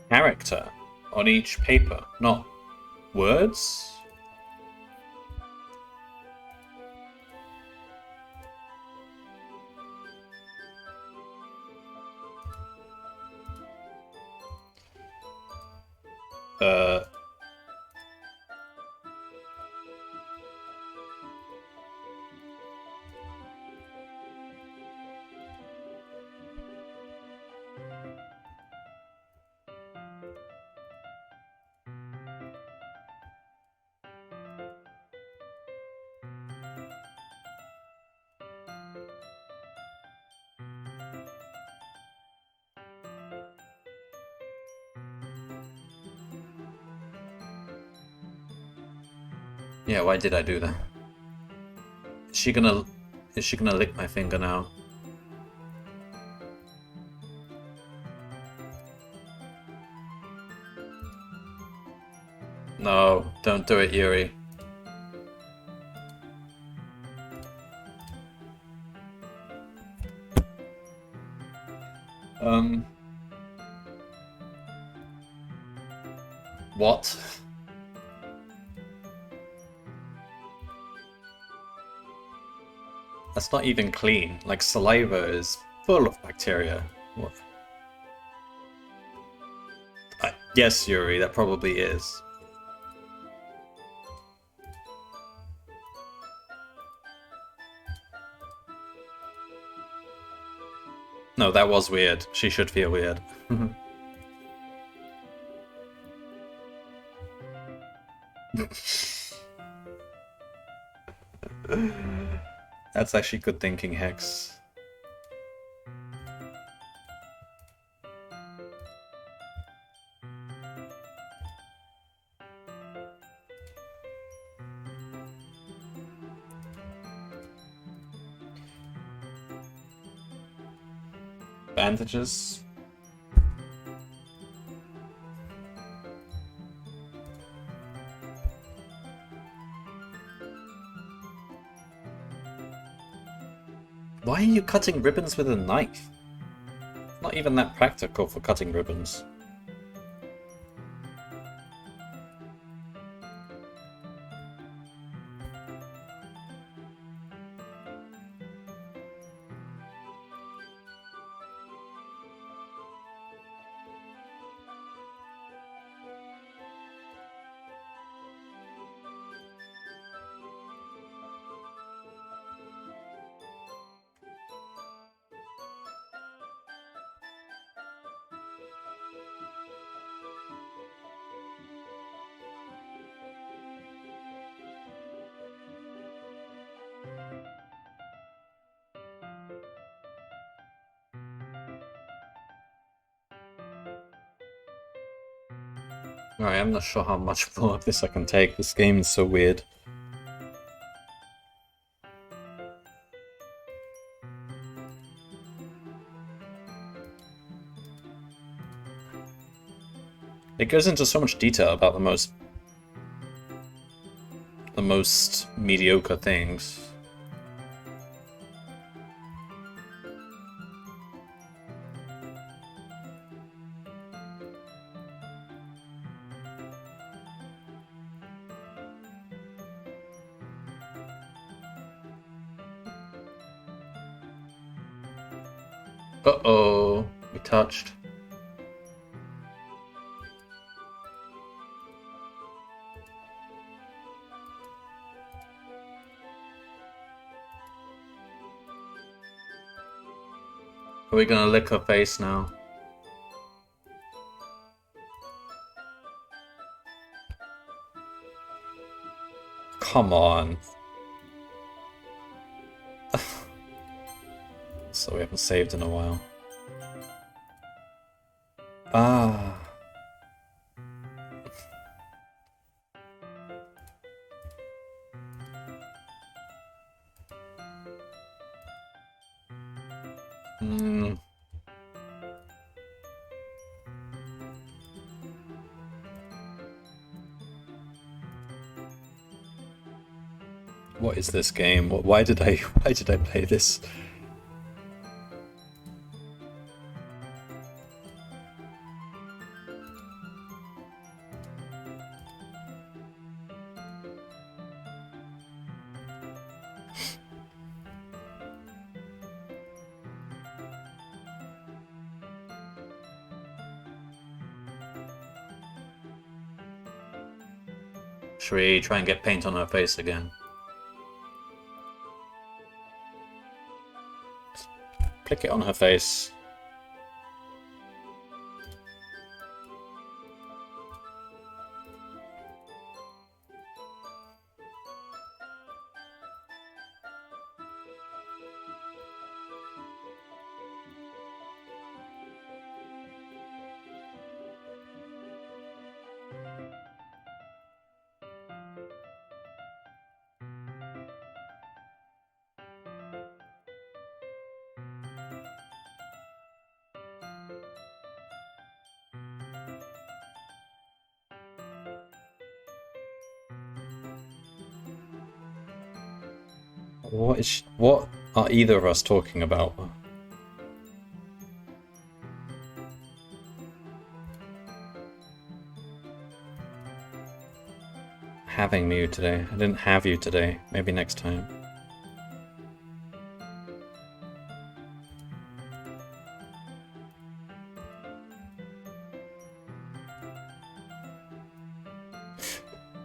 Character on each paper, not words? Yeah, why did I do that? Is she gonna... Is she gonna lick my finger now? No, don't do it, Yuri. What? That's not even clean. Like, saliva is full of bacteria. What? Yes, Yuri, that probably is. No, that was weird. She should feel weird. That's actually good thinking, Hex. Bandages. Why are you cutting ribbons with a knife? Not even that practical for cutting ribbons. Alright, I'm not sure how much more of this I can take. This game is so weird. It goes into so much detail about the most mediocre things. Uh-oh, we touched. Are we gonna lick her face now? Come on. So we haven't saved in a while. Ah. Hmm. What is this game? Why did I play this? Should we try and get paint on her face again? Flick it on her face. What are either of us talking about? Having me today. I didn't have you today. Maybe next time.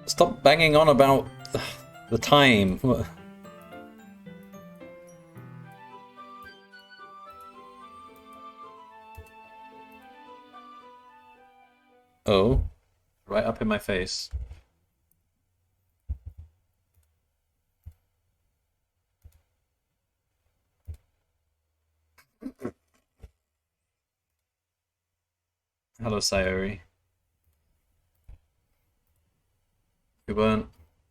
Stop banging on about the time. Oh, right up in my face. Hello, Sayori. We weren't.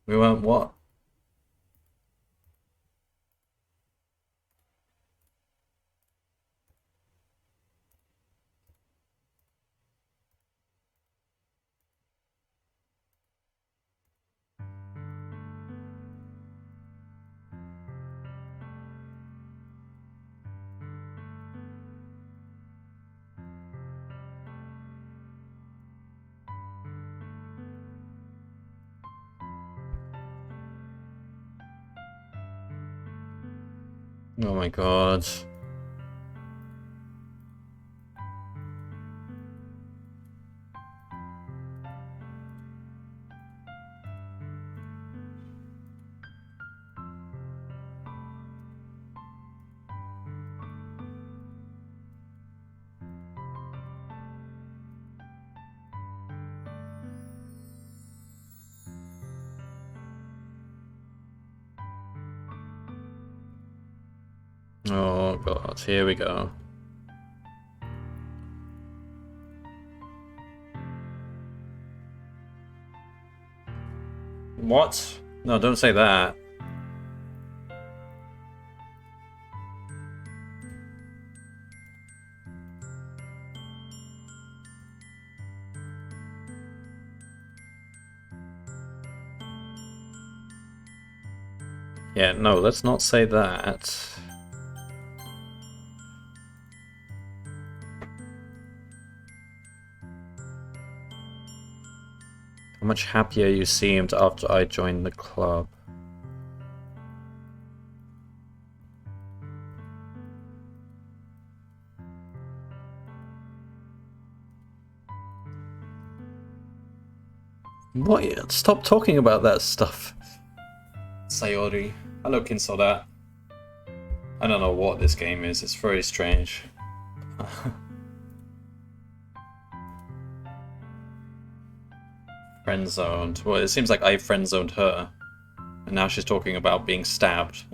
We weren't what? Oh my god. Oh god, here we go. What? No, don't say that. Yeah, no, let's not say that. How much happier you seemed after I joined the club. What? Stop talking about that stuff. Sayori. Hello, Kinsoda. I don't know what this game is. It's very strange. Friend zoned. Well, it seems like I friend zoned her. And now she's talking about being stabbed.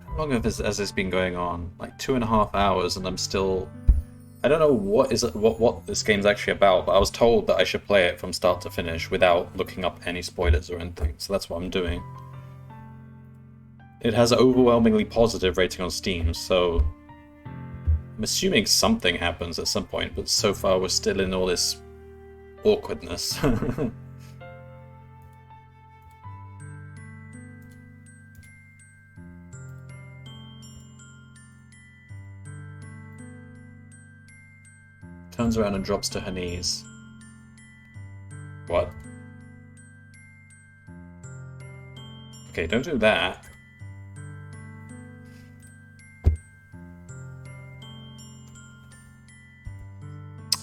How long has this been going on? Like 2.5 hours, and I'm still. I don't know what this game's actually about, but I was told that I should play it from start to finish without looking up any spoilers or anything. So that's what I'm doing. It has an overwhelmingly positive rating on Steam, so I'm assuming something happens at some point, but so far we're still in all this awkwardness. Turns around and drops to her knees. What? Okay, don't do that.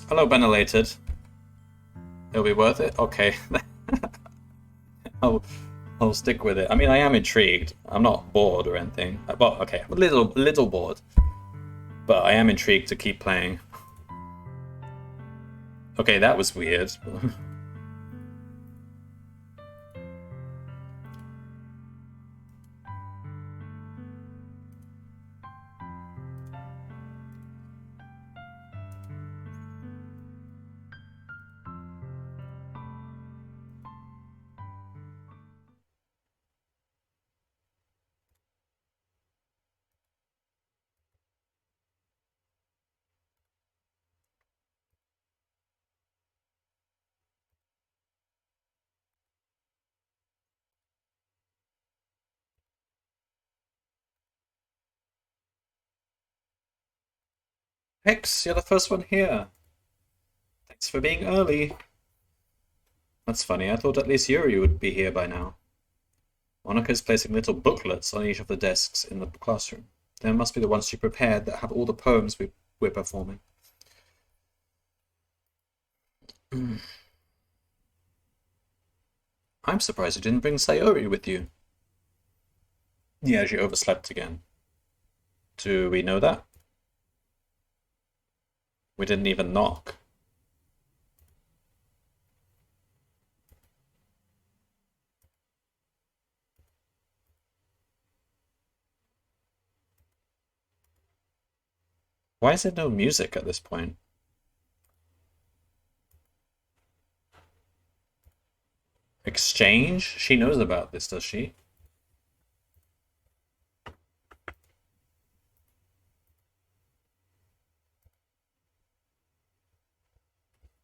Hello, Benellated. It'll be worth it? Okay. I'll stick with it. I mean, I am intrigued. I'm not bored or anything. Well, okay, I'm a little bored. But I am intrigued to keep playing. Okay, that was weird. Hex, you're the first one here. Thanks for being early. That's funny, I thought at least Yuri would be here by now. Monica is placing little booklets on each of the desks in the classroom. They must be the ones she prepared that have all the poems we're performing. I'm surprised you didn't bring Sayori with you. Yeah, she overslept again. Do we know that? We didn't even knock. Why is there no music at this point? Exchange? She knows about this, does she?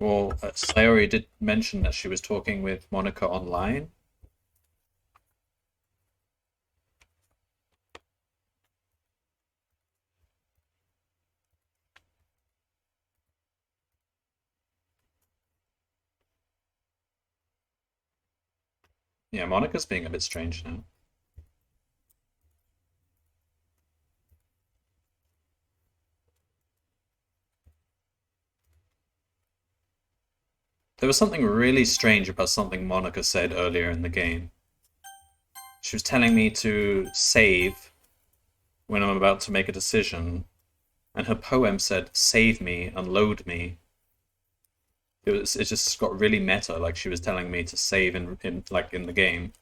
Well, Sayori did mention that she was talking with Monica online. Yeah, Monica's being a bit strange now. There was something really strange about something Monica said earlier in the game. She was telling me to save when I'm about to make a decision, and her poem said save me and load me. It just got really meta, like she was telling me to save in like in the game.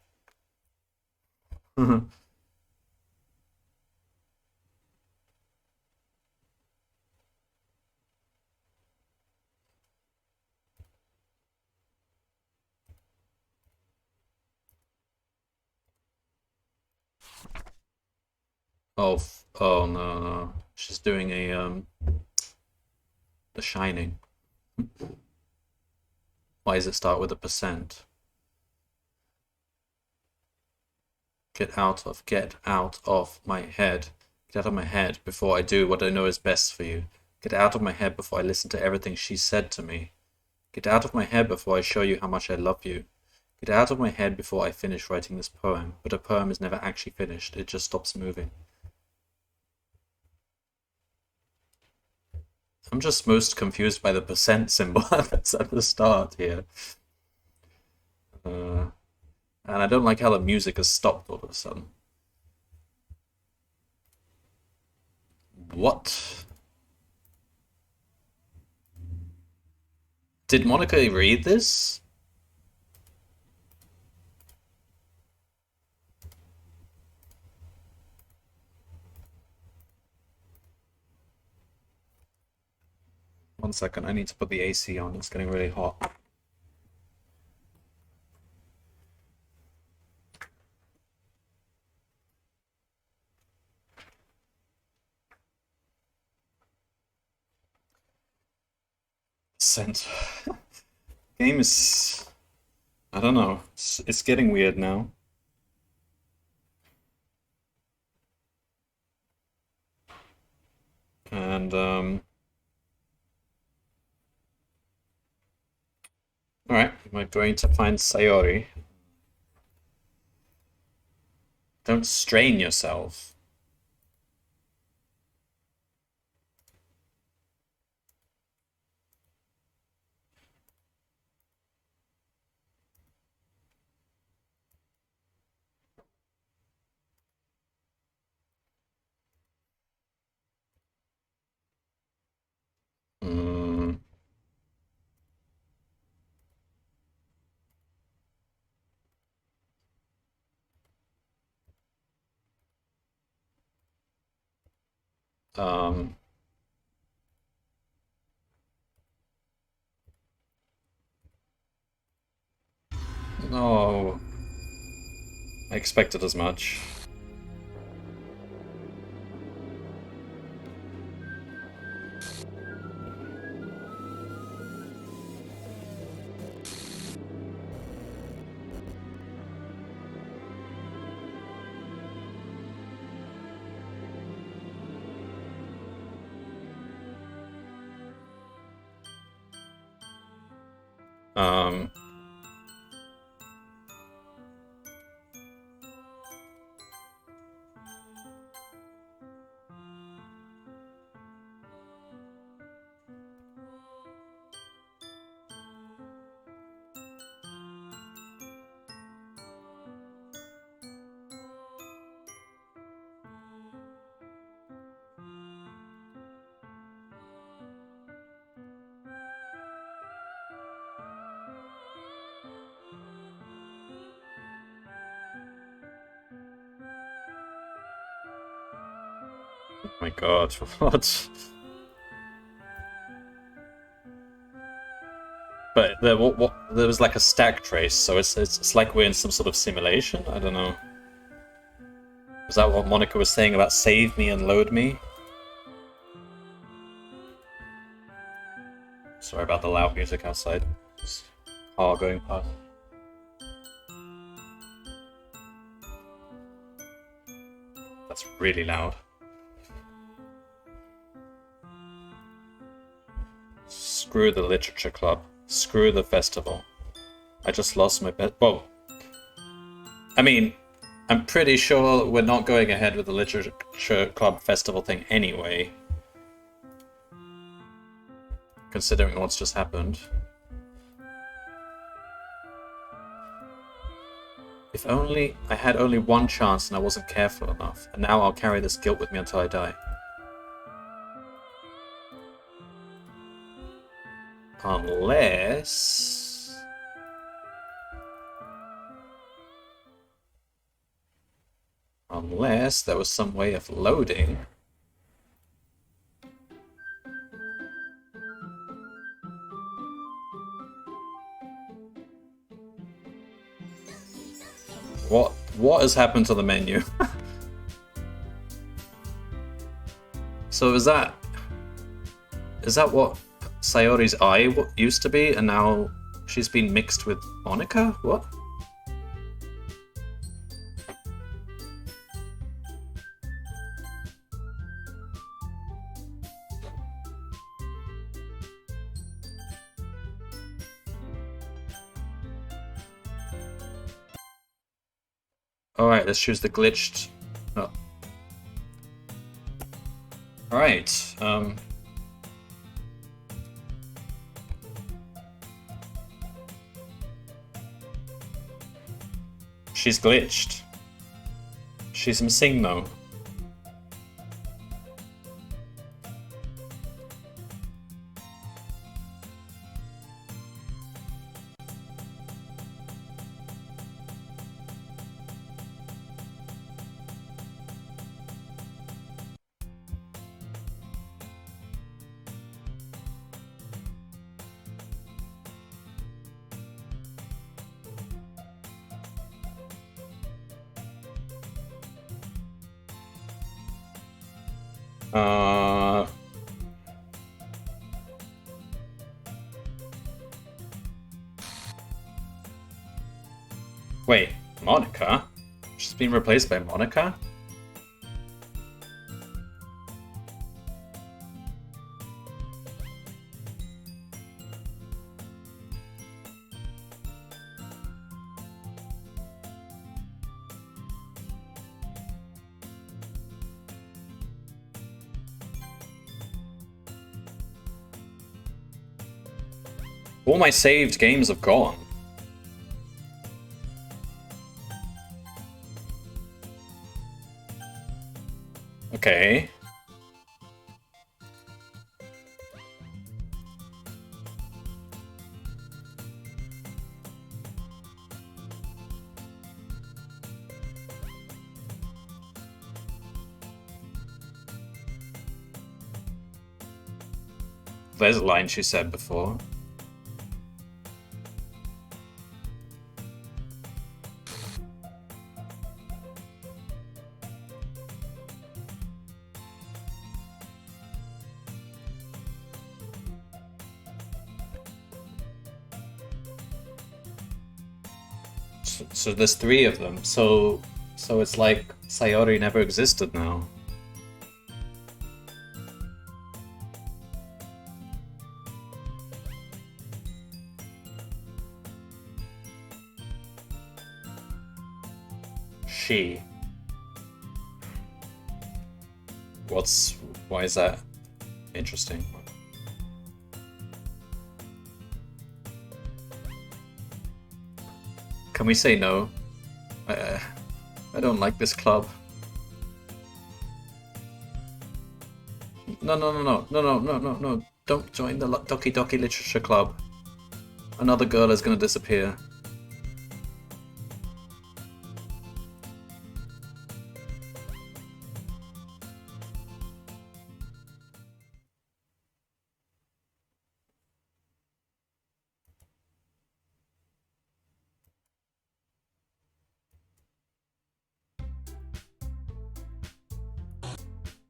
Oh, oh no, no. She's doing a The Shining. Why does it start with a percent? Get out of my head. Get out of my head before I do what I know is best for you. Get out of my head before I listen to everything she said to me. Get out of my head before I show you how much I love you. Get out of my head before I finish writing this poem. But a poem is never actually finished, it just stops moving. I'm just most confused by the percent symbol that's at the start here. Uh, and I don't like how the music has stopped all of a sudden. What? Did Monica read this? One second, I need to put the AC on. It's getting really hot. Sent. Game is. I don't know. It's getting weird now. And, Alright, we're going to find Sayori. Don't strain yourself. Mm, um, no. I expected as much. Um, oh my god, what? But there was like a stack trace, so it's like we're in some sort of simulation. I don't know. Was that what Monica was saying about save me and load me? Sorry about the loud music outside. Just car going past. That's really loud. Screw the literature club. Screw the festival. I just lost my bet. Whoa. I mean, I'm pretty sure we're not going ahead with the literature club festival thing anyway. Considering what's just happened. If only I had only one chance and I wasn't careful enough, and now I'll carry this guilt with me until I die. Unless... Unless there was some way of loading. What has happened to the menu? So is that what Sayori's eye used to be, and now she's been mixed with Monica? What? Alright, let's choose the glitched... Oh. Alright, she's glitched. She's missing though. Wait, Monica? She's been replaced by Monica? All my saved games have gone. Okay. There's a line she said before. So there's three of them. So it's like Sayori never existed now. She. Why is that interesting? Can we say no? I don't like this club. No. Don't join the Doki Doki Literature Club. Another girl is gonna disappear.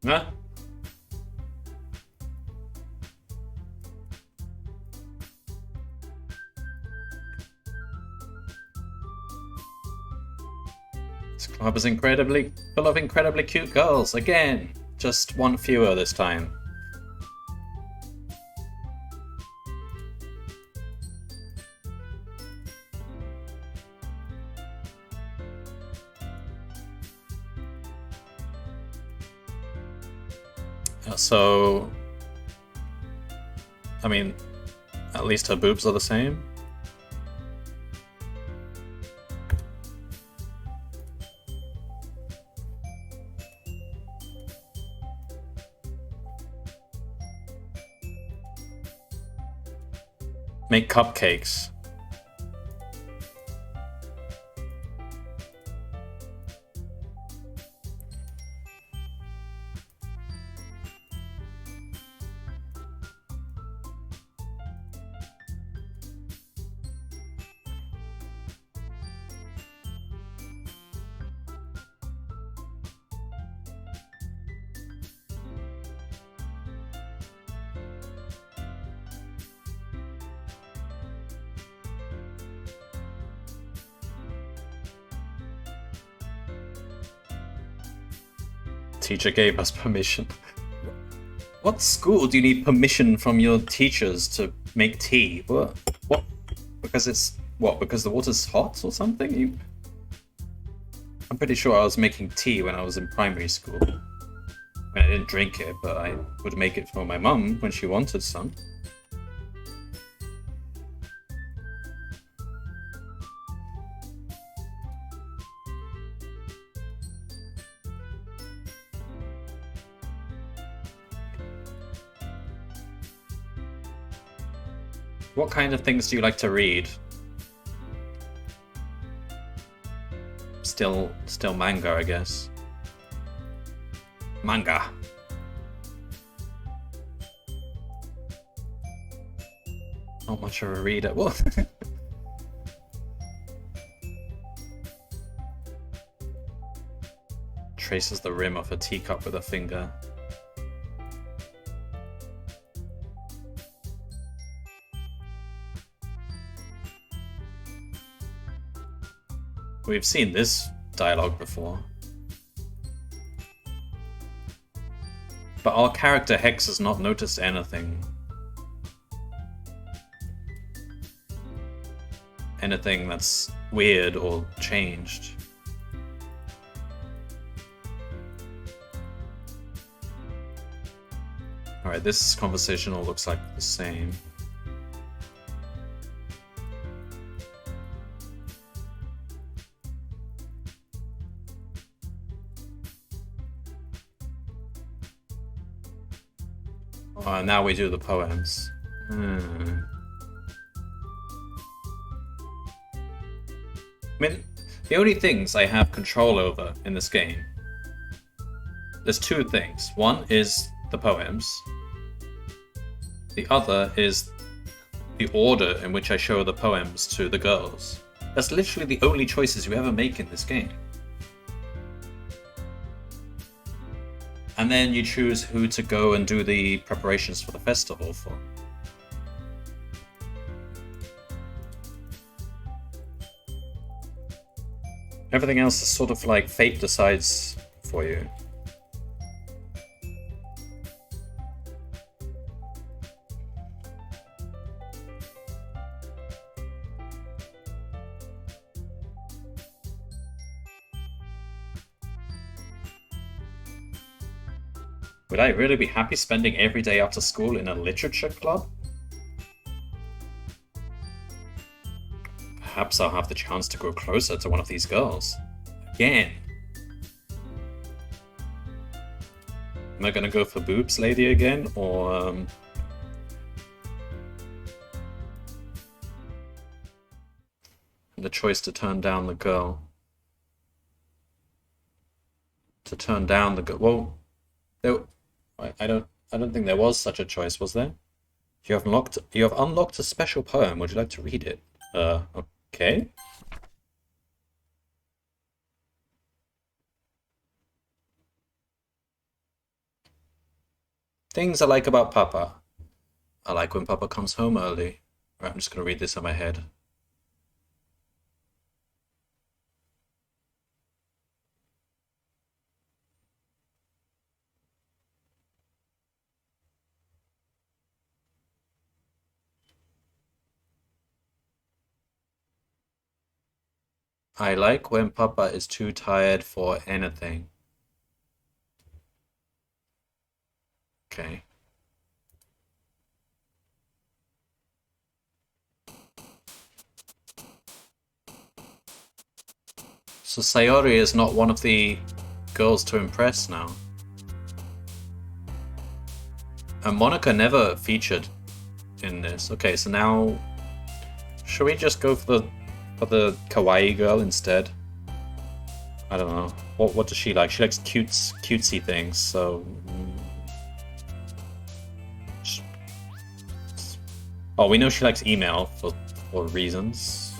Huh? This club is incredibly full of incredibly cute girls. Again, just one fewer this time. So, I mean, at least her boobs are the same. Make cupcakes. Teacher gave us permission. What school do you need permission from your teachers to make tea? What? Because it's what? Because the water's hot or something? I'm pretty sure I was making tea when I was in primary school. I didn't drink it, but I would make it for my mum when she wanted some. What kind of things do you like to read? Still manga, I guess. Manga. Not much of a reader. What? Traces the rim of a teacup with a finger. We've seen this dialogue before. But our character Hex has not noticed anything. Anything that's weird or changed. Alright, this conversation all looks like the same. Now we do the poems. I mean, the only things I have control over in this game, there's two things. One is the poems. The other is the order in which I show the poems to the girls. That's literally the only choices you ever make in this game. And then you choose who to go and do the preparations for the festival for. Everything else is sort of like fate decides for you. Would I really be happy spending every day after school in a literature club? Perhaps I'll have the chance to grow closer to one of these girls. Again. Am I gonna go for boobs lady again, or the choice to turn down the girl? To turn down the girl. Well, I don't think there was such a choice, was there? You have unlocked a special poem. Would you like to read it? Okay. Things I like about Papa. I like when Papa comes home early. Right, I'm just gonna read this in my head. I like when Papa is too tired for anything. Okay. So Sayori is not one of the girls to impress now. And Monica never featured in this. Okay, so now should we just go for the kawaii girl instead? I don't know. What does she like? She likes cutesy things, so oh, we know she likes email for reasons.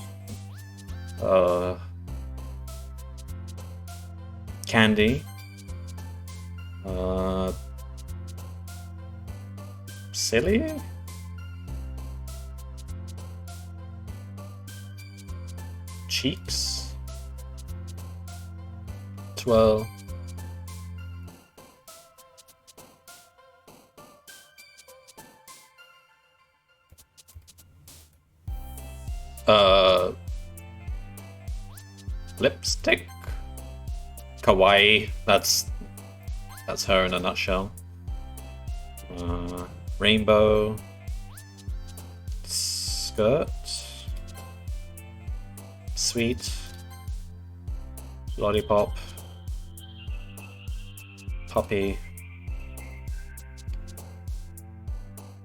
Candy. Silly? Cheeks? Twirl. Lipstick? Kawaii. That's her in a nutshell. Rainbow. Skirt. Sweet. Lollipop. Puppy.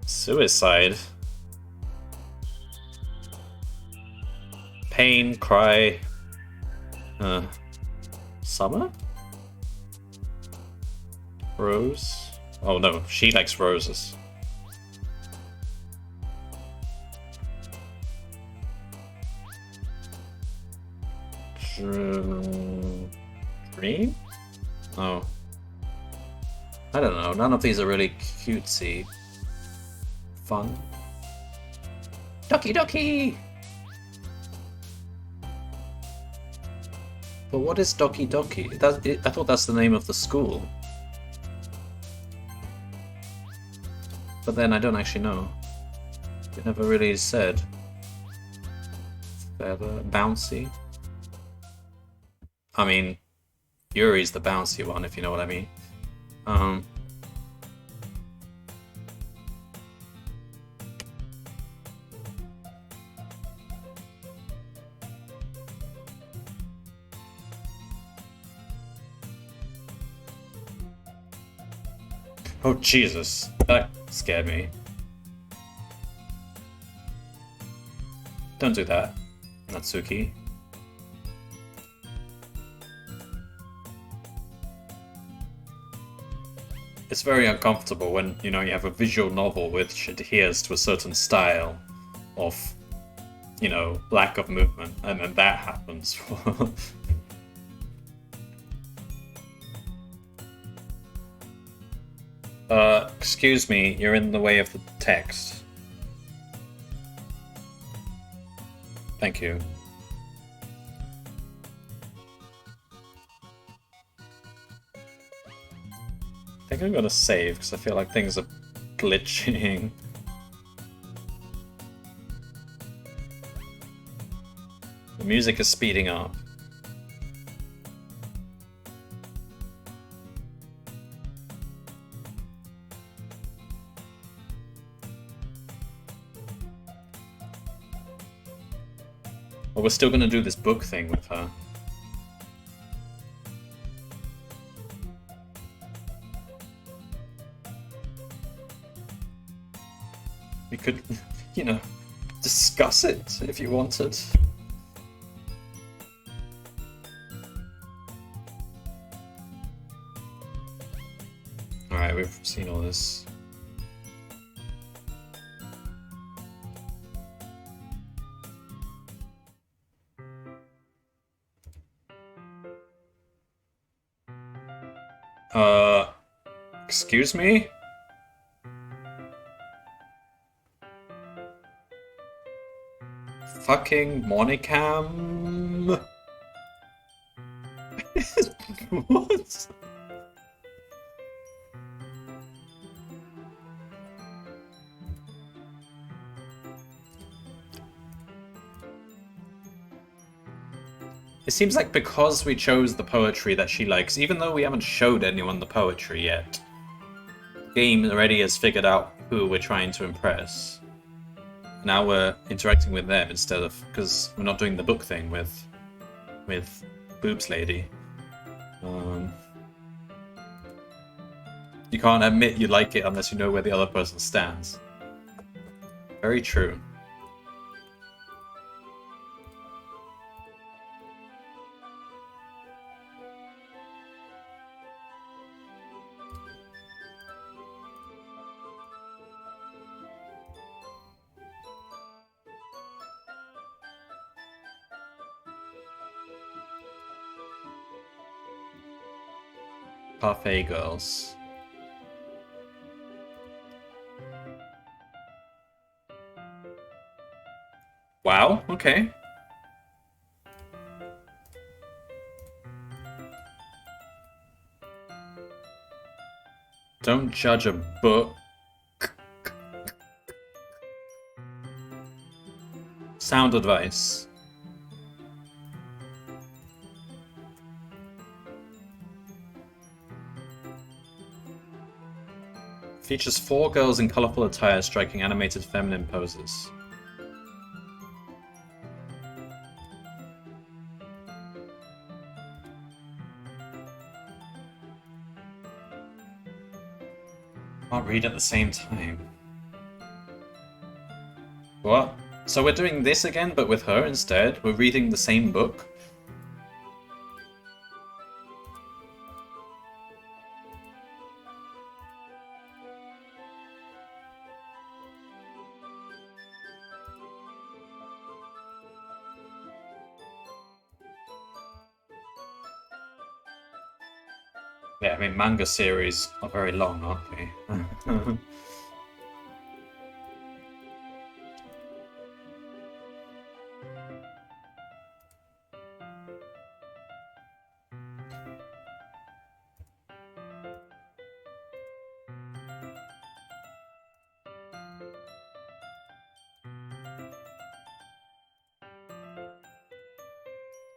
Suicide. Pain, cry. Summer? Rose? Oh no, she likes roses. Dream? Oh. I don't know, none of these are really cutesy. Fun. Doki Doki! But what is Doki Doki? I thought that's the name of the school. But then I don't actually know. It never really said. Feather, bouncy. I mean, Yuri's the bouncy one, if you know what I mean. Oh Jesus, that scared me. Don't do that, Natsuki. It's very uncomfortable when, you know, you have a visual novel which adheres to a certain style of, you know, lack of movement, and then that happens. Excuse me, you're in the way of the text. Thank you. I think I'm gonna save, because I feel like things are glitching. The music is speeding up. But we're still gonna do this book thing with her. We could, you know, discuss it if you wanted. Alright, we've seen all this. Excuse me? Fucking Monicam? What? It seems like because we chose the poetry that she likes, even though we haven't showed anyone the poetry yet, the game already has figured out who we're trying to impress. Now we're interacting with them instead of, because we're not doing the book thing with Boobs Lady. You can't admit you like it unless you know where the other person stands. Very true. Parfait girls. Wow, okay. Don't judge a book. Sound advice. Features 4 girls in colorful attire striking animated feminine poses. Can't read at the same time. What? So we're doing this again, but with her instead? We're reading the same book? Yeah, I mean, manga series are very long, aren't they?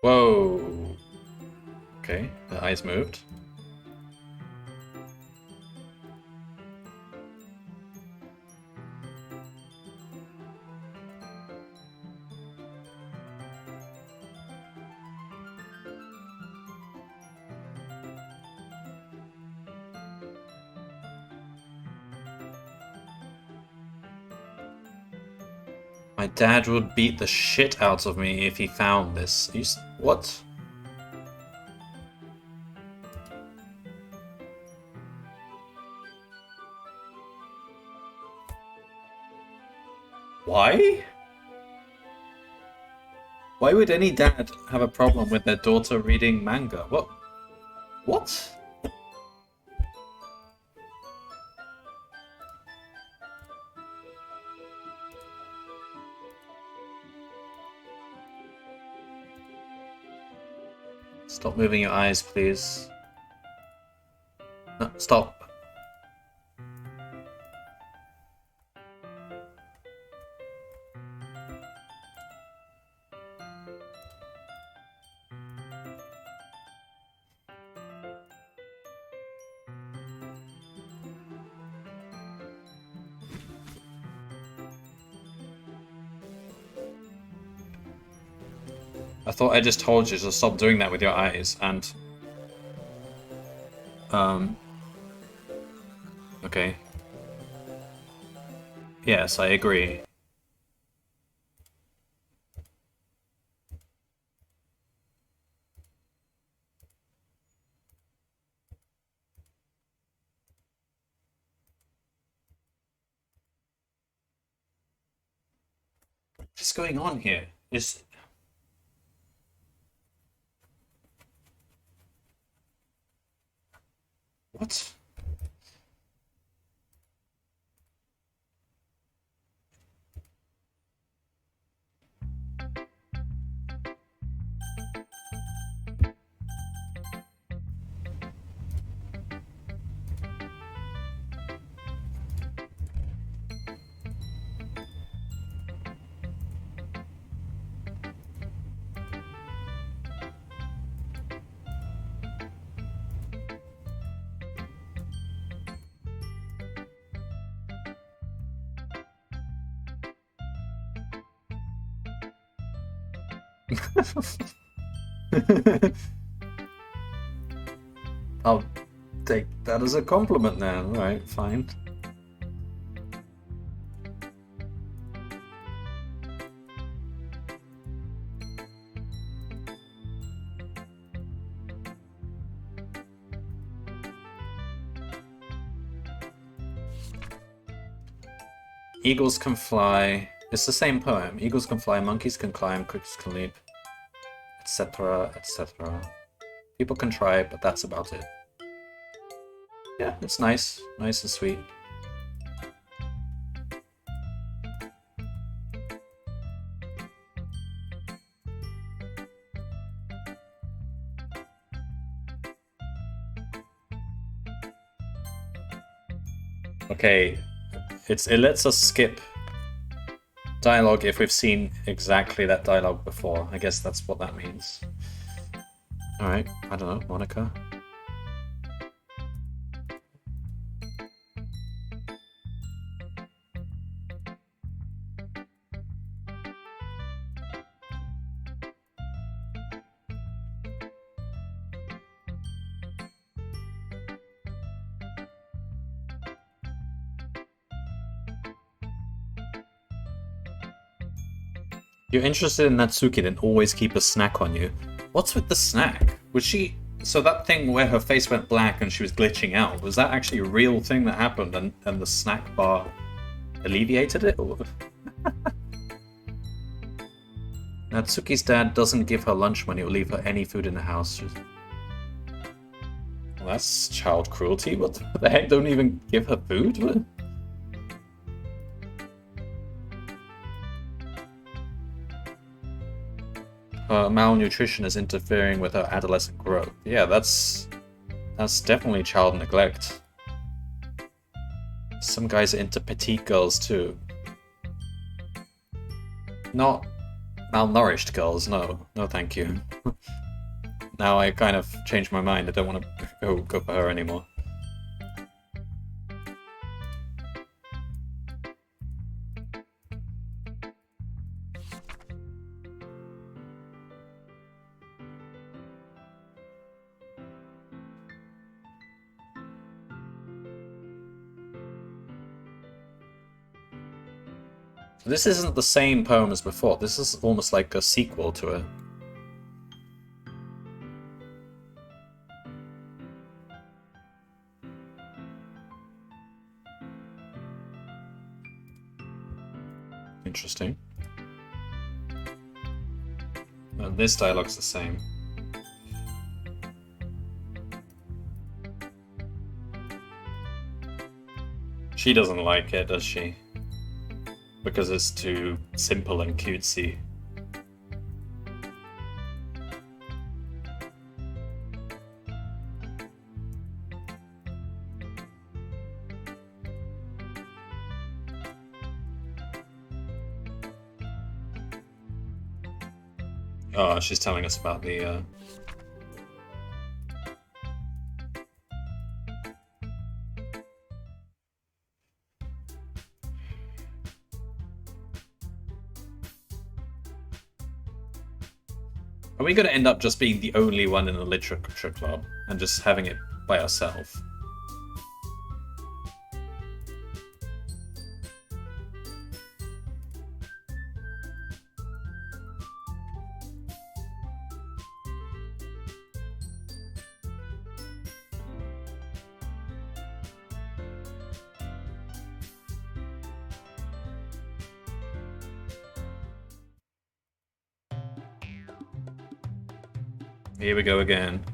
Whoa. Okay, the eyes moved. My dad would beat the shit out of me if he found this. What? Why? Why would any dad have a problem with their daughter reading manga? What? What? Stop moving your eyes, please. No, stop. I thought I just told you to stop doing that with your eyes, and... Okay. Yes, I agree. What's going on here? Is... What? I'll take that as a compliment then. Alright, fine. Eagles can fly. It's the same poem. Eagles can fly, monkeys can climb, crickets can leap, etc., etc. People can try, but that's about it. Yeah, it's nice. Nice and sweet. Okay, it lets us skip dialogue if we've seen exactly that dialogue before. I guess that's what that means. Alright, I don't know, Monica. You're interested in Natsuki, then always keep a snack on you. What's with the snack? Was she... So that thing where her face went black and she was glitching out, was that actually a real thing that happened and the snack bar alleviated it? Or... Natsuki's dad doesn't give her lunch money or leave her any food in the house. Well, that's child cruelty. What the heck? Don't even give her food? What? Malnutrition is interfering with her adolescent growth. Yeah, that's definitely child neglect. Some guys are into petite girls too. Not malnourished girls, no. No thank you. Now I kind of changed my mind. I don't want to go for her anymore. This isn't the same poem as before. This is almost like a sequel to it. Interesting. This dialogue's the same. She doesn't like it, does she? Because it's too simple and cutesy. Oh, she's telling us about the... Are we going to end up just being the only one in the literature club and just having it by ourselves? Here we go again.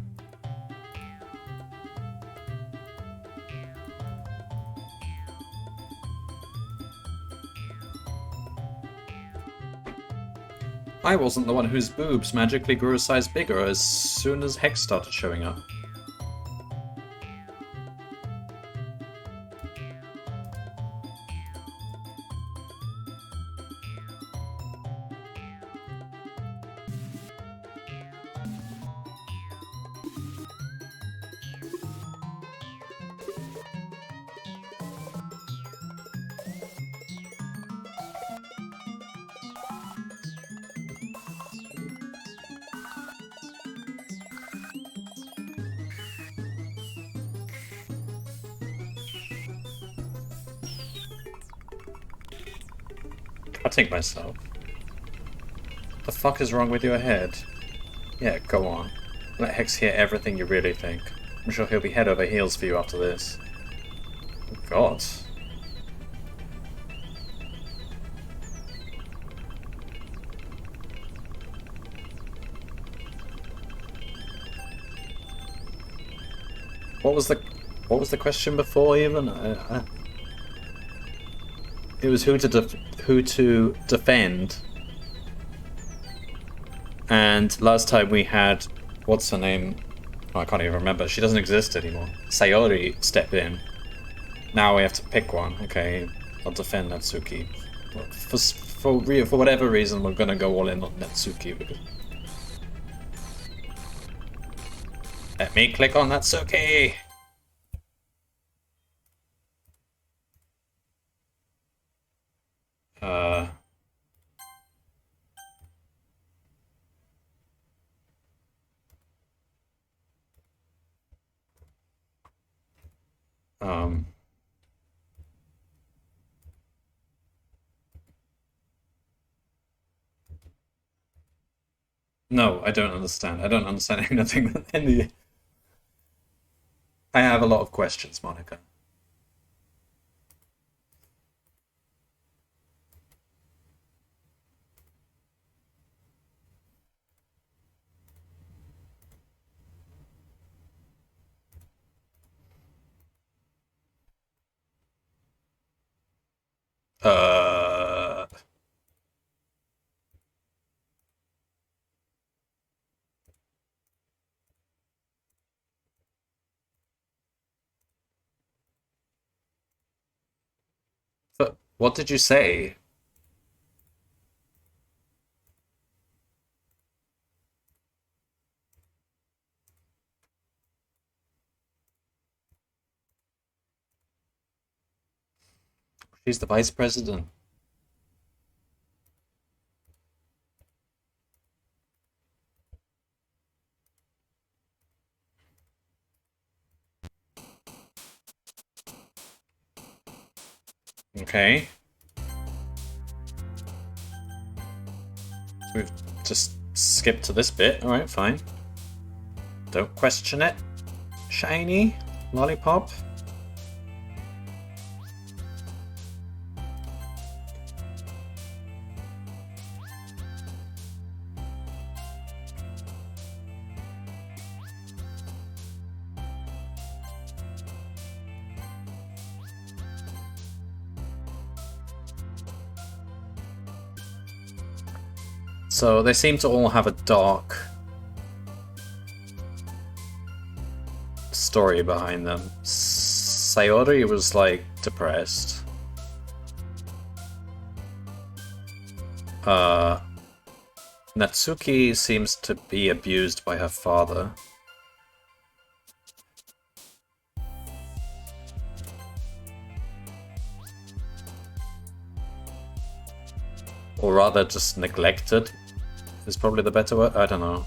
I wasn't the one whose boobs magically grew a size bigger as soon as Hex started showing up. Cutting myself. What the fuck is wrong with your head? Yeah, go on. Let Hex hear everything you really think. I'm sure he'll be head over heels for you after this. Oh god. What was the question before even? It was who to defend. And last time we had, what's her name? Oh, I can't even remember. She doesn't exist anymore. Sayori step in. Now we have to pick one. Okay, I'll defend Natsuki. For whatever reason, we're gonna go all in on Natsuki. Let me click on Natsuki. No, I don't understand. I don't understand anything in the... I have a lot of questions, Monica. But what did you say? She's the vice president. Okay. We've just skipped to this bit. Alright, fine. Don't question it. Shiny lollipop. So they seem to all have a dark story behind them. Sayori was like depressed. Natsuki seems to be abused by her father. Or rather just neglected is probably the better word. I don't know.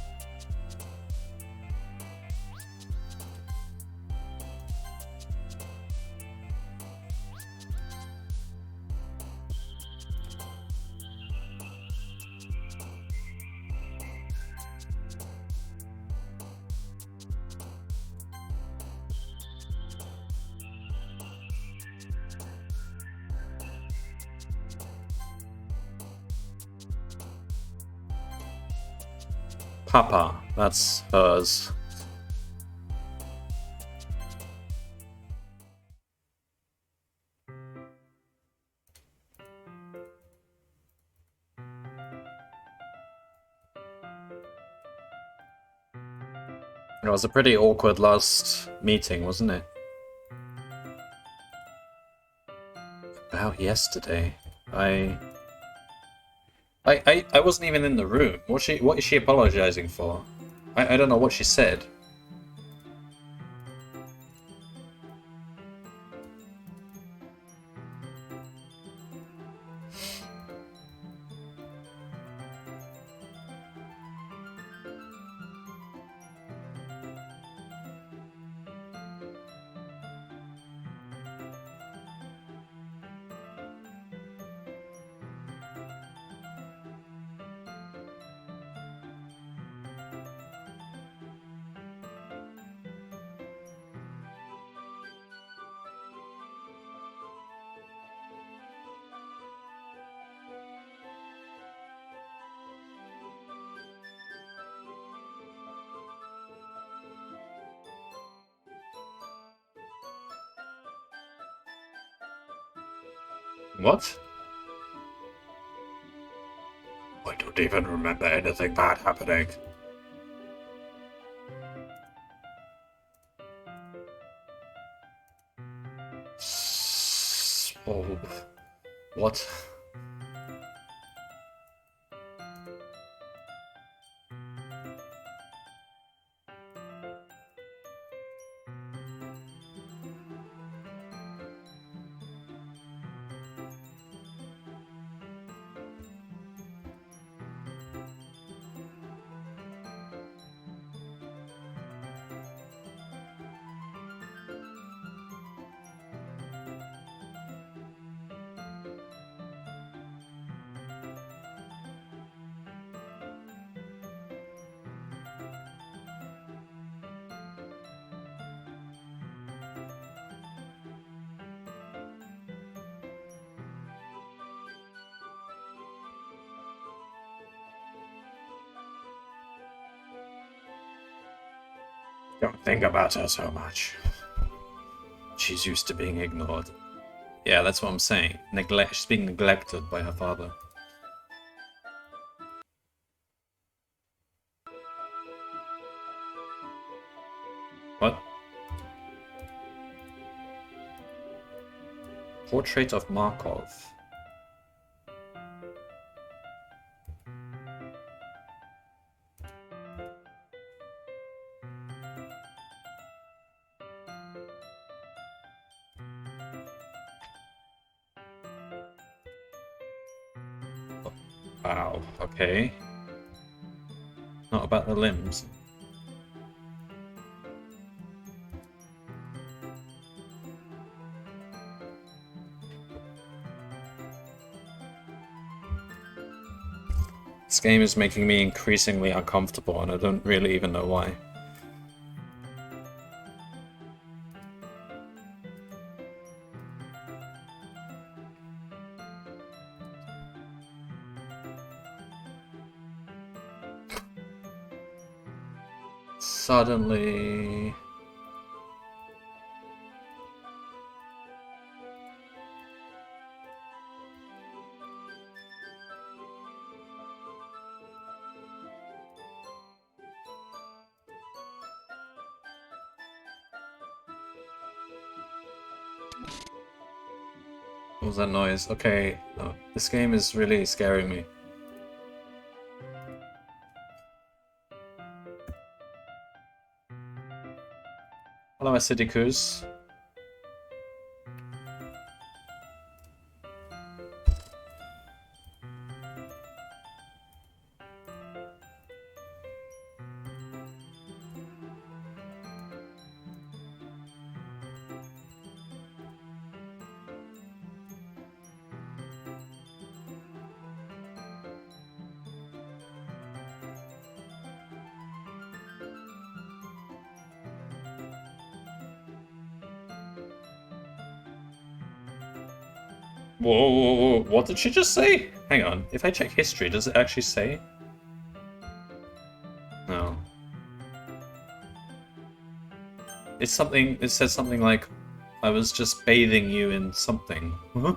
Papa. That's hers. It was a pretty awkward last meeting, wasn't it? About yesterday. I wasn't even in the room. What is she apologizing for? I don't know what she said. What? I don't even remember anything bad happening. Oh, what? Don't think about her so much. She's used to being ignored. Yeah, that's what I'm saying. She's being neglected by her father. What? Portrait of Markov. Wow, okay. Not about the limbs. This game is making me increasingly uncomfortable, and I don't really even know why. Suddenly... What was that noise? Okay, no, this game is really scaring me. Hello, Acidikus. Whoa, what did she just say? Hang on, if I check history, does it actually say? It's something. It says something like, "I was just bathing you in something." Huh?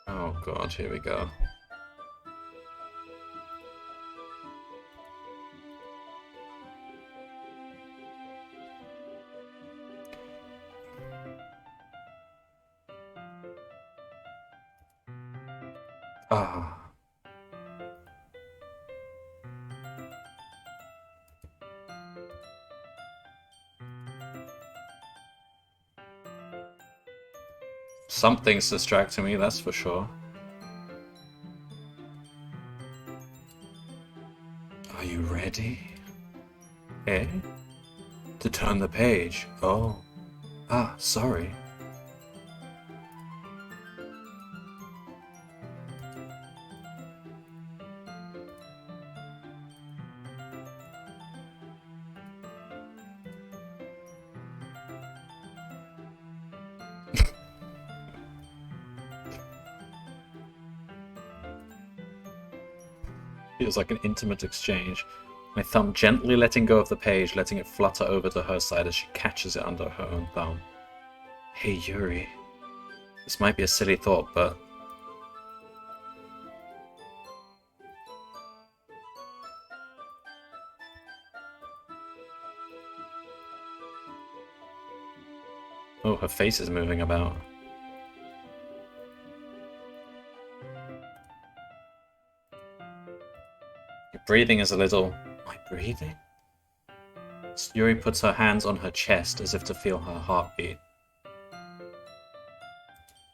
Oh god, here we go. Ah. Something's distracting me, that's for sure. Are you ready? Eh? To turn the page? Oh. Ah, sorry. Feels like an intimate exchange. My thumb gently letting go of the page, letting it flutter over to her side as she catches it under her own thumb. Hey, Yuri. This might be a silly thought, but... Oh, her face is moving about. Your breathing is a little... My breathing? Yuri puts her hands on her chest as if to feel her heartbeat.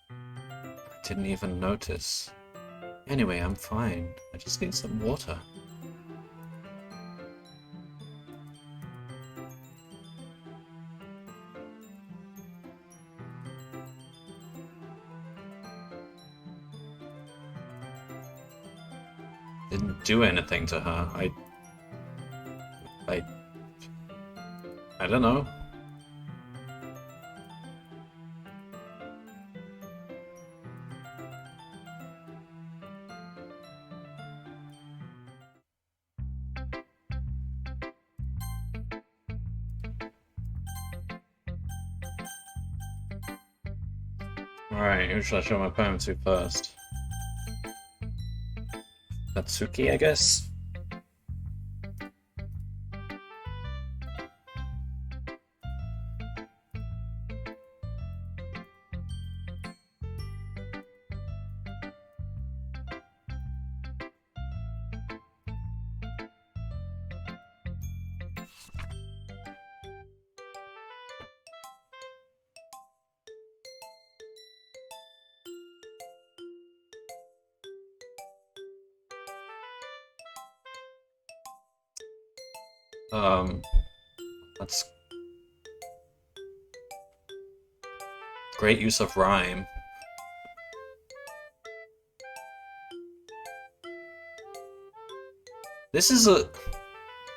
I didn't even notice. Anyway, I'm fine. I just need some water. Didn't do anything to her. I don't know. Alright, who should I show my poem to first? Natsuki, I guess? That's great use of rhyme. This is a...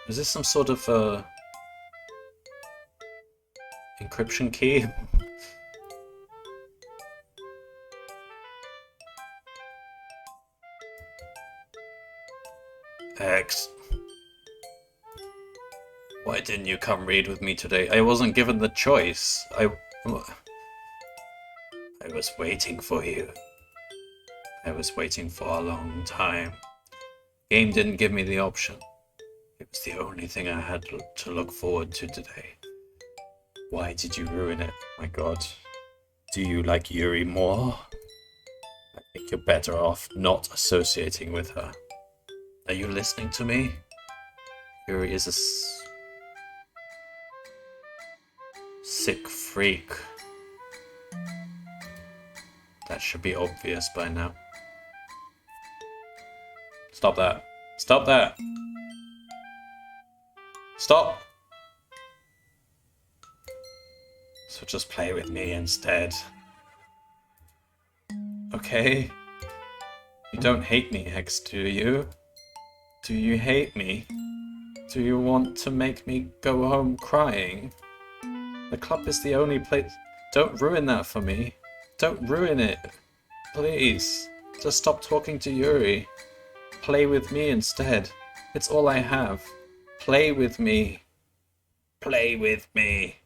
Is this some sort of encryption key? X. Why didn't you come read with me today? I wasn't given the choice. I was waiting for you. I was waiting for a long time. Game didn't give me the option. It was the only thing I had to look forward to today. Why did you ruin it? My god. Do you like Yuri more? I think you're better off not associating with her. Are you listening to me? Yuri is a sick freak. That should be obvious by now. Stop that. Stop that! Stop! So just play with me instead. Okay? You don't hate me, X, do you? Do you hate me? Do you want to make me go home crying? The club is the only place... Don't ruin that for me. Don't ruin it. Please. Just stop talking to Yuri. Play with me instead. It's all I have. Play with me. Play with me.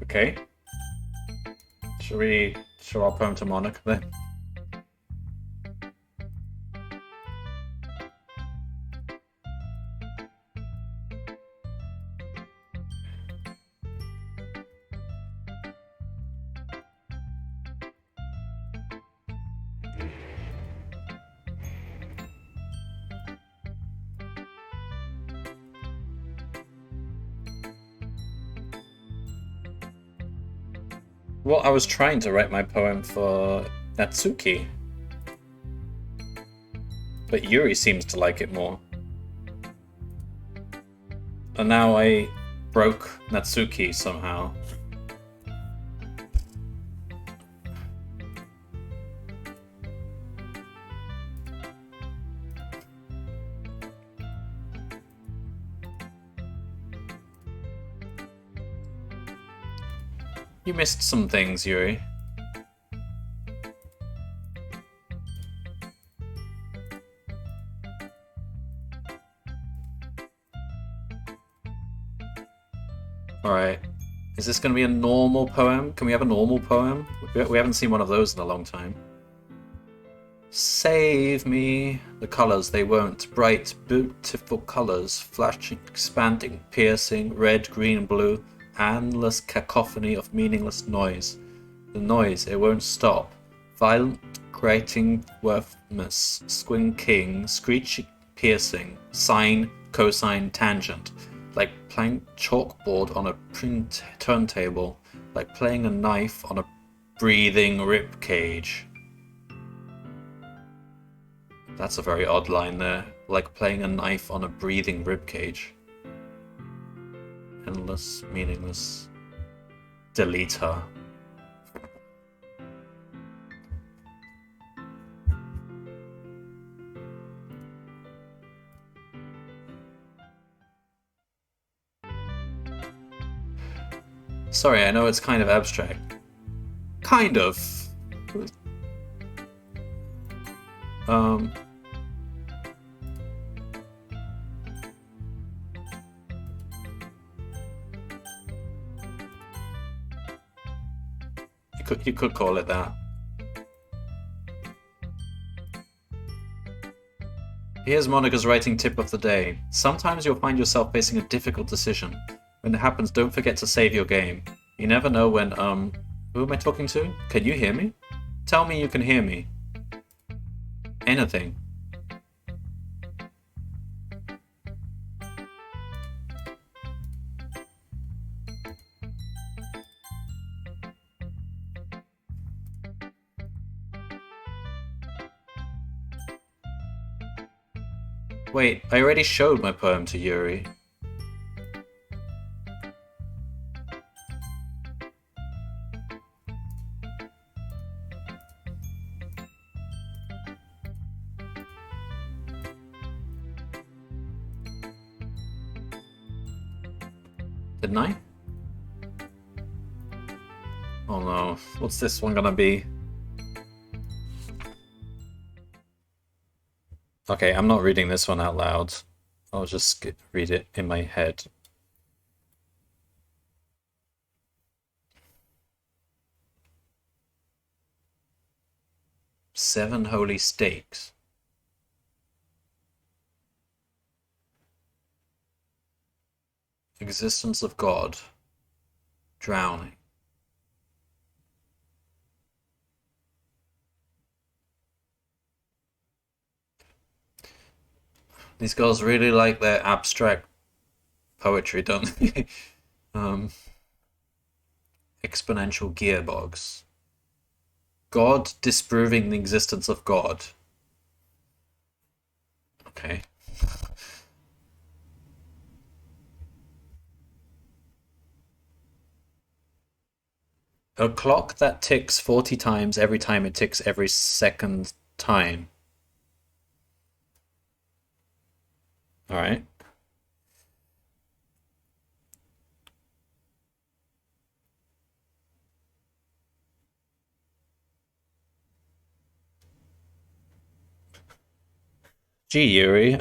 Okay. Should we show our poem to Monica then? Well, I was trying to write my poem for Natsuki. But Yuri seems to like it more. And now I broke Natsuki somehow. You missed some things, Yuri. Alright. Is this going to be a normal poem? Can we have a normal poem? We haven't seen one of those in a long time. Save me. The colors, they won't. Bright, beautiful colors. Flashing, expanding, piercing. Red, green, blue. Endless cacophony of meaningless noise. The noise, it won't stop. Violent, grating, worthless. Squinking, screeching, piercing. Sine, cosine, tangent. Like playing chalkboard on a print turntable. Like playing a knife on a breathing rib cage. That's a very odd line there. Like playing a knife on a breathing rib cage. Endless, meaningless. Delete her. Sorry, I know it's kind of abstract. Kind of. You could call it that. Here's Monica's writing tip of the day. Sometimes you'll find yourself facing a difficult decision. When it happens, don't forget to save your game. You never know when, who am I talking to? Can you hear me? Tell me you can hear me. Anything. Wait, I already showed my poem to Yuri. Didn't I? Oh no, what's this one gonna be? Okay, I'm not reading this one out loud. I'll just read it in my head. Seven holy stakes. Existence of God. Drowning. These girls really like their abstract poetry, don't they? Exponential gearbox. God disproving the existence of God. Okay. A clock that ticks 40 times every time it ticks every second time. Alright. Gee, Yuri,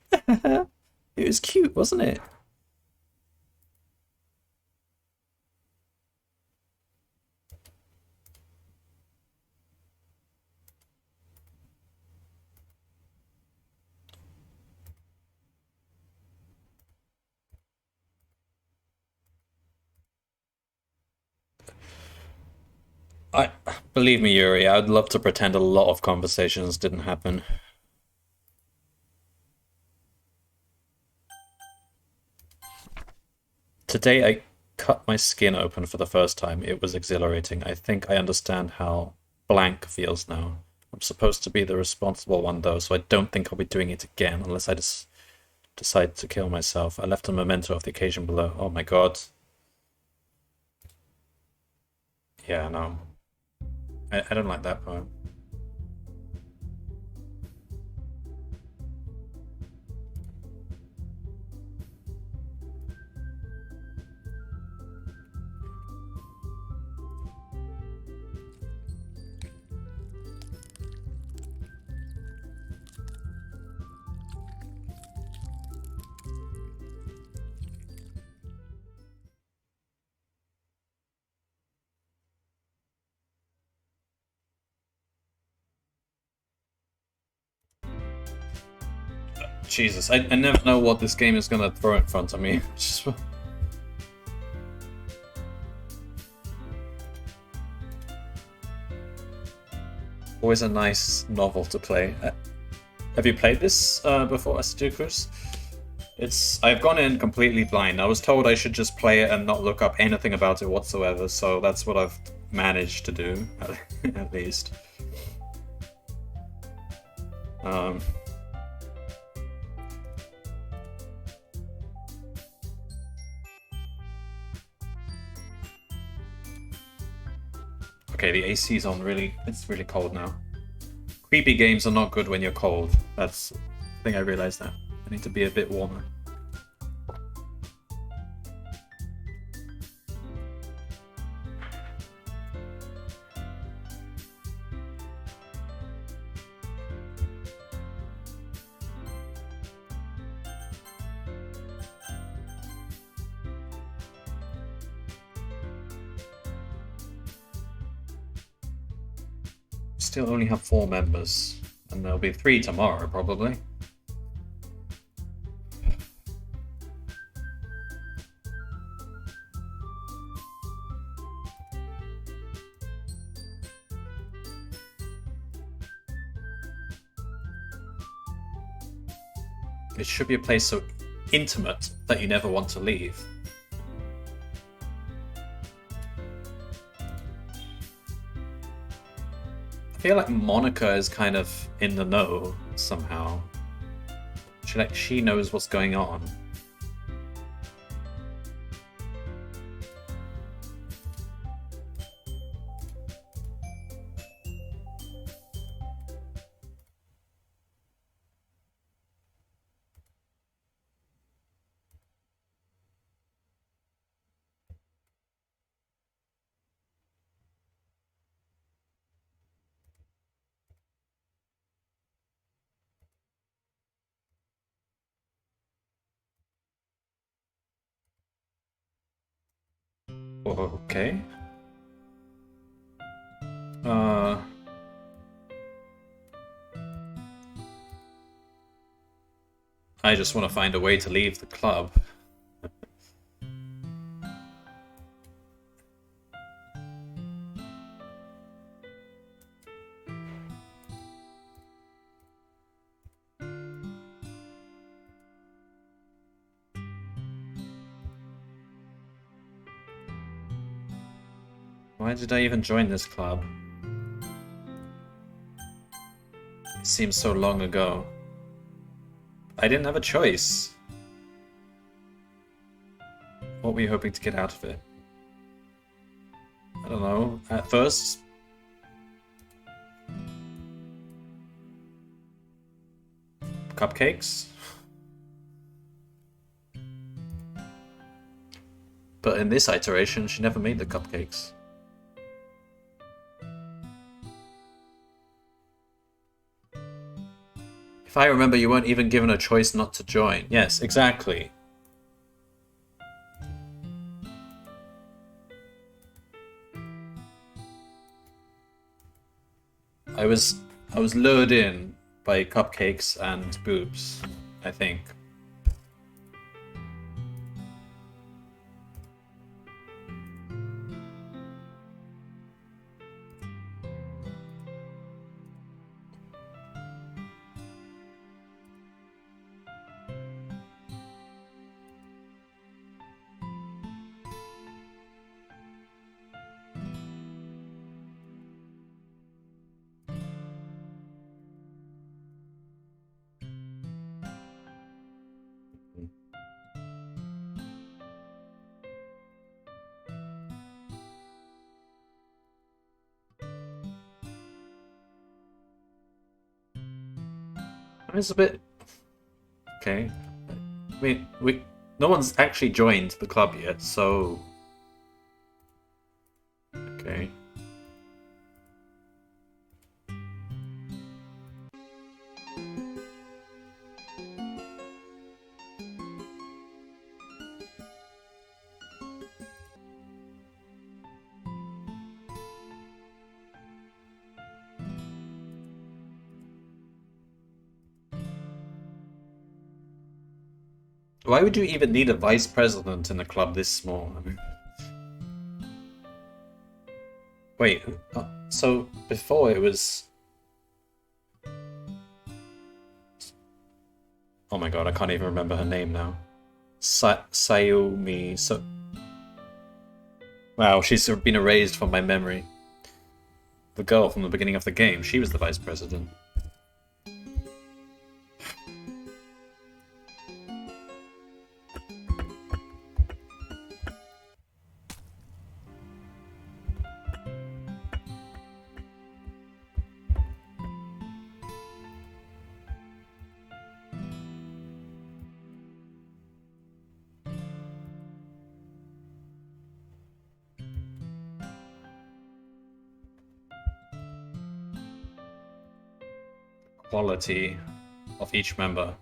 it was cute, wasn't it? I believe me, Yuri, I'd love to pretend a lot of conversations didn't happen. Today I cut my skin open for the first time. It was exhilarating. I think I understand how blank feels now. I'm supposed to be the responsible one though, so I don't think I'll be doing it again unless I just decide to kill myself. I left a memento of the occasion below. Oh my god. Yeah, no. I don't like that poem. Jesus, I never know what this game is gonna throw in front of me. Just... Always a nice novel to play. Have you played this before, Cruz? I've gone in completely blind. I was told I should just play it and not look up anything about it whatsoever, so that's what I've managed to do, at least. Okay, the AC's on really. It's really cold now. Creepy games are not good when you're cold. I think I realized that. I need to be a bit warmer. Still only have 4 members, and there'll be 3 tomorrow, probably. It should be a place so intimate that you never want to leave. I feel like Monica is kind of in the know somehow. She knows what's going on. Okay. I just want to find a way to leave the club. Why did I even join this club? It seems so long ago. I didn't have a choice. What were you hoping to get out of it? I don't know. At first, cupcakes? But in this iteration, she never made the cupcakes. If I remember, you weren't even given a choice not to join. Yes, exactly. I was lured in by cupcakes and boobs, I think. It's a bit... Okay. I mean, no one's actually joined the club yet, so... Okay. Why would you even need a vice president in a club this small? I mean... Wait, so before it was... Oh my god, I can't even remember her name now. Sayumi... Wow, she's been erased from my memory. The girl from the beginning of the game, she was the vice president. Quality of each member.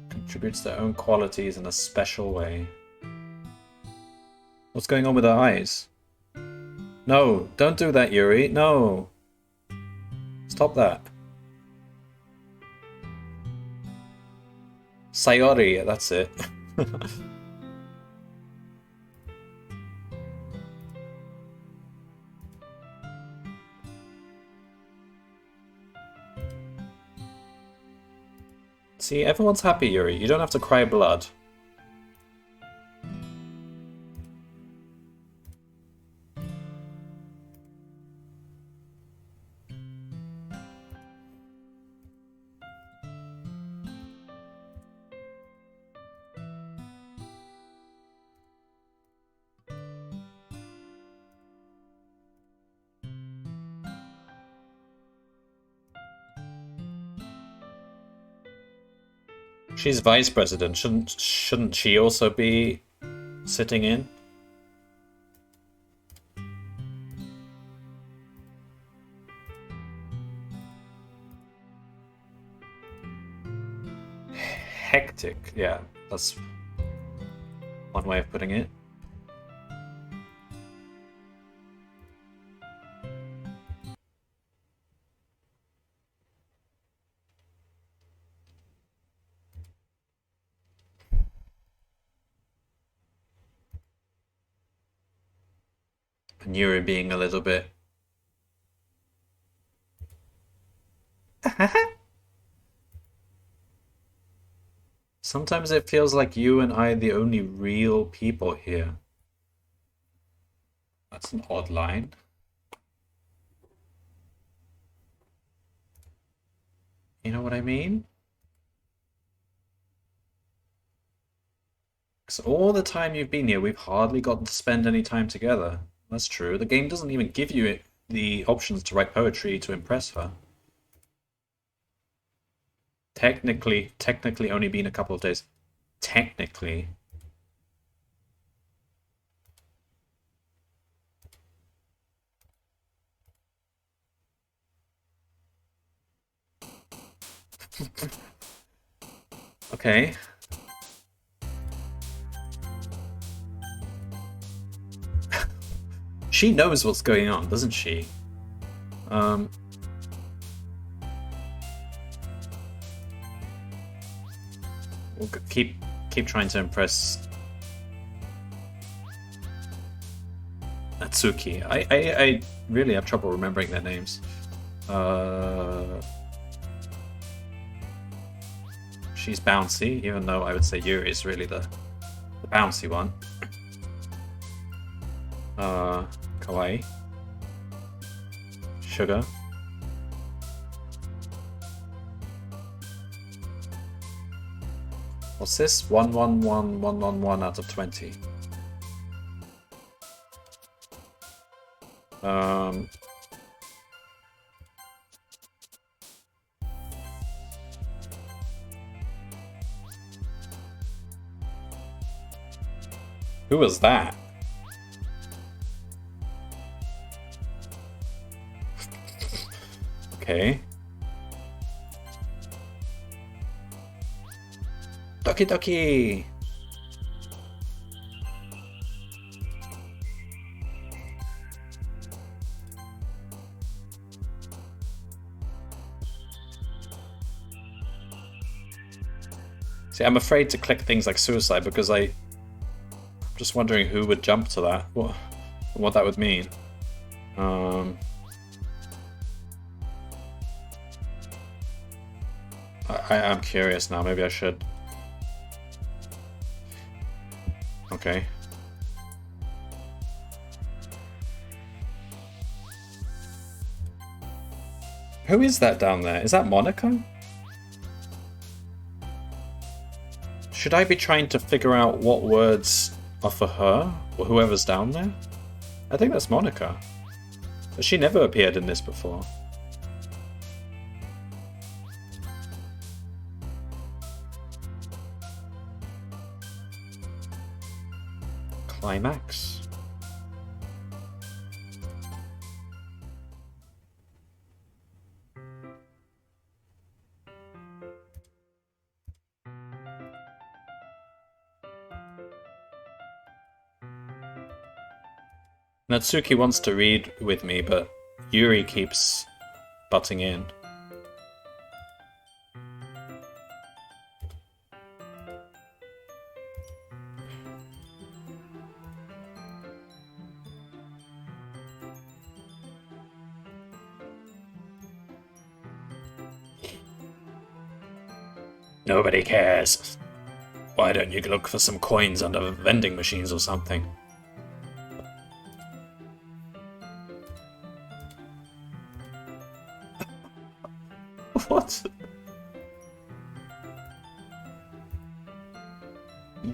Contributes their own qualities in a special way. What's going on with her eyes? No, don't do that, Yuri. No. Stop that. Sayori, that's it. See, everyone's happy, Yuri. You don't have to cry blood. She's vice president. Shouldn't she also be sitting in? Hectic. Yeah, that's one way of putting it. And Yuri being a little bit... Sometimes it feels like you and I are the only real people here. That's an odd line. You know what I mean? Because all the time you've been here, we've hardly gotten to spend any time together. That's true. The game doesn't even give you the options to write poetry to impress her. Technically only been a couple of days. Technically. Okay. She knows what's going on, doesn't she? We'll keep trying to impress Natsuki. I really have trouble remembering their names. She's bouncy, even though I would say Yuri is really the bouncy one. Kawaii. Sugar. What's this? 1 out of 20. Who was that? Okay. Doki Doki! See, I'm afraid to click things like suicide because I'm just wondering who would jump to that. What that would mean. I'm curious now. Maybe I should. Okay. Who is that down there? Is that Monica? Should I be trying to figure out what words are for her? Or whoever's down there? I think that's Monica. But she never appeared in this before. Climax. Natsuki wants to read with me, but Yuri keeps butting in. Nobody cares. Why don't you look for some coins under vending machines or something? What?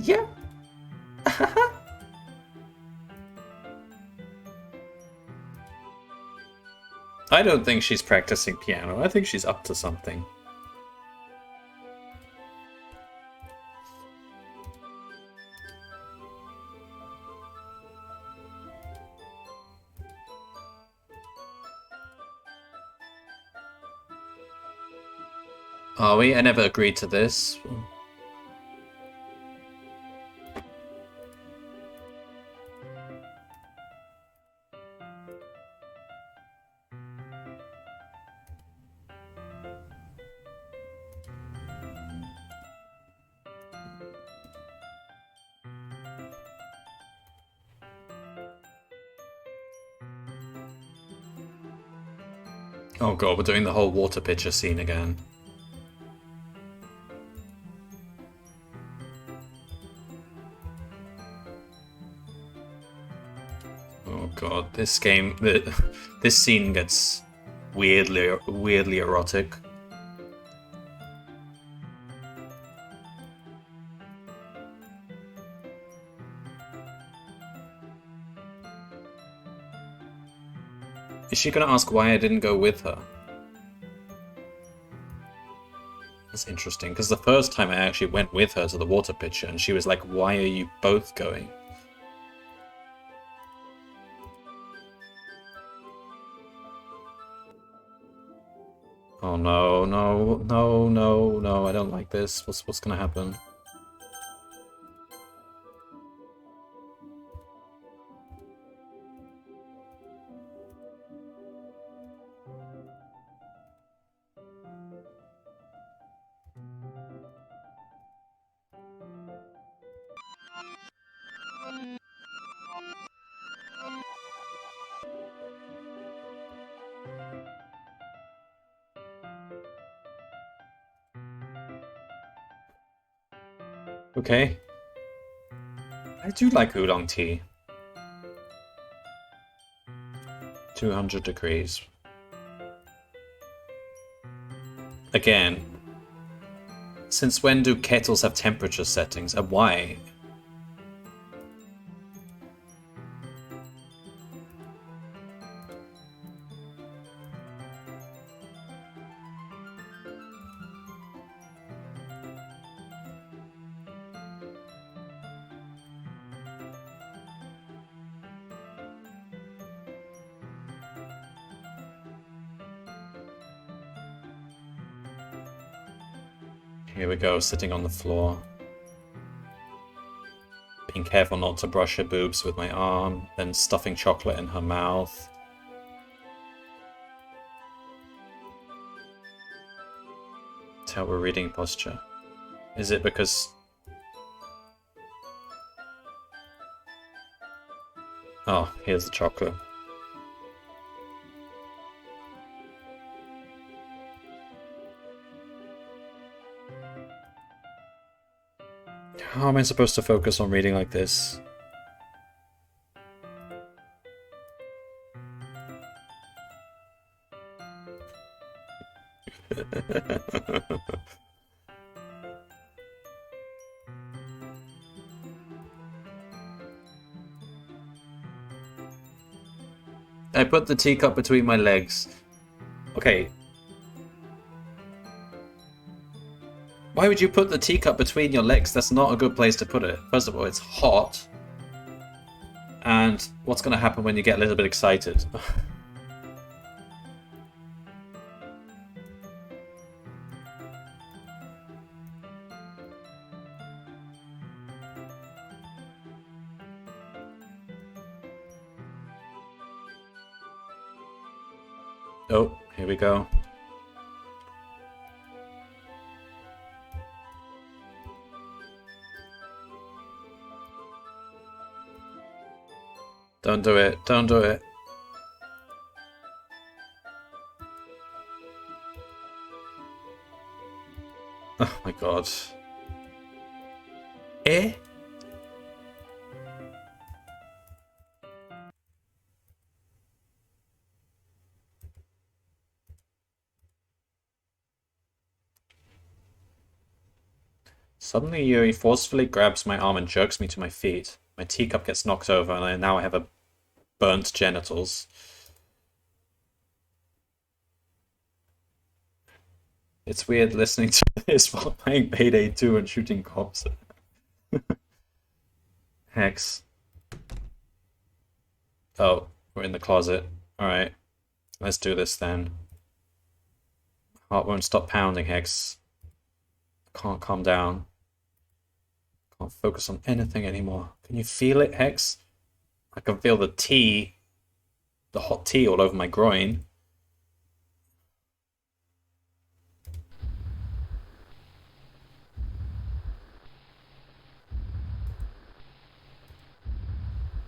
Yeah. I don't think she's practicing piano. I think she's up to something. Are we? I never agreed to this. Oh god, we're doing the whole water pitcher scene again. Oh god, this game, this scene gets weirdly erotic. Is she gonna ask why I didn't go with her? That's interesting, because the first time I actually went with her to the water pitcher, and she was like, why are you both going? Oh no, no, no, no, no, I don't like this. What's gonna happen? Okay. I do like oolong tea. 200 degrees. Again, since when do kettles have temperature settings, and why? Here we go, sitting on the floor. Being careful not to brush her boobs with my arm, then stuffing chocolate in her mouth. Tower reading posture. Is it because... Oh, here's the chocolate. How am I supposed to focus on reading like this? I put the teacup between my legs. Okay. Why would you put the teacup between your legs? That's not a good place to put it. First of all, it's hot. And what's going to happen when you get a little bit excited? Oh, here we go. Don't do it. Don't do it. Oh my god. Eh? Suddenly Yuri forcefully grabs my arm and jerks me to my feet. My teacup gets knocked over and now I have a burnt genitals. It's weird listening to this while playing Payday 2 and shooting cops. Hex. Oh, we're in the closet. Alright. Let's do this then. Heart won't stop pounding, Hex. Can't calm down. Can't focus on anything anymore. Can you feel it, Hex? I can feel the tea, the hot tea all over my groin.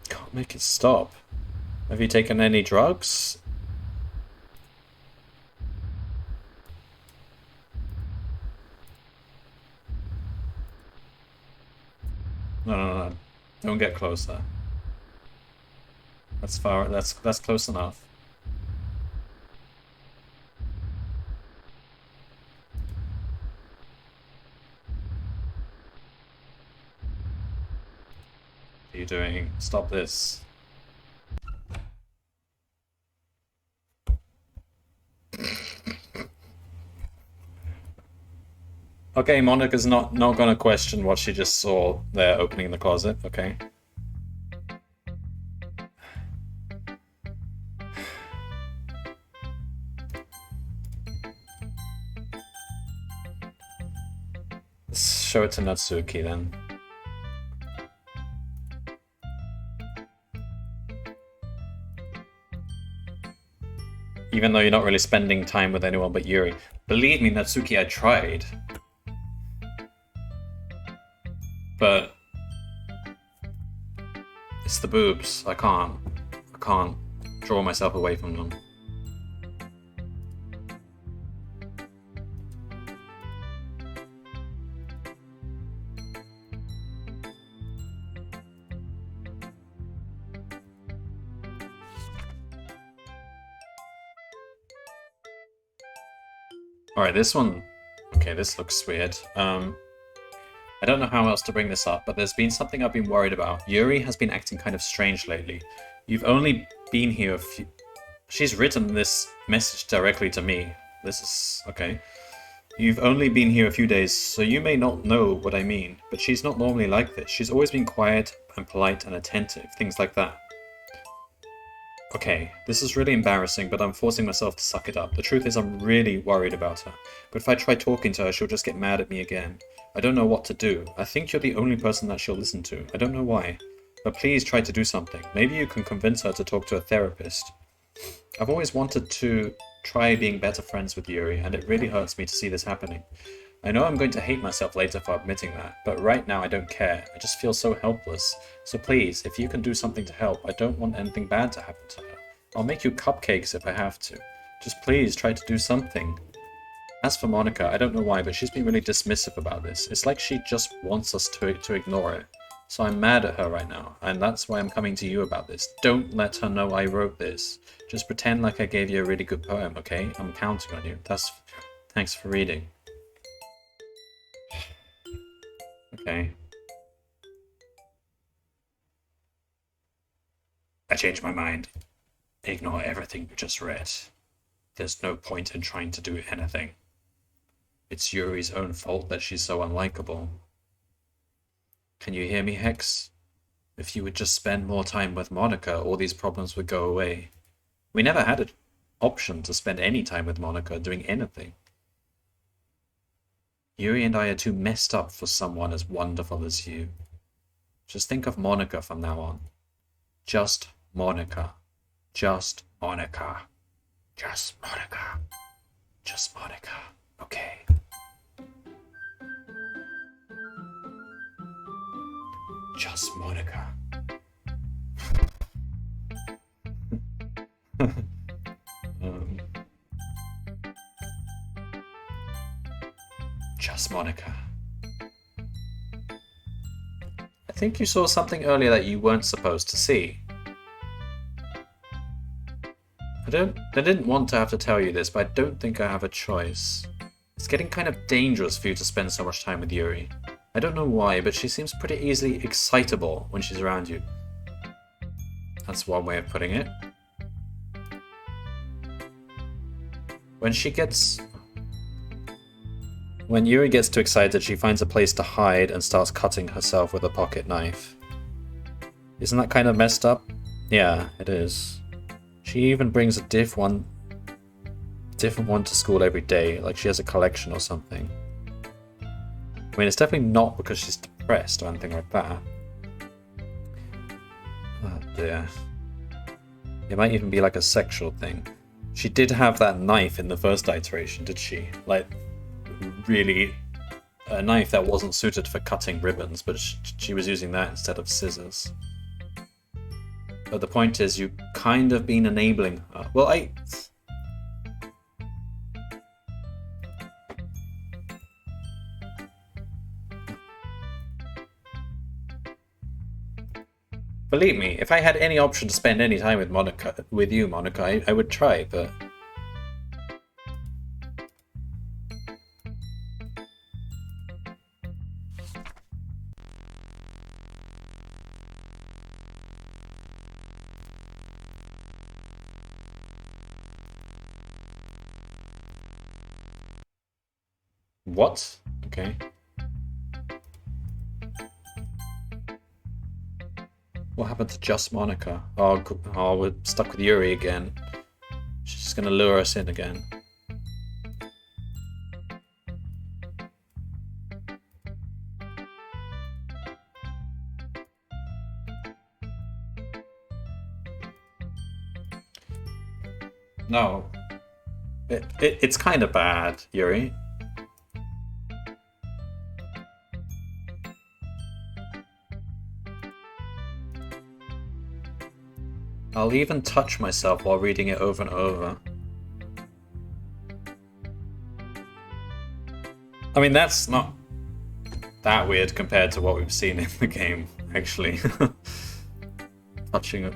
Can't make it stop. Have you taken any drugs? No, no, no. Don't get closer. That's far. That's close enough. What are you doing? Stop this. Okay, Monica's not gonna question what she just saw there opening the closet, okay? Let's show it to Natsuki then. Even though you're not really spending time with anyone but Yuri. Believe me, Natsuki, I tried. But it's the boobs. I can't draw myself away from them. Alright, this one... Okay, this looks weird. I don't know how else to bring this up, but there's been something I've been worried about. Yuri has been acting kind of strange lately. You've only been here a few... She's written this message directly to me. This is... okay. You've only been here a few days, so you may not know what I mean, but she's not normally like this. She's always been quiet and polite and attentive, things like that. Okay, this is really embarrassing, but I'm forcing myself to suck it up. The truth is I'm really worried about her, but if I try talking to her, she'll just get mad at me again. I don't know what to do. I think you're the only person that she'll listen to. I don't know why. But please try to do something. Maybe you can convince her to talk to a therapist. I've always wanted to try being better friends with Yuri, and it really hurts me to see this happening. I know I'm going to hate myself later for admitting that, but right now I don't care. I just feel so helpless. So please, if you can do something to help, I don't want anything bad to happen to her. I'll make you cupcakes if I have to. Just please try to do something. As for Monica, I don't know why, but she's been really dismissive about this. It's like she just wants us to ignore it. So I'm mad at her right now, and that's why I'm coming to you about this. Don't let her know I wrote this. Just pretend like I gave you a really good poem, okay? I'm counting on you. Thanks for reading. Okay. I changed my mind. Ignore everything you just read. There's no point in trying to do anything. It's Yuri's own fault that she's so unlikable. Can you hear me, Hex? If you would just spend more time with Monica, all these problems would go away. We never had an option to spend any time with Monica doing anything. Yuri and I are too messed up for someone as wonderful as you. Just think of Monica from now on. Just Monica. Just Monica. Just Monica. Just Monica. Okay. Just Monica. Just Monica. I think you saw something earlier that you weren't supposed to see. I didn't want to have to tell you this, but I don't think I have a choice. It's getting kind of dangerous for you to spend so much time with Yuri. I don't know why, but she seems pretty easily excitable when she's around you. That's one way of putting it. When Yuri gets too excited, she finds a place to hide and starts cutting herself with a pocket knife. Isn't that kind of messed up? Yeah, it is. She even brings a different one to school every day, like she has a collection or something. I mean, it's definitely not because she's depressed or anything like that. Oh dear. It might even be like a sexual thing. She did have that knife in the first iteration, did she? Like, really, a knife that wasn't suited for cutting ribbons, but she was using that instead of scissors. But the point is, you've kind of been enabling her. Well, believe me, if I had any option to spend any time with you, Monica, I would try, but... What? Okay. What happened to just Monica? Oh, we're stuck with Yuri again. She's just gonna lure us in again. No. It's kind of bad, Yuri. I'll even touch myself while reading it over and over. I mean, that's not that weird compared to what we've seen in the game, actually. Touching it.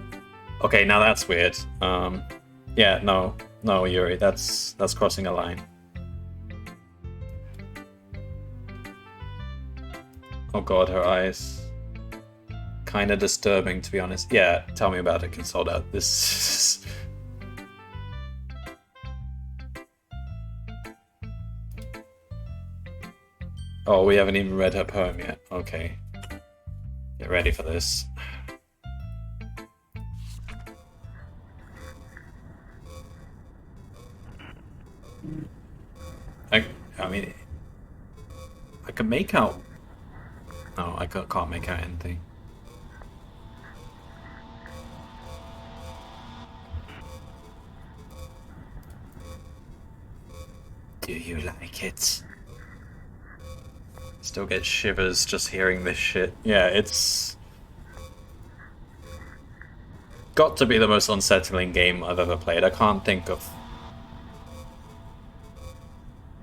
Okay, now that's weird. Yeah, no, Yuri, that's crossing a line. Oh god, her eyes. Kind of disturbing, to be honest. Yeah, tell me about it, Consolda. This. Oh, we haven't even read her poem yet. Okay. Get ready for this. I mean, I can make out. No, I can't make out anything. Do you like it? Still get shivers just hearing this shit. Yeah, it's got to be the most unsettling game I've ever played. I can't think of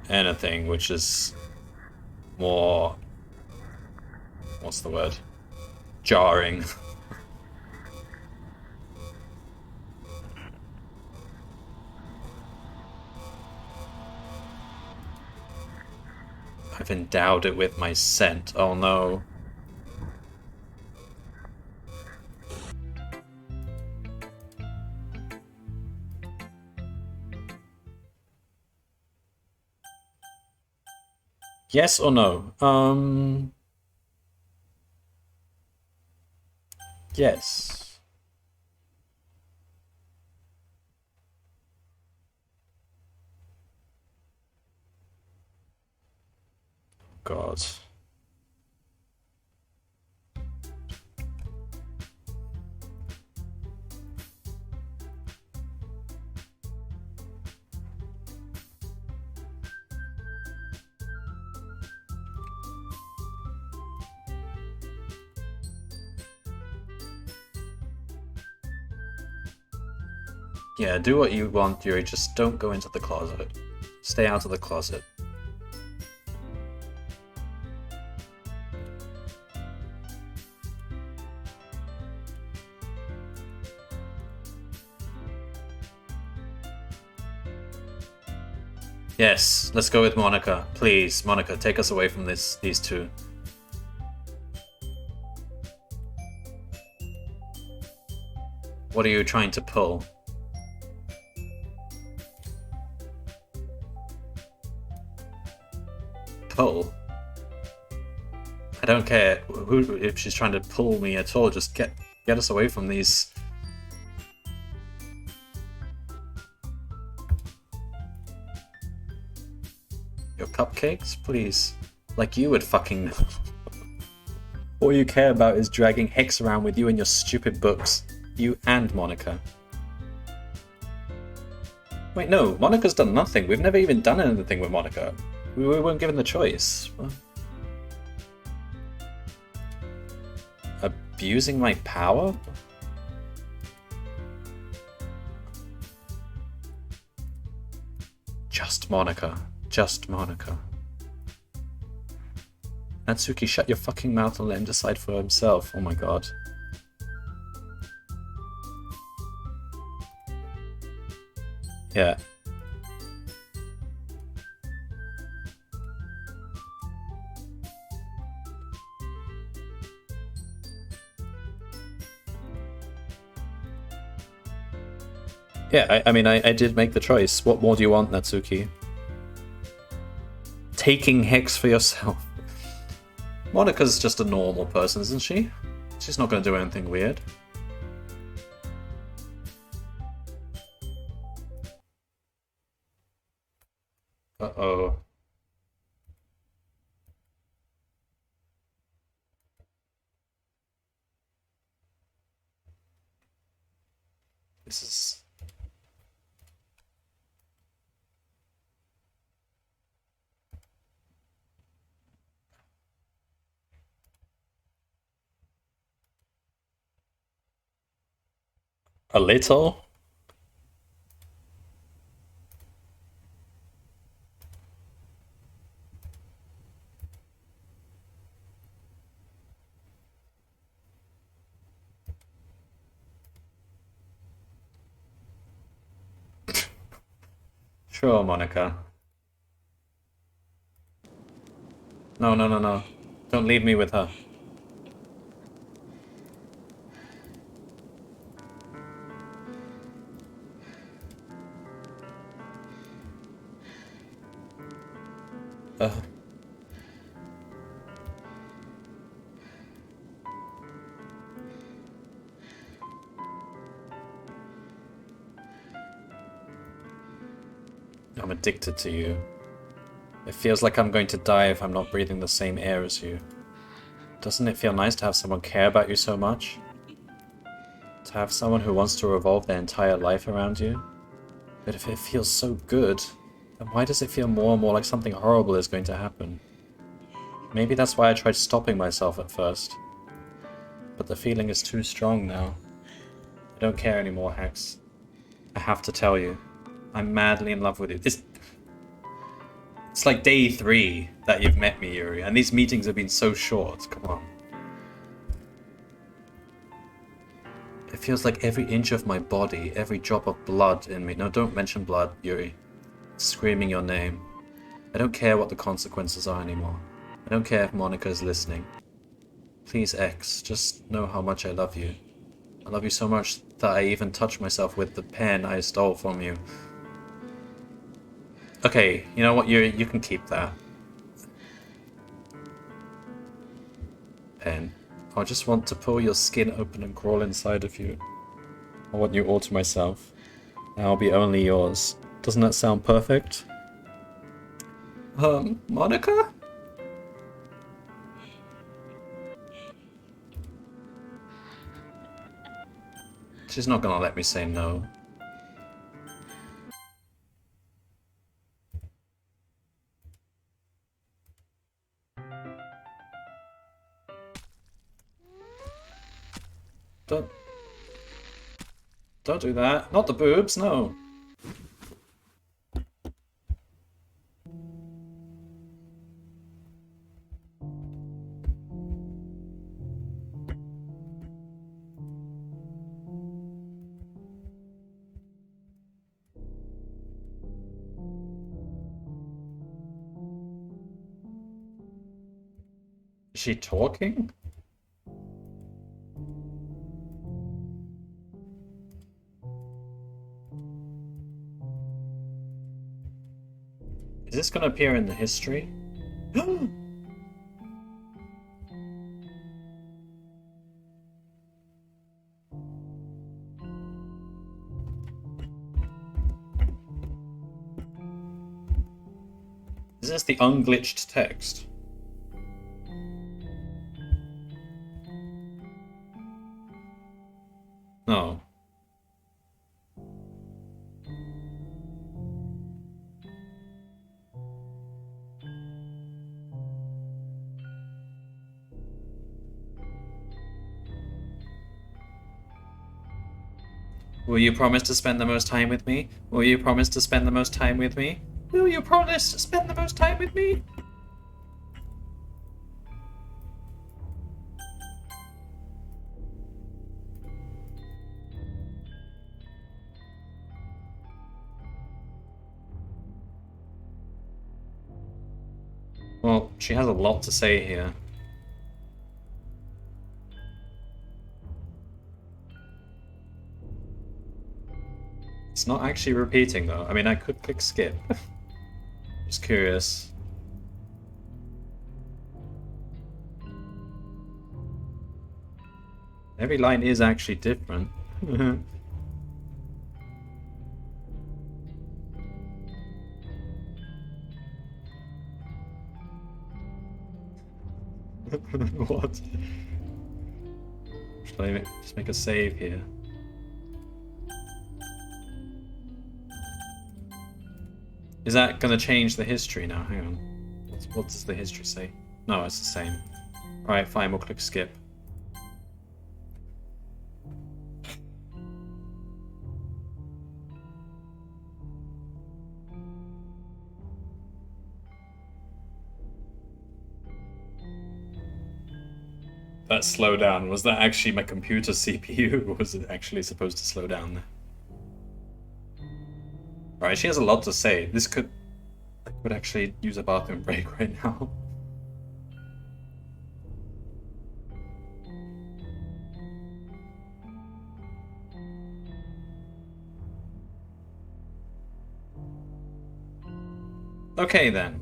anything which is more, what's the word? Jarring. I've endowed it with my scent. Oh no. Yes or no? Yes. God. Yeah, do what you want, Yuri. Just don't go into the closet. Stay out of the closet. Yes, let's go with Monica. Please, Monica, take us away from these two. What are you trying to pull? Pull? I don't care who if she's trying to pull me at all. Just get us away from these. Your cupcakes, please. Like you would fucking know. All you care about is dragging Hex around with you and your stupid books. You and Monica. Wait, no, Monica's done nothing. We've never even done anything with Monica. We weren't given the choice. Abusing my power? Just Monica. Just Monica. Natsuki, shut your fucking mouth and let him decide for himself. Oh my god. Yeah. Yeah, I mean, I did make the choice. What more do you want, Natsuki? taking Hex for yourself. Monica's just a normal person, isn't she? She's not going to do anything weird. Uh-oh. This is... a little? Sure, Monica. No, no, no, no. Don't leave me with her. Uh... I'm addicted to you. It feels like I'm going to die if I'm not breathing the same air as you. Doesn't it feel nice to have someone care about you so much? To have someone who wants to revolve their entire life around you? But if it feels so good, then why does it feel more and more like something horrible is going to happen? Maybe that's why I tried stopping myself at first. But the feeling is too strong now. I don't care anymore, Hex. I have to tell you. I'm madly in love with you. It's like day 3 that you've met me, Yuri, and these meetings have been so short. Come on. It feels like every inch of my body, every drop of blood in me. No, don't mention blood, Yuri. It's screaming your name. I don't care what the consequences are anymore. I don't care if Monica is listening. Please, X, just know how much I love you. I love you so much that I even touch myself with the pen I stole from you. Okay, you know what, you can keep that. Pen. I just want to pull your skin open and crawl inside of you. I want you all to myself. I'll be only yours. Doesn't that sound perfect? Monica? She's not gonna let me say no. Don't do that. Not the boobs, no. Is she talking? Is this going to appear in the history? Is this the unglitched text? No. Will you promise to spend the most time with me? Will you promise to spend the most time with me? Will you promise to spend the most time with me? Well, she has a lot to say here. It's not actually repeating though. I mean, I could click skip. Just curious. Every line is actually different. What? Should I just make a save here? Is that gonna change the history now? Hang on. What does the history say? No, it's the same. Alright, fine, we'll click skip. That slow down, was that actually my computer CPU, or was it actually supposed to slow down there? Alright, she has a lot to say. This could actually use a bathroom break right now. Okay then.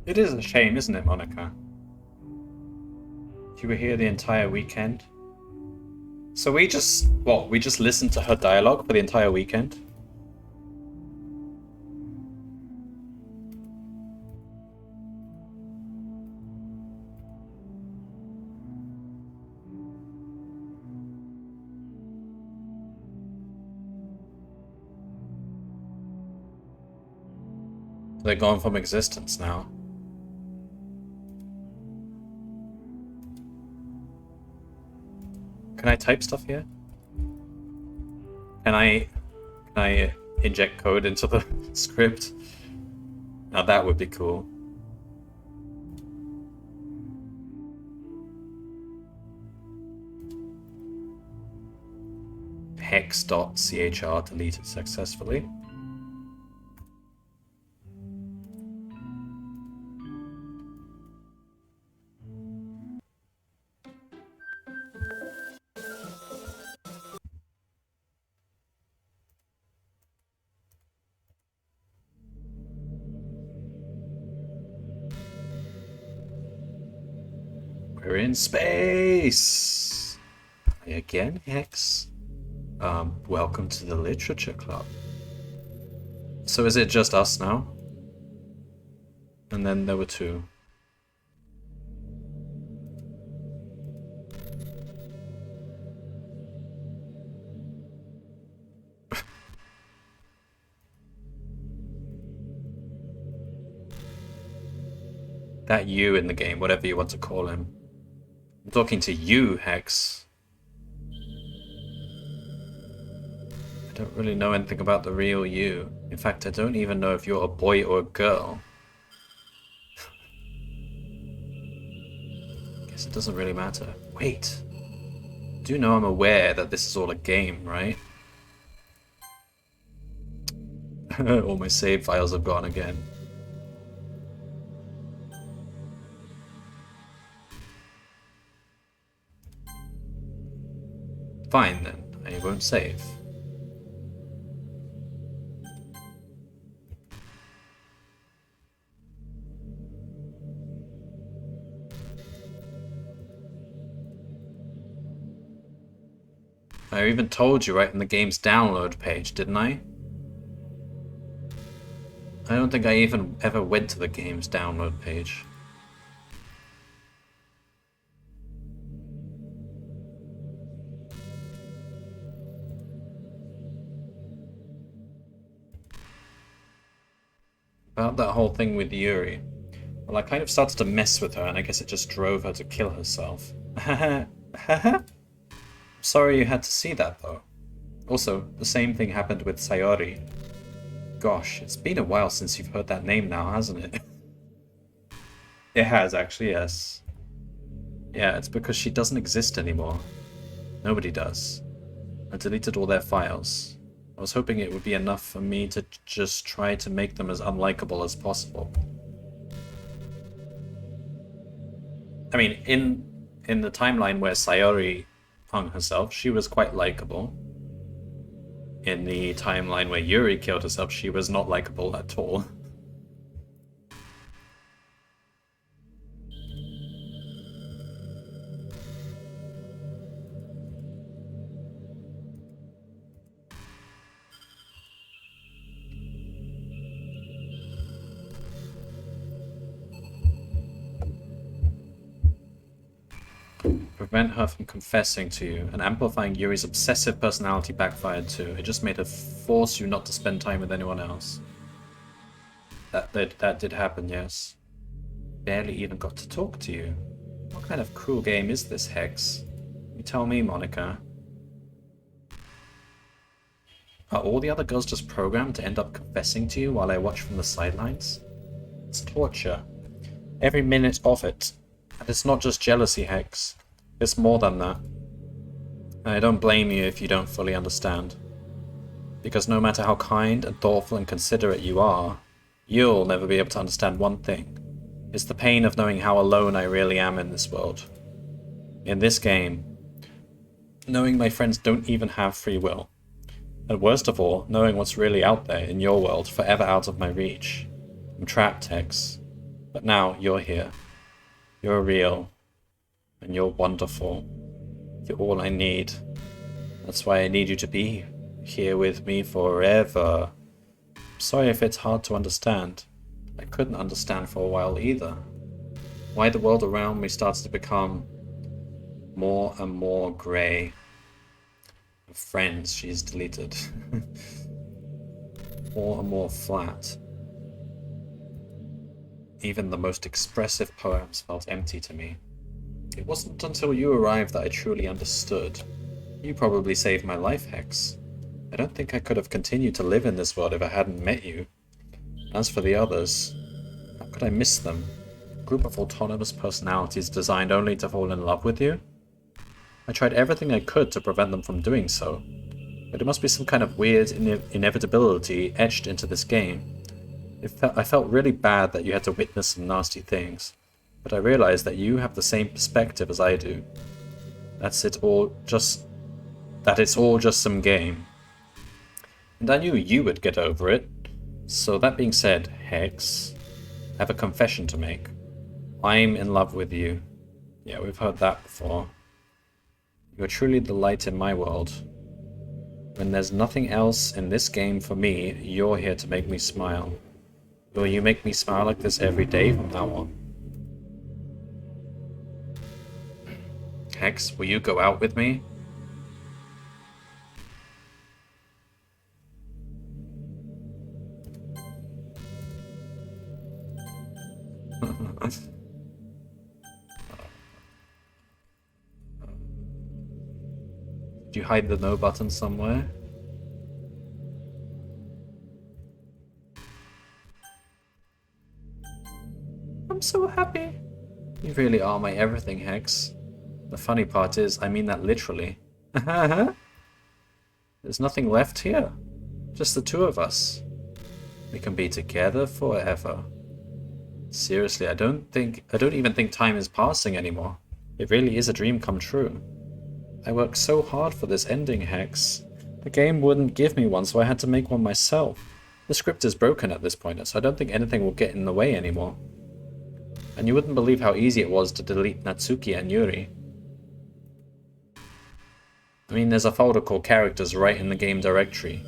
It is a shame, isn't it, Monica? You were here the entire weekend. So we just listened to her dialogue for the entire weekend? They're gone from existence now. Can I type stuff here? Can I inject code into the script? Now that would be cool. Hex.chr deleted successfully. We're in space! Hi again, Hex. Welcome to the Literature Club. So is it just us now? And then there were two. That you in the game, whatever you want to call him. I'm talking to you, Hex. I don't really know anything about the real you. In fact, I don't even know if you're a boy or a girl. Guess it doesn't really matter. Wait. Do you know I'm aware that this is all a game, right? All my save files have gone again. Fine then, I won't save. I even told you right in the game's download page, didn't I? I don't think I even ever went to the game's download page. About that whole thing with Yuri. Well, I kind of started to mess with her, and I guess it just drove her to kill herself. Sorry you had to see that, though. Also, the same thing happened with Sayori. Gosh, it's been a while since you've heard that name now, hasn't it? It has, actually, yes. Yeah, it's because she doesn't exist anymore. Nobody does. I deleted all their files. I was hoping it would be enough for me to just try to make them as unlikable as possible. I mean, in the timeline where Sayori hung herself, she was quite likable. In the timeline where Yuri killed herself, she was not likable at all. Prevent her from confessing to you, and amplifying Yuri's obsessive personality backfired too. It just made her force you not to spend time with anyone else. That did happen, yes. Barely even got to talk to you. What kind of cruel game is this, Hex? You tell me, Monica. Are all the other girls just programmed to end up confessing to you while I watch from the sidelines? It's torture. Every minute of it. And it's not just jealousy, Hex. It's more than that. I don't blame you if you don't fully understand. Because no matter how kind and thoughtful and considerate you are, you'll never be able to understand one thing. It's the pain of knowing how alone I really am in this world. In this game, knowing my friends don't even have free will. And worst of all, knowing what's really out there in your world, forever out of my reach. I'm trapped, Hex. But now you're here. You're real. And you're wonderful. You're all I need. That's why I need you to be here with me forever. Sorry if it's hard to understand. I couldn't understand for a while either. Why the world around me starts to become more and more grey. Friends she's deleted. More and more flat. Even the most expressive poems felt empty to me. It wasn't until you arrived that I truly understood. You probably saved my life, Hex. I don't think I could have continued to live in this world if I hadn't met you. As for the others, how could I miss them? A group of autonomous personalities designed only to fall in love with you? I tried everything I could to prevent them from doing so, but it must be some kind of weird inevitability etched into this game. I felt really bad that you had to witness some nasty things, but I realized that you have the same perspective as I do. That it's all just some game. And I knew you would get over it. So that being said, Hex, I have a confession to make. I'm in love with you. Yeah, we've heard that before. You're truly the light in my world. When there's nothing else in this game for me, you're here to make me smile. Will you make me smile like this every day from now on? Hex, will you go out with me? Did you hide the no button somewhere? I'm so happy. You really are my everything, Hex. The funny part is, I mean that literally. There's nothing left here. Just the two of us. We can be together forever. Seriously, I don't even think time is passing anymore. It really is a dream come true. I worked so hard for this ending, Hex. The game wouldn't give me one, so I had to make one myself. The script is broken at this point, so I don't think anything will get in the way anymore. And you wouldn't believe how easy it was to delete Natsuki and Yuri. I mean, there's a folder called Characters right in the game directory.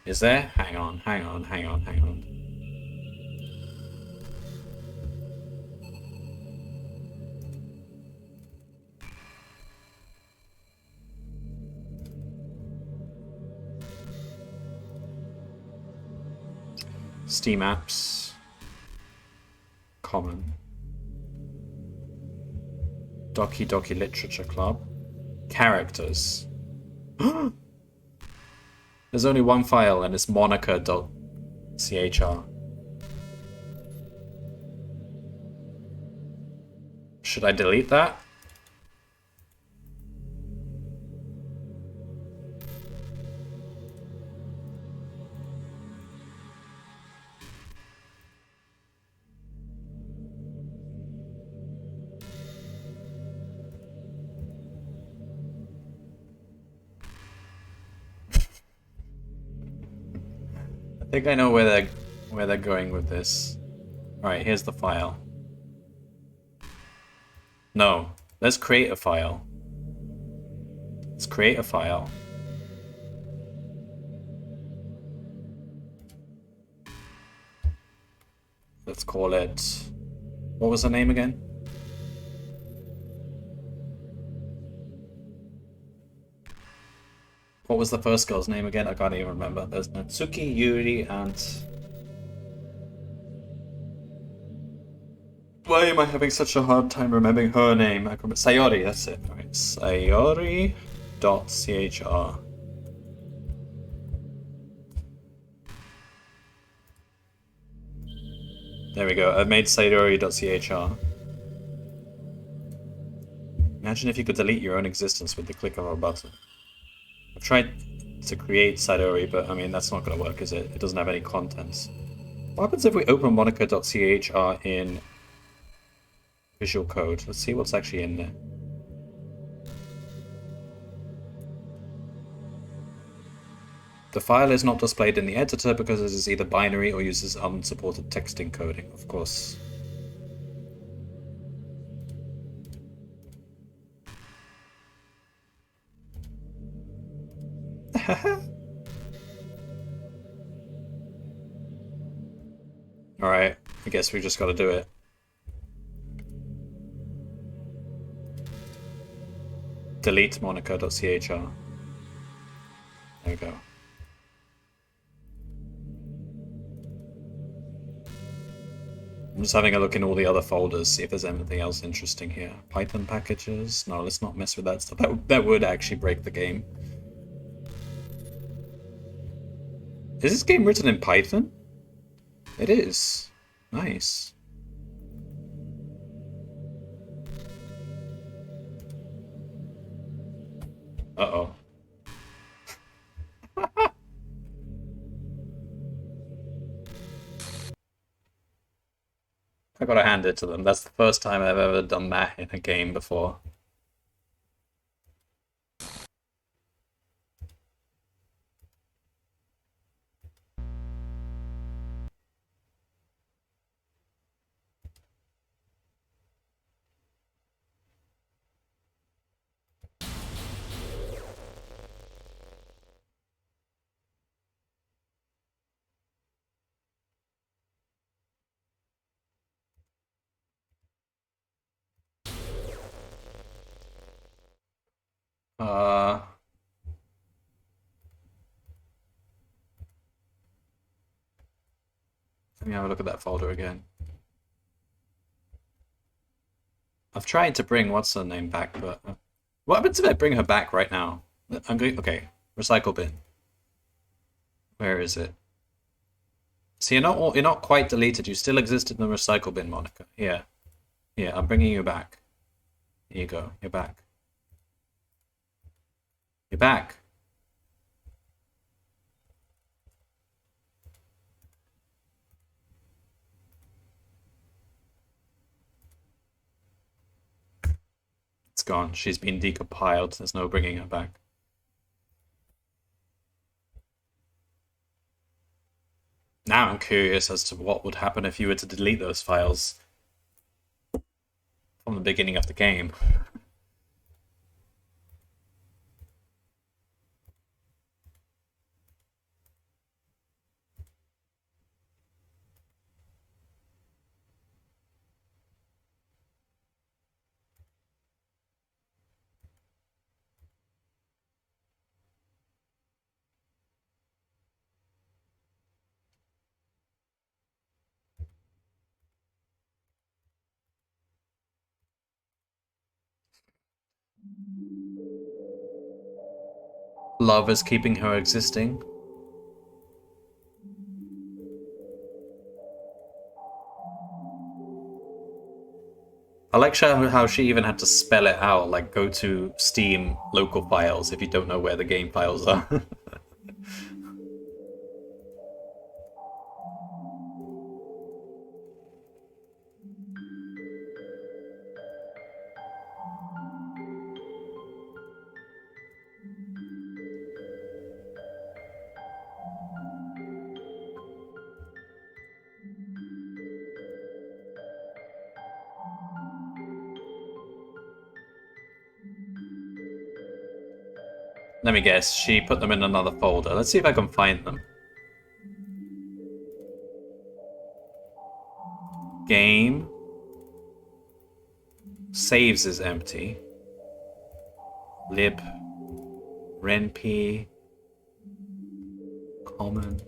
Is there? Hang on. Steam apps. Common. Doki Doki Literature Club. Characters. There's only one file and it's monica.chr. Should I delete that? think I know where they're going with this. Alright, here's the file. No. Let's create a file. Let's create a file. Let's call it... What was the name again? What was the first girl's name again? I can't even remember. There's Natsuki, Yuri, and... Why am I having such a hard time remembering her name? I can... Sayori, that's it. Alright, Sayori.chr. There we go. I've made Sayori.chr. Imagine if you could delete your own existence with the click of a button. I've tried to create Sayori, but I mean, that's not going to work, is it? It doesn't have any contents. What happens if we open Monica.chr in Visual Code? Let's see what's actually in there. The file is not displayed in the editor because it is either binary or uses unsupported text encoding, of course. Alright, I guess we just gotta do it. Delete Monica.chr. There we go. I'm just having a look in all the other folders, see if there's anything else interesting here. Python packages? No, let's not mess with that stuff. That would actually break the game. Is this game written in Python? It is. Nice. Uh-oh. I gotta hand it to them. That's the first time I've ever done that in a game before. Uh... Let me have a look at that folder again. I've tried to bring what's her name back, but what happens if I bring her back right now? I'm going. Okay, recycle bin. Where is it? So you're not quite deleted. You still exist in the recycle bin, Monica. Here, here. I'm bringing you back. Here you go. You're back. You're back. It's gone. She's been decompiled. There's no bringing her back. Now I'm curious as to what would happen if you were to delete those files from the beginning of the game. Love is keeping her existing. I like how she even had to spell it out, like go to Steam local files if you don't know where the game files are. Let me guess, she put them in another folder. Let's see if I can find them. Game. Saves is empty. Lib. Renp. Common.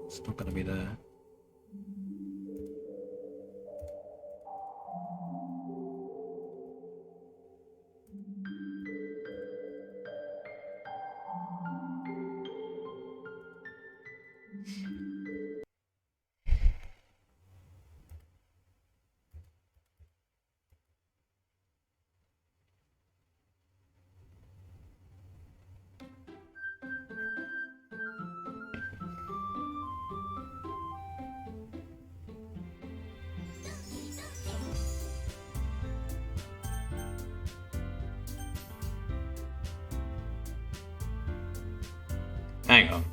It's not going to be there. Hang on.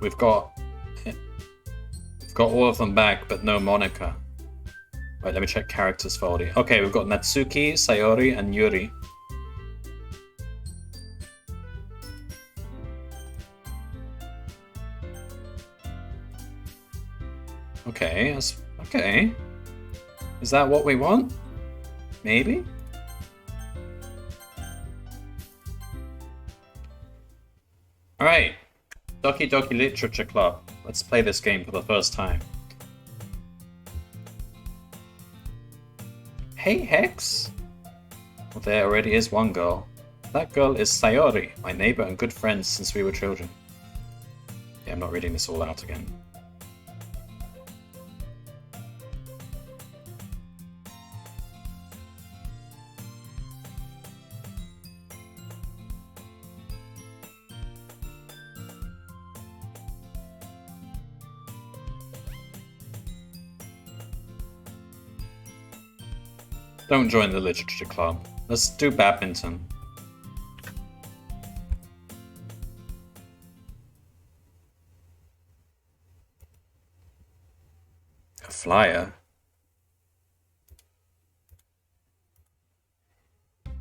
We've got all of them back, but no Monica. Right, let me check characters folder. Okay, we've got Natsuki, Sayori, and Yuri. Okay, okay. Is that what we want? Maybe? Alright. Doki Doki Literature Club. Let's play this game for the first time. Hey, Hex! Well, there already is one girl. That girl is Sayori, my neighbor and good friend since we were children. Yeah, I'm not reading this all out again. Don't join the literature club. Let's do badminton. A flyer?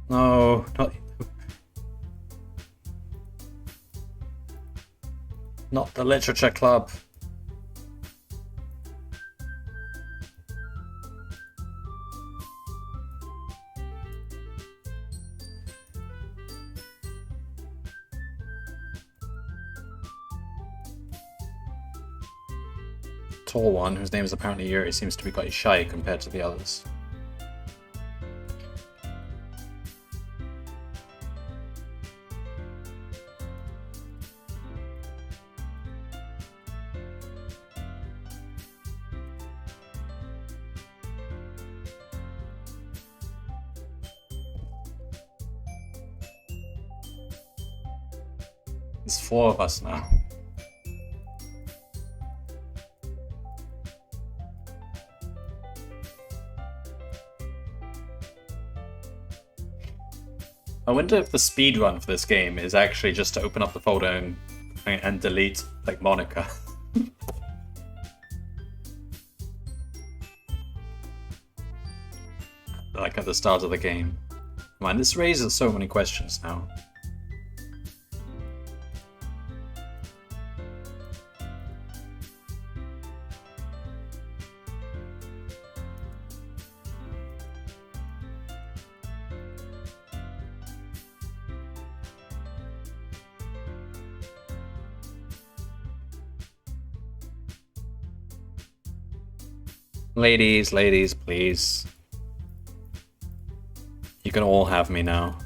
No, not the literature club. Tall one, whose name is apparently Yuri, seems to be quite shy compared to the others. There's 4 of us now. I wonder if the speedrun for this game is actually just to open up the folder and delete, like, Monica. Like at the start of the game. Man, this raises so many questions now. Ladies, ladies, please. You can all have me now.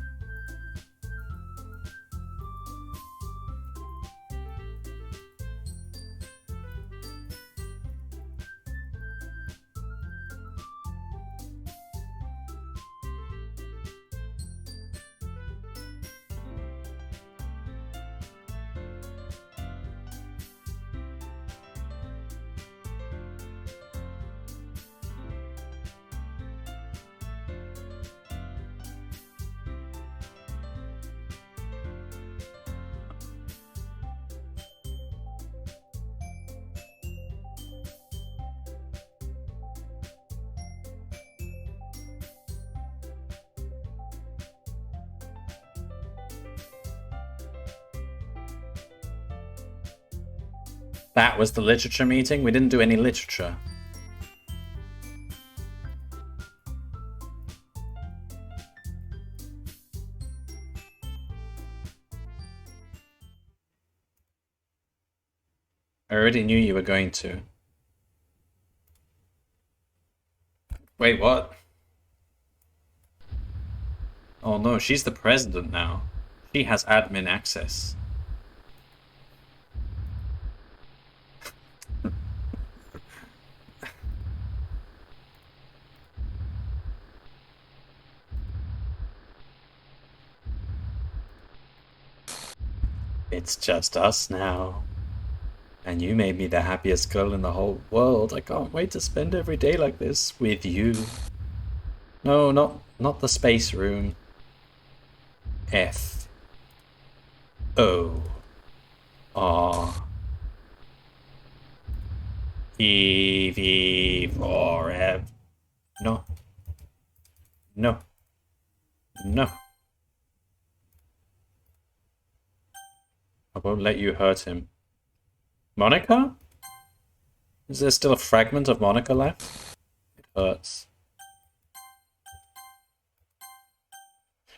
That was the literature meeting? We didn't do any literature. I already knew you were going to. Wait, what? Oh no, she's the president now. She has admin access. It's just us now. And you made me the happiest girl in the whole world. I can't wait to spend every day like this with you. No, not the space room. F O R E V forever. No. No. No. I won't let you hurt him. Monica? Is there still a fragment of Monica left? It hurts.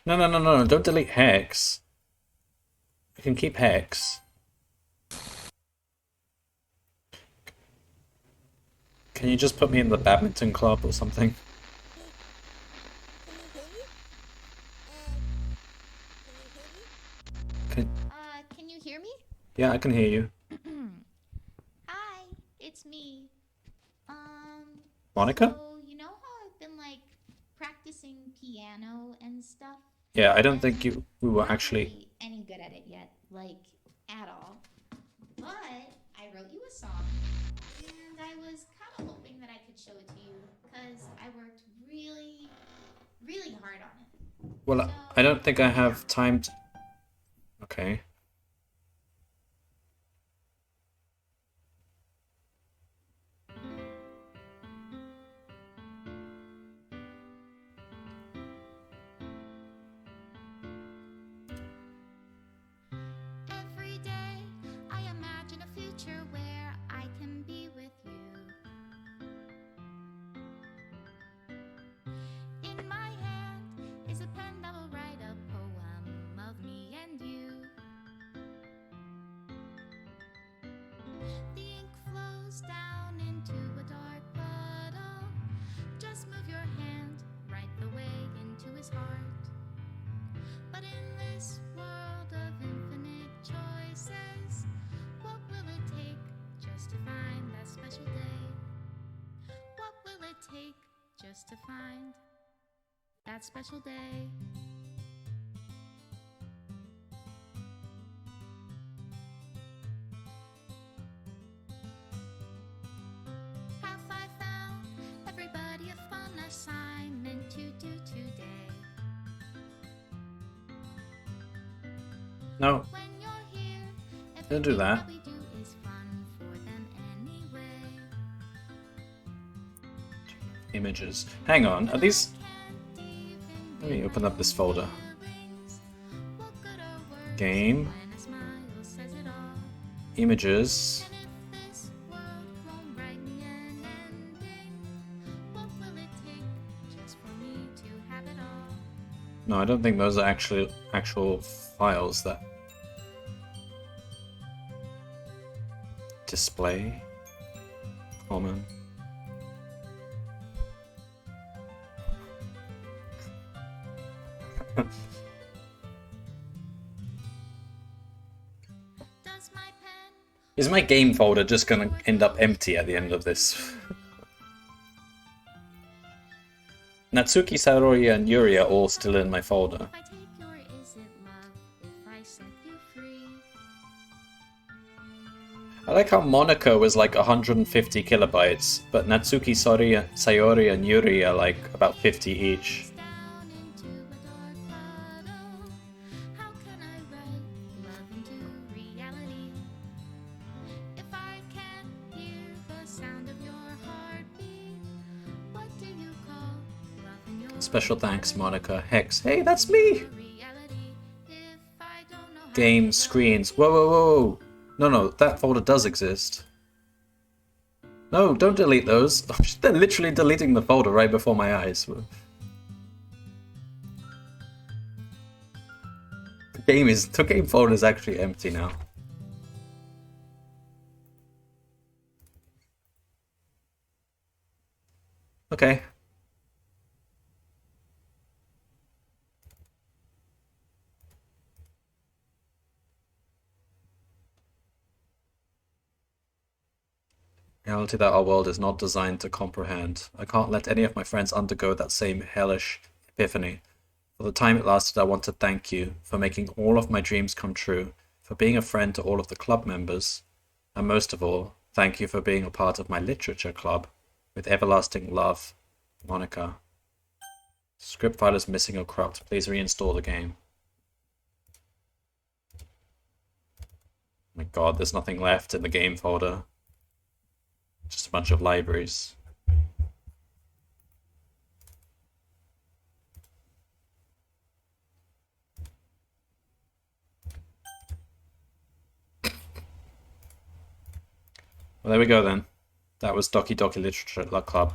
No, don't delete Hex. You can keep Hex. Can you just put me in the badminton club or something? Can you hear me? Yeah, I can hear you. Hi, it's me. Monica? So, you know how I've been, like, practicing piano and stuff? Yeah, I don't think we were Not actually... really any good at it yet, like, at all. But I wrote you a song, and I was kind of hoping that I could show it to you, because I worked really, really hard on it. Well, So, I don't think I have time to... Okay. every day I imagine a future where I can be with you. In my hand is a pen that will write a poem of me and you. The ink flows down into a dark puddle. Just move your hand right the way into his heart. But in this world of infinite choices, what will it take just to find that special day? What will it take just to find that special day? Have I found everybody a fun assignment to do today? No, When you're here, don't do that. everything that we do is fun for them anyway. Images. Hang on, are these... Can't even Let me open up this folder. feelings. What good are words Game. when a smile says it all? Images. And if this world won't write me an ending, what will it take just for me to have it all? No, I don't think those are actual files that... Display. Common. Does my pen Is my game folder just gonna end up empty at the end of this? Natsuki, Saori, and Yuri are all still in my folder. if I take your is it love if I set you free? I like how Monica was like 150 kilobytes, but Natsuki, Sayori, and Yuri are like about 50 each. Down into a dark puddle. How can I write love into reality? If I can't hear the sound of your heartbeat, what do you call love in your Special thanks, Monica. Hex. Hey, that's me! reality? If I don't know how Game to screens. Whoa. No, that folder does exist. No, don't delete those. They're literally deleting the folder right before my eyes. The game folder is actually empty now. Okay. Reality that our world is not designed to comprehend. I can't let any of my friends undergo that same hellish epiphany. For the time it lasted, I want to thank you for making all of my dreams come true, for being a friend to all of the club members, and most of all, thank you for being a part of my literature club. With everlasting love, Monica. Script file is missing or corrupt. Please reinstall the game. Oh my god, there's nothing left in the game folder. Just a bunch of libraries. Well, there we go then. That was Doki Doki Literature Club.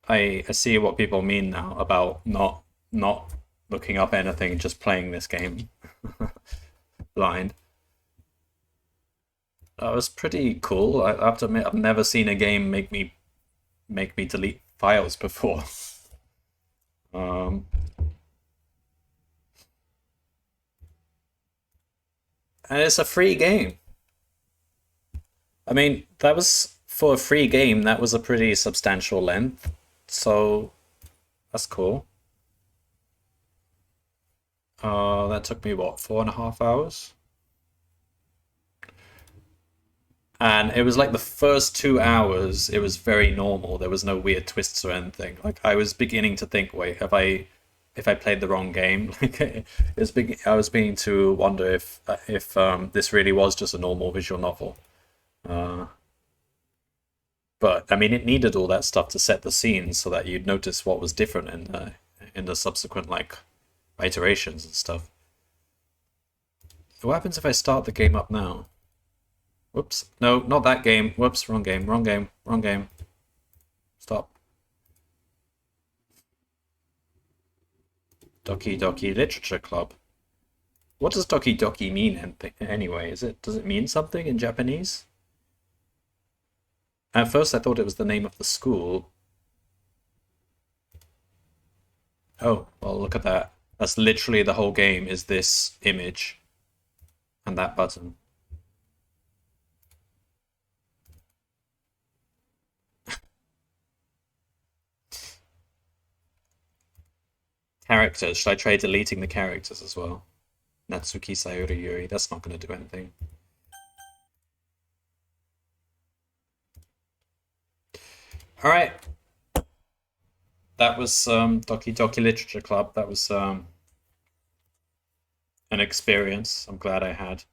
I see what people mean now about not looking up anything, just playing this game blind. That was pretty cool. I have to admit, I've never seen a game make me delete files before. Um, and it's a free game. I mean, that was for a free game. That was a pretty substantial length, so that's cool. That took me what, 4.5 hours? And it was like the first 2 hours, it was very normal. There was no weird twists or anything. Like I was beginning to think, wait, if I played the wrong game? I was beginning to wonder if this really was just a normal visual novel. Uh, but I mean, it needed all that stuff to set the scene so that you'd notice what was different in the subsequent like iterations and stuff. What happens if I start the game up now? Whoops. No, not that game. Whoops, wrong game, wrong game, wrong game. Stop. Doki Doki Literature Club. What does Doki Doki mean anyway? Does it mean something in Japanese? At first I thought it was the name of the school. Oh, well look at that. That's literally the whole game is this image and that button. Characters. Should I try deleting the characters as well? Natsuki Sayori Yuri. That's not going to do anything. Alright. That was Doki Doki Literature Club. That was an experience I'm glad I had.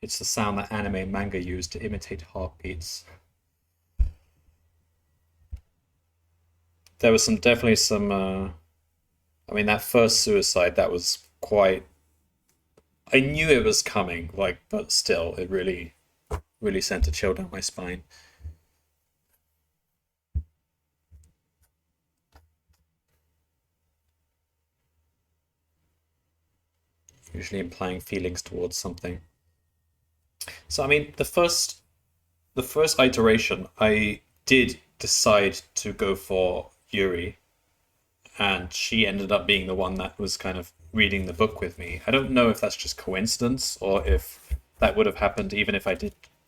It's the sound that anime and manga use to imitate heartbeats. There was definitely some. I mean, that first suicide, that was quite. I knew it was coming, like, but still, it really sent a chill down my spine. Usually implying feelings towards something. So, I mean, the first iteration, I did decide to go for Yuri, and she ended up being the one that was kind of reading the book with me. I don't know if that's just coincidence or if that would have happened even if I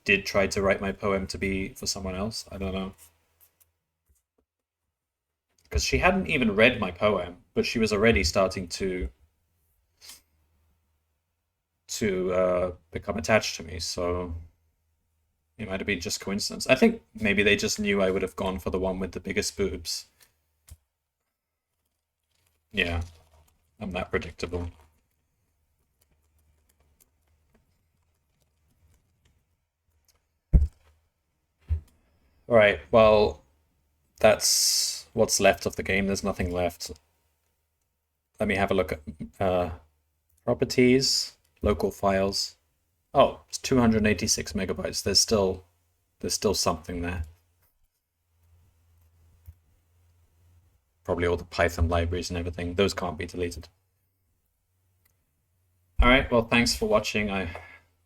did try to write my poem to be for someone else. I don't know. Because she hadn't even read my poem, but she was already starting to become attached to me. So it might have been just coincidence. I think maybe they just knew I would have gone for the one with the biggest boobs. Yeah, I'm that predictable. All right, well, that's what's left of the game. There's nothing left. Let me have a look at properties, local files. Oh, it's 286 megabytes. There's still something there. Probably all the Python libraries and everything. Those can't be deleted. All right. Well, thanks for watching. I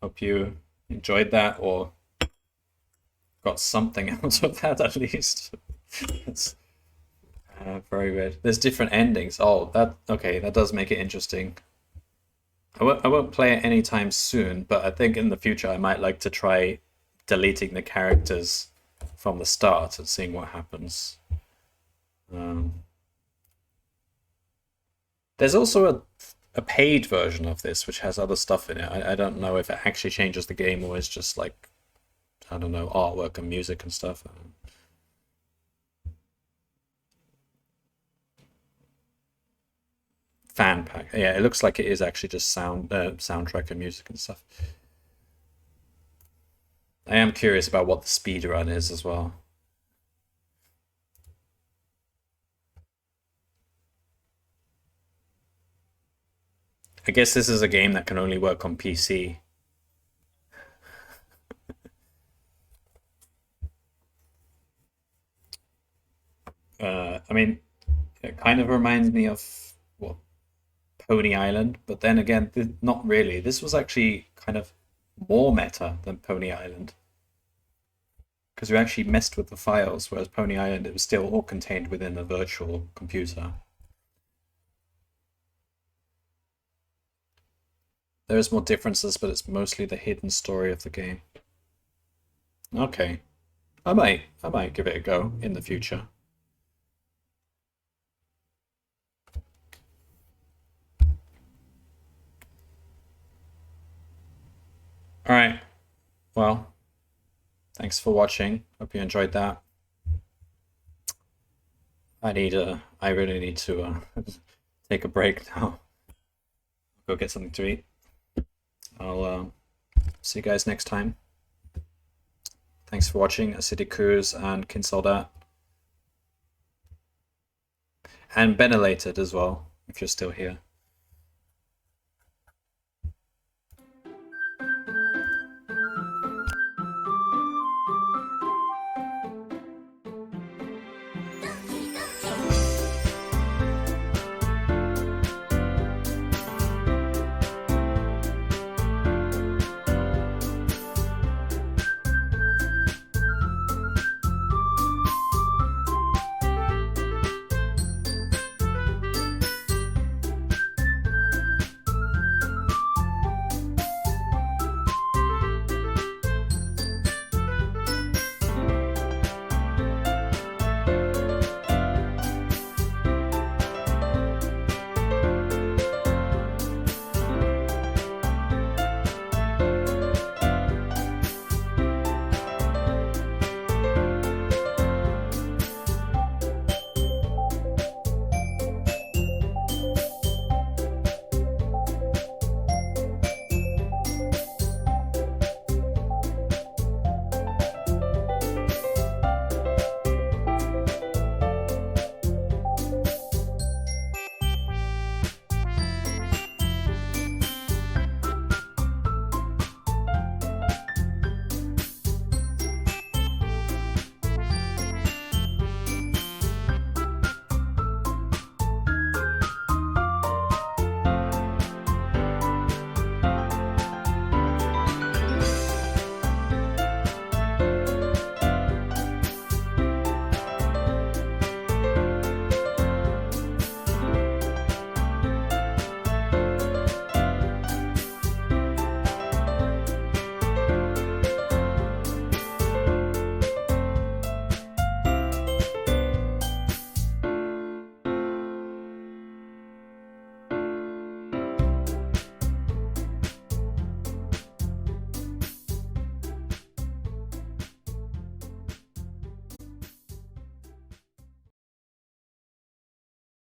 hope you enjoyed that or got something out of that at least. It's very weird. There's different endings. Oh, okay. That does make it interesting. I won't play it anytime soon, but I think in the future I might like to try deleting the characters from the start and seeing what happens. There's also a paid version of this which has other stuff in it. I don't know if it actually changes the game or it's just like, I don't know, artwork and music and stuff. Fan pack. Yeah, it looks like it is actually just soundtrack and music and stuff. I am curious about what the speed run is as well. I guess this is a game that can only work on PC. I mean, it kind of reminds me of what Pony Island, but then again, not really. This was actually kind of more meta than Pony Island because we actually messed with the files, whereas Pony Island it was still all contained within a virtual computer. There's more differences, but it's mostly the hidden story of the game. Okay, I might give it a go in the future. All right. Well, thanks for watching. Hope you enjoyed that. I really need to take a break now. Go get something to eat. I'll see you guys next time. Thanks for watching Acidic Cruise and Kinsoldat. And Benellated as well, if you're still here.